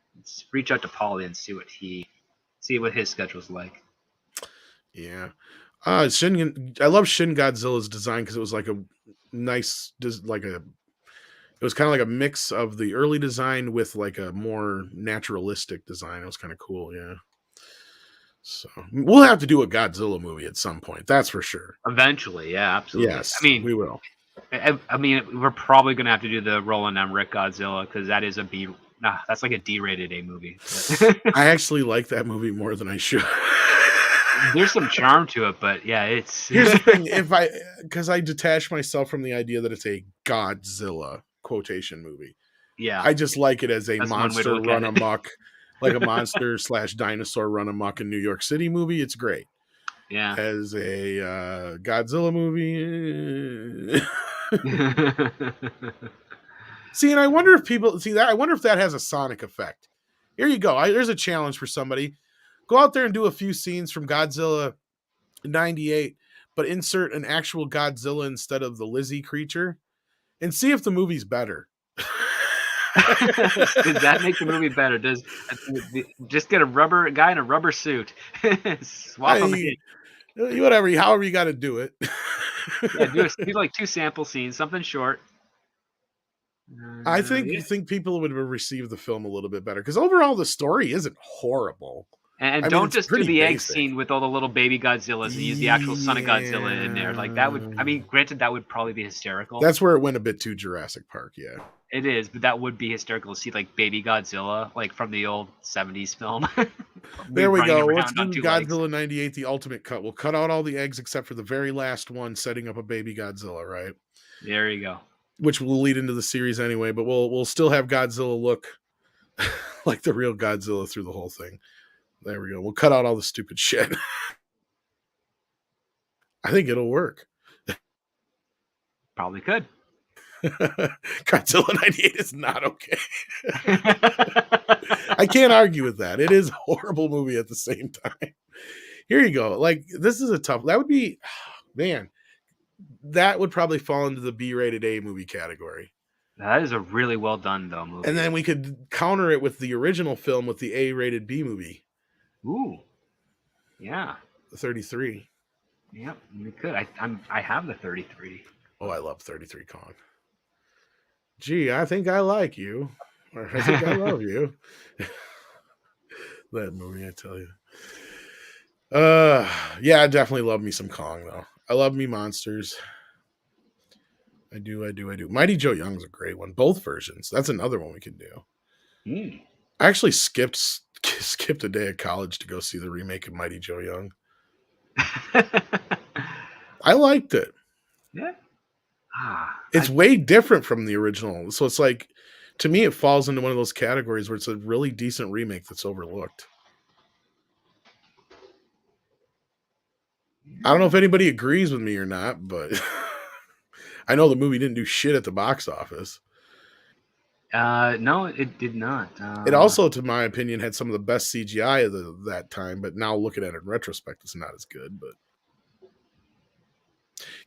reach out to Pauly and see what his schedule's like. Yeah. I love Shin Godzilla's design because it was like a nice, it was kind of like a mix of the early design with like a more naturalistic design. It was kind of cool, yeah. So we'll have to do a Godzilla movie at some point, that's for sure. Eventually, yeah, absolutely. Yes, I mean, we will. I mean, we're probably gonna have to do the Roland Emmerich Godzilla, because that is that's like a D-rated A movie. I actually like that movie more than I should. There's some charm to it, but yeah, it's. Here's the thing: because I detach myself from the idea that it's a Godzilla quotation movie. Yeah, I just like it as a monster run amok, like a monster / dinosaur run amok in New York City movie. It's great. Yeah. As a Godzilla movie. See, and I wonder if people see that. I wonder if that has a sonic effect. Here you go. There's a challenge for somebody. Go out there and do a few scenes from Godzilla 98, but insert an actual Godzilla instead of the Lizzie creature, and see if the movie's better. Does that make the movie better? Just get a guy in a rubber suit, swap him in. However you got to do it. Yeah, do like 2 sample scenes, something short. I think people would have received the film a little bit better, because overall the story isn't horrible. And don't just do the egg scene with all the little baby Godzillas and use the actual Son of Godzilla in there. Like that would, I mean, granted, that would probably be hysterical. That's where it went a bit too Jurassic Park, yeah. It is, but that would be hysterical to see like baby Godzilla, like from the old 70s film. There we go. Let's do Godzilla 98, the ultimate cut. We'll cut out all the eggs except for the very last one, setting up a baby Godzilla, right? There you go. Which will lead into the series anyway, but we'll still have Godzilla look like the real Godzilla through the whole thing. There we go. We'll cut out all the stupid shit. I think it'll work. Probably could. Godzilla 98 is not okay. I can't argue with that. It is a horrible movie at the same time. Here you go. Like, this is that would be, man, that would probably fall into the B-rated A movie category. That is a really well done, though, movie. And then we could counter it with the original film with the A-rated B movie. Ooh. Yeah. The 33. Yep, we could. I have the 33. Oh, I love 33 Kong. Gee, I think I like you. Or I think I love you. That movie, I tell you. Yeah, I definitely love me some Kong, though. I love me monsters. I do. Mighty Joe Young's a great one. Both versions. That's another one we could do. I actually skipped a day of college to go see the remake of Mighty Joe Young. I liked it. Yeah. It's way different from the original. So it's like, to me, it falls into one of those categories where it's a really decent remake that's overlooked. I don't know if anybody agrees with me or not, but I know the movie didn't do shit at the box office. No, it did not. It also, to my opinion, had some of the best CGI of that time, but now looking at it in retrospect, it's not as good. But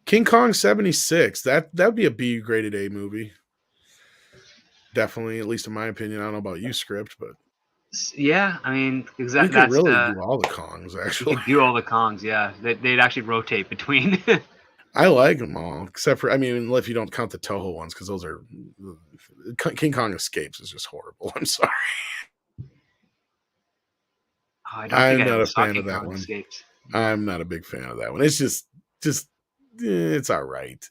King Kong 76, that would be a B-graded A movie. Definitely, at least in my opinion. I don't know about you, Script, but yeah, I mean, exactly. You could really do all the Kongs, actually. You could do all the Kongs, yeah. They'd actually rotate between. I like them all, except for, I mean, if you don't count the Toho ones, because those are King Kong Escapes is just horrible. I'm sorry. Oh, I don't think I'm I not ever a saw fan of King that Kong one. Escapes. I'm not a big fan of that one. It's just it's all right.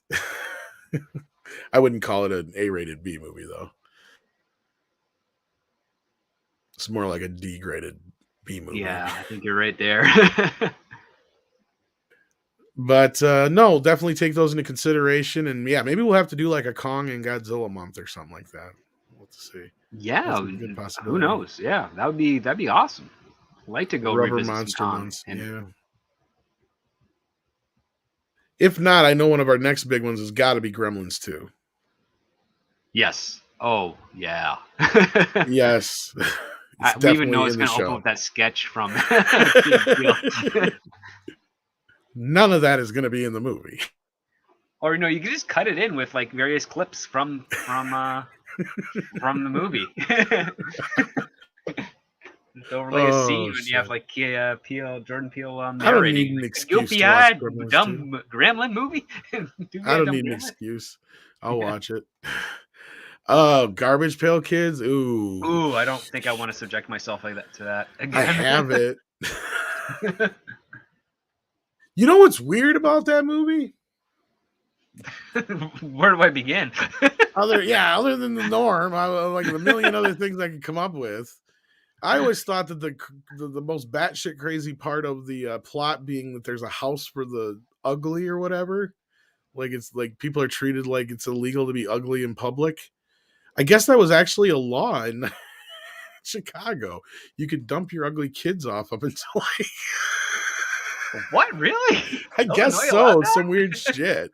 I wouldn't call it an A-rated B movie though. It's more like a D-graded B movie. Yeah, I think you're right there. But no, definitely take those into consideration, and yeah, maybe we'll have to do like a Kong and Godzilla month or something like that. We'll have to see. Yeah, That's a good who possibility. knows? Yeah, that'd be awesome. I'd like to go Rubber revisit some monster Kong. months, And yeah. If not, I know one of our next big ones has got to be Gremlins 2. yes. Oh yeah. Yes, it's We even know definitely it's in the going to open show. with that sketch from Key and Peele. None of that is going to be in the movie. Or no, you can just cut it in with like various clips from the movie. Just overlay a scene when you have like Jordan Peele I don't need narrating an like, a excuse to watch goopy-eyed Gremlins 2. dumb gremlin movie. I don't Dumb need an gremlin. excuse. I'll watch it. Oh, Garbage Pail Kids. Ooh, Ooh, I don't think I want to subject myself like that to that again. I have it. You know what's weird about that movie? Where do I begin? Other than the norm, like the million other things I could come up with. I always thought that the most batshit crazy part of the plot being that there's a house for the ugly or whatever. Like it's like people are treated like it's illegal to be ugly in public. I guess that was actually a law in Chicago. You could dump your ugly kids off up until like What, really? I guess Illinois so. allowed that? Some weird shit.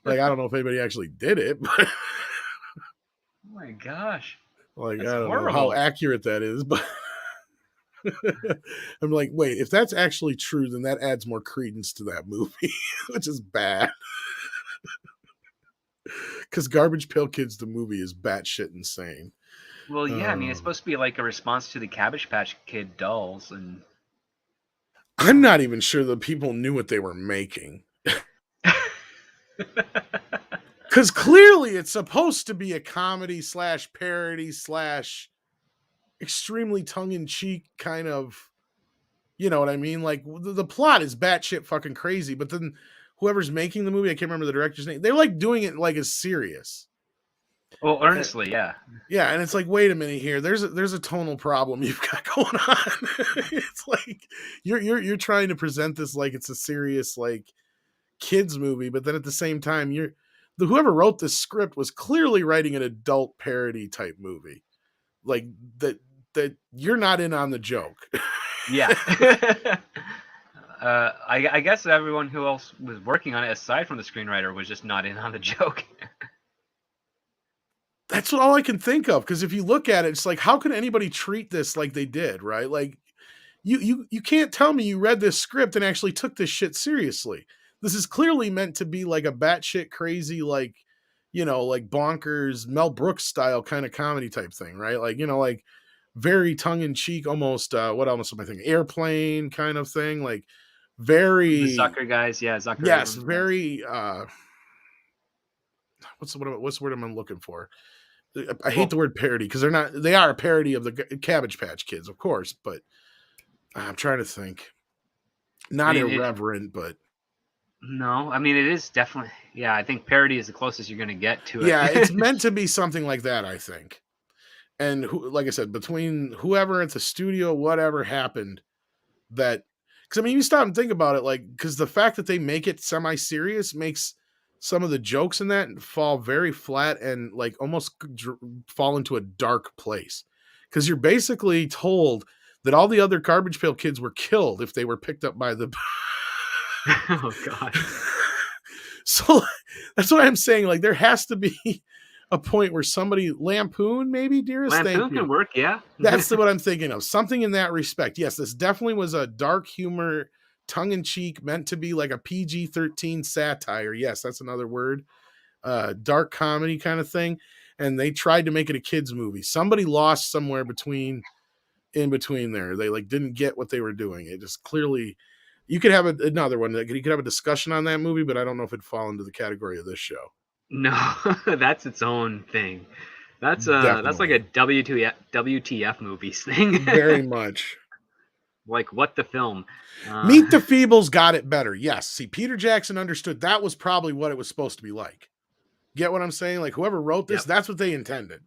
Like I don't know if anybody actually did it, but Oh my gosh. like That's I don't know how horrible. accurate that is, but I'm like, wait, if that's actually true, then that adds more credence to that movie, which is bad. Because Garbage Pail Kids, the movie, is batshit insane. Well, yeah, I mean, it's supposed to be like a response to the Cabbage Patch Kid dolls, and I'm not even sure the people knew what they were making. Because clearly it's supposed to be a comedy / parody / extremely tongue-in-cheek kind of, you know what I mean? Like the plot is batshit fucking crazy, but then whoever's making the movie, I can't remember the director's name, they're like doing it like as serious. well, earnestly, yeah. Yeah, and it's like, wait a minute here. There's a tonal problem you've got going on. It's like you're trying to present this like it's a serious like kids movie, but then at the same time, whoever wrote this script was clearly writing an adult parody type movie, like that you're not in on the joke. Yeah. I guess everyone who else was working on it, aside from the screenwriter, was just not in on the joke. That's all I can think of. Because if you look at it, it's like, how can anybody treat this like they did, right? Like, you can't tell me you read this script and actually took this shit seriously. This is clearly meant to be like a batshit crazy, like, like bonkers Mel Brooks style kind of comedy type thing, right? Like, like very tongue in cheek, almost. What else am I thinking? Airplane kind of thing, like very The Zucker guys, yeah, Zucker. yes, Abrams, very. What's the word I'm looking for? I hate the word parody because they are a parody of the Cabbage Patch Kids, of course, but I'm trying to think. Not irreverent, but no, I mean it is definitely. Yeah, I think parody is the closest you're going to get to it. yeah, it's meant to be something like that, I think. And like I said, between whoever at the studio, whatever happened, that because I mean, you stop and think about it, like because the fact that they make it semi-serious makes some of the jokes in that fall very flat and like almost fall into a dark place because you're basically told that all the other Garbage Pail Kids were killed if they were picked up by the Oh god. So that's what I'm saying, like there has to be a point where somebody Lampoon maybe, dearest, Lampoon can work, yeah. That's what I'm thinking of, something in that respect. Yes, this definitely was a dark humor, tongue-in-cheek, meant to be like a PG-13 satire. Yes, that's another word. Dark comedy kind of thing. And they tried to make it a kids movie. Somebody lost somewhere in between there. They like didn't get what they were doing. It just clearly You could have another one. You could have a discussion on that movie, but I don't know if it'd fall into the category of this show. No, that's its own thing. That's like Definitely. a WTF movies thing. Very much. Like what the film. Meet the Feebles got it better. Yes. See, Peter Jackson understood that was probably what it was supposed to be like. Get what I'm saying? Like whoever wrote this, that's what they intended.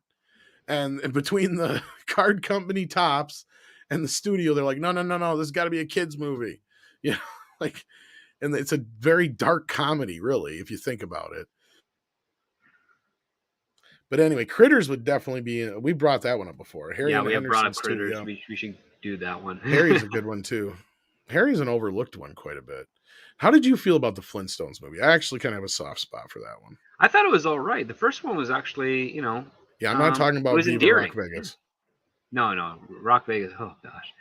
And between the card company tops and the studio, they're like, no, this has got to be a kid's movie. Yeah. Like, and it's a very dark comedy, really, if you think about it. But anyway, Critters would definitely be. We brought that one up before. Harry and we have brought up Henderson's Critters. studio. We should do that one. Harry's a good one too. Harry's an overlooked one quite a bit. How did you feel about the Flintstones movie? I actually kind of have a soft spot for that one. I thought it was all right. The first one was actually, you know. Yeah, I'm not talking about Viva Rock Vegas. No, Rock Vegas. Oh gosh.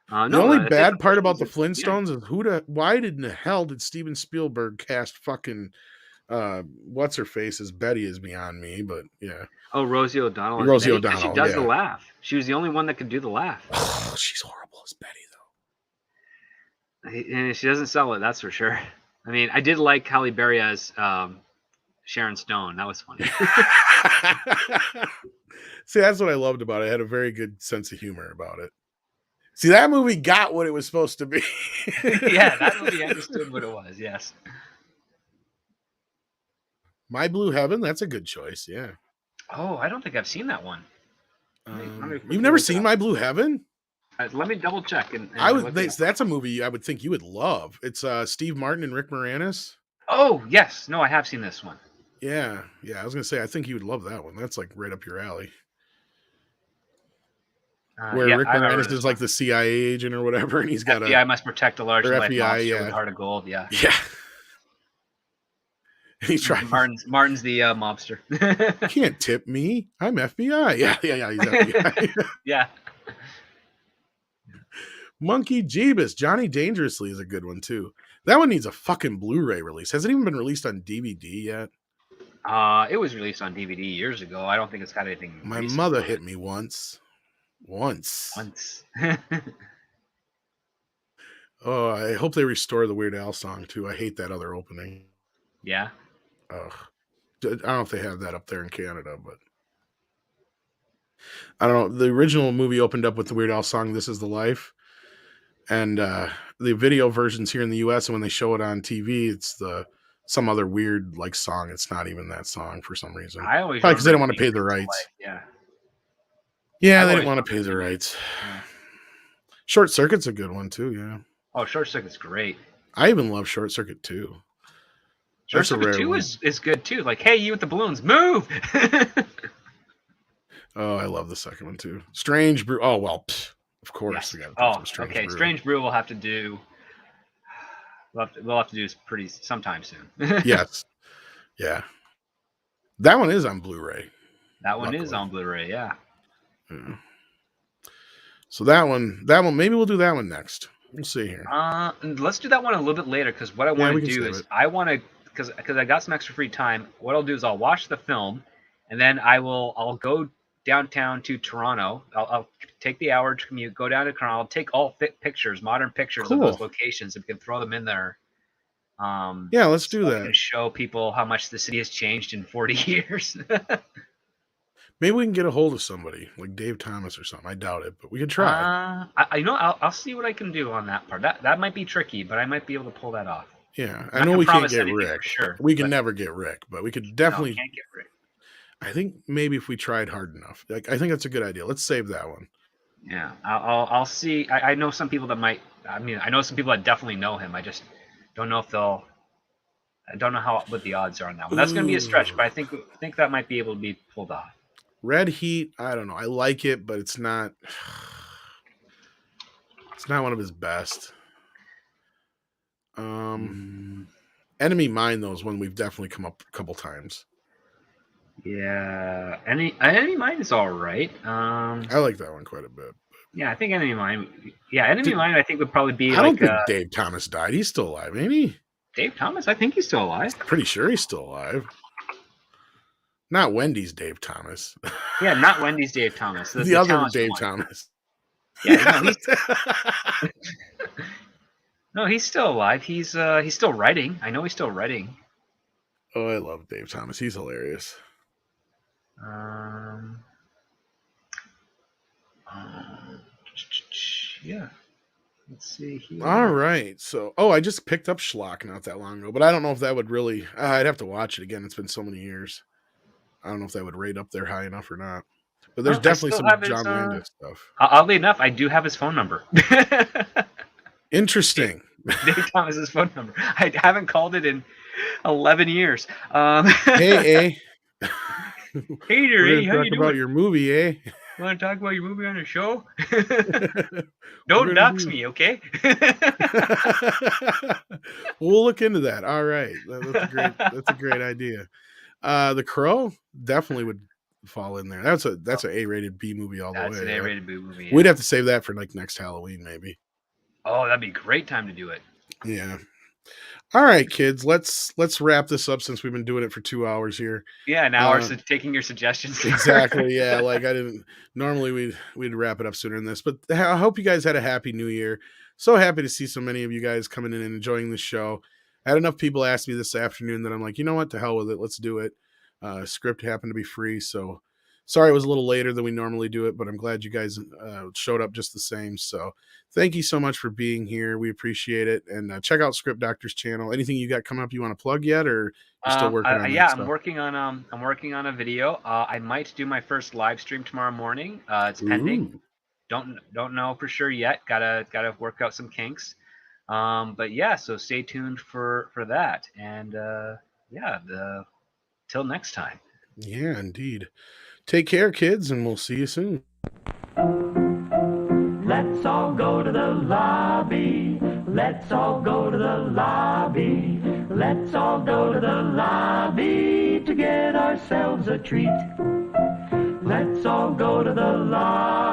The only bad part about the Flintstones is why in the hell did Steven Spielberg cast fucking what's her face as Betty is beyond me, but yeah. Oh, Rosie O'Donnell. Rosie O'Donnell. She does the laugh. She was the only one that could do the laugh. Oh, she's horrible as Betty though. And she doesn't sell it, that's for sure. I mean, I did like Halle Berry as Sharon Stone. That was funny. See, that's what I loved about it. It had a very good sense of humor about it. See, that movie got what it was supposed to be. Yeah, that movie understood what it was, yes. My Blue Heaven, that's a good choice, yeah. Oh, I don't think I've seen that one. You've never seen My Blue Heaven? Let me double check. That's a movie I would think you would love. It's Steve Martin and Rick Moranis. Oh, yes. No, I have seen this one. Yeah. I was going to say, I think you would love that one. That's like right up your alley. Where Rick Moranis is like the CIA agent or whatever, and he's got FBI must protect a large life FBI, monster with heart of gold. Yeah. He's trying. Martin's the mobster. You can't tip me. I'm FBI. Yeah. He's FBI. Yeah. Monkey Jeebus. Johnny Dangerously is a good one too. That one needs a fucking Blu-ray release. Has it even been released on DVD yet? It was released on DVD years ago. I don't think it's got anything. My mother hit me once. Oh, I hope they restore the Weird Al song too. I hate that other opening. Yeah. Ugh. I don't know if they have that up there in Canada, but I don't know. The original movie opened up with the Weird Al song "This Is the Life," and the video versions here in the U.S. and when they show it on TV, it's some other weird like song. It's not even that song for some reason. Probably because they didn't want to pay the rights. Yeah, they didn't want to pay the rights. Yeah. Short Circuit's a good one too. Yeah. Oh, Short Circuit's great. I even love Short Circuit 2. Short Circuit 2 is good too. Like, hey, you with the balloons, move! Oh, I love the second one too. Strange Brew. Oh well, of course. Yes. Okay. Brew. Strange Brew we'll have to do. We'll have to do pretty sometime soon. Yes. Yeah. That one is on Blu-ray. That one is on Blu-ray. Yeah. So that one, maybe we'll do that one next. We'll see here. Let's do that one a little bit later because what I want to do is because I got some extra free time. What I'll do is I'll watch the film, and then I'll go downtown to Toronto. I'll take the hour to commute, go down to Toronto. I'll take all modern pictures of those locations, and we can throw them in there. Yeah, let's do that. And show people how much the city has changed in 40 years. Maybe we can get a hold of somebody like Dave Thomas or something. I doubt it, but we could try. I'll see what I can do on that part. That might be tricky, but I might be able to pull that off. Yeah, I know we can't get Rick. Sure, we can never get Rick, but we could definitely. Can't get Rick. I think maybe if we tried hard enough, I think that's a good idea. Let's save that one. Yeah, I'll see. I know some people that might. I mean, I know some people that definitely know him. I just don't know if they'll. I don't know what the odds are on that one. That's going to be a stretch, but I think that might be able to be pulled off. Red Heat, I don't know. I like it, but it's not. It's not one of his best. Enemy Mine, though, is one we've definitely come up a couple times. Yeah, Enemy Mine is all right. I like that one quite a bit. Yeah, I think Enemy Mine. Yeah, Enemy Mine, I think would probably be. I don't think Dave Thomas died. He's still alive, ain't he? Dave Thomas, I think he's still alive. Pretty sure he's still alive. Not Wendy's Dave Thomas. Yeah, not Wendy's Dave Thomas. The, the, the, other Dave Thomas. Yeah, no, No, he's still alive. He's still writing. I know he's still writing. Oh, I love Dave Thomas. He's hilarious. Um, yeah. Let's see here. All right. So, I just picked up Schlock not that long ago, but I don't know if that would really. I'd have to watch it again. It's been so many years. I don't know if that would rate up there high enough or not. But there's I definitely still some have his, John Landis stuff. Oddly enough, I do have his phone number. Interesting. Dave Thomas's phone number. I haven't called it in 11 years. Hey, hey there, we're how gonna you talk about doing? your movie, eh? You want to talk about your movie on the show? We're Don't gonna dox do- me, okay? We'll look into that. All right, that's a great idea. The Crow definitely would fall in there. That's an A-rated B movie all the way. That's an A-rated B movie. We'd have to save that for like next Halloween, maybe. Oh, that'd be a great time to do it. Yeah. All right, kids. Let's wrap this up since we've been doing it for 2 hours here. Yeah, now we're taking your suggestions. Exactly. Yeah. Like I didn't normally we'd wrap it up sooner than this, but I hope you guys had a happy new year. So happy to see so many of you guys coming in and enjoying the show. I had enough people ask me this afternoon that I'm like, you know what, to hell with it. Let's do it. Script happened to be free. So sorry it was a little later than we normally do it, but I'm glad you guys showed up just the same. So thank you so much for being here. We appreciate it. And check out Script Doctor's channel. Anything you got coming up you want to plug yet, or you're still working on that stuff? I'm working on a video. I might do my first live stream tomorrow morning. It's pending. Don't know for sure yet. Gotta work out some kinks. But yeah, so stay tuned for that. And till next time. Yeah, indeed. Take care, kids, and we'll see you soon. Let's all go to the lobby. Let's all go to the lobby. Let's all go to the lobby to get ourselves a treat. Let's all go to the lobby.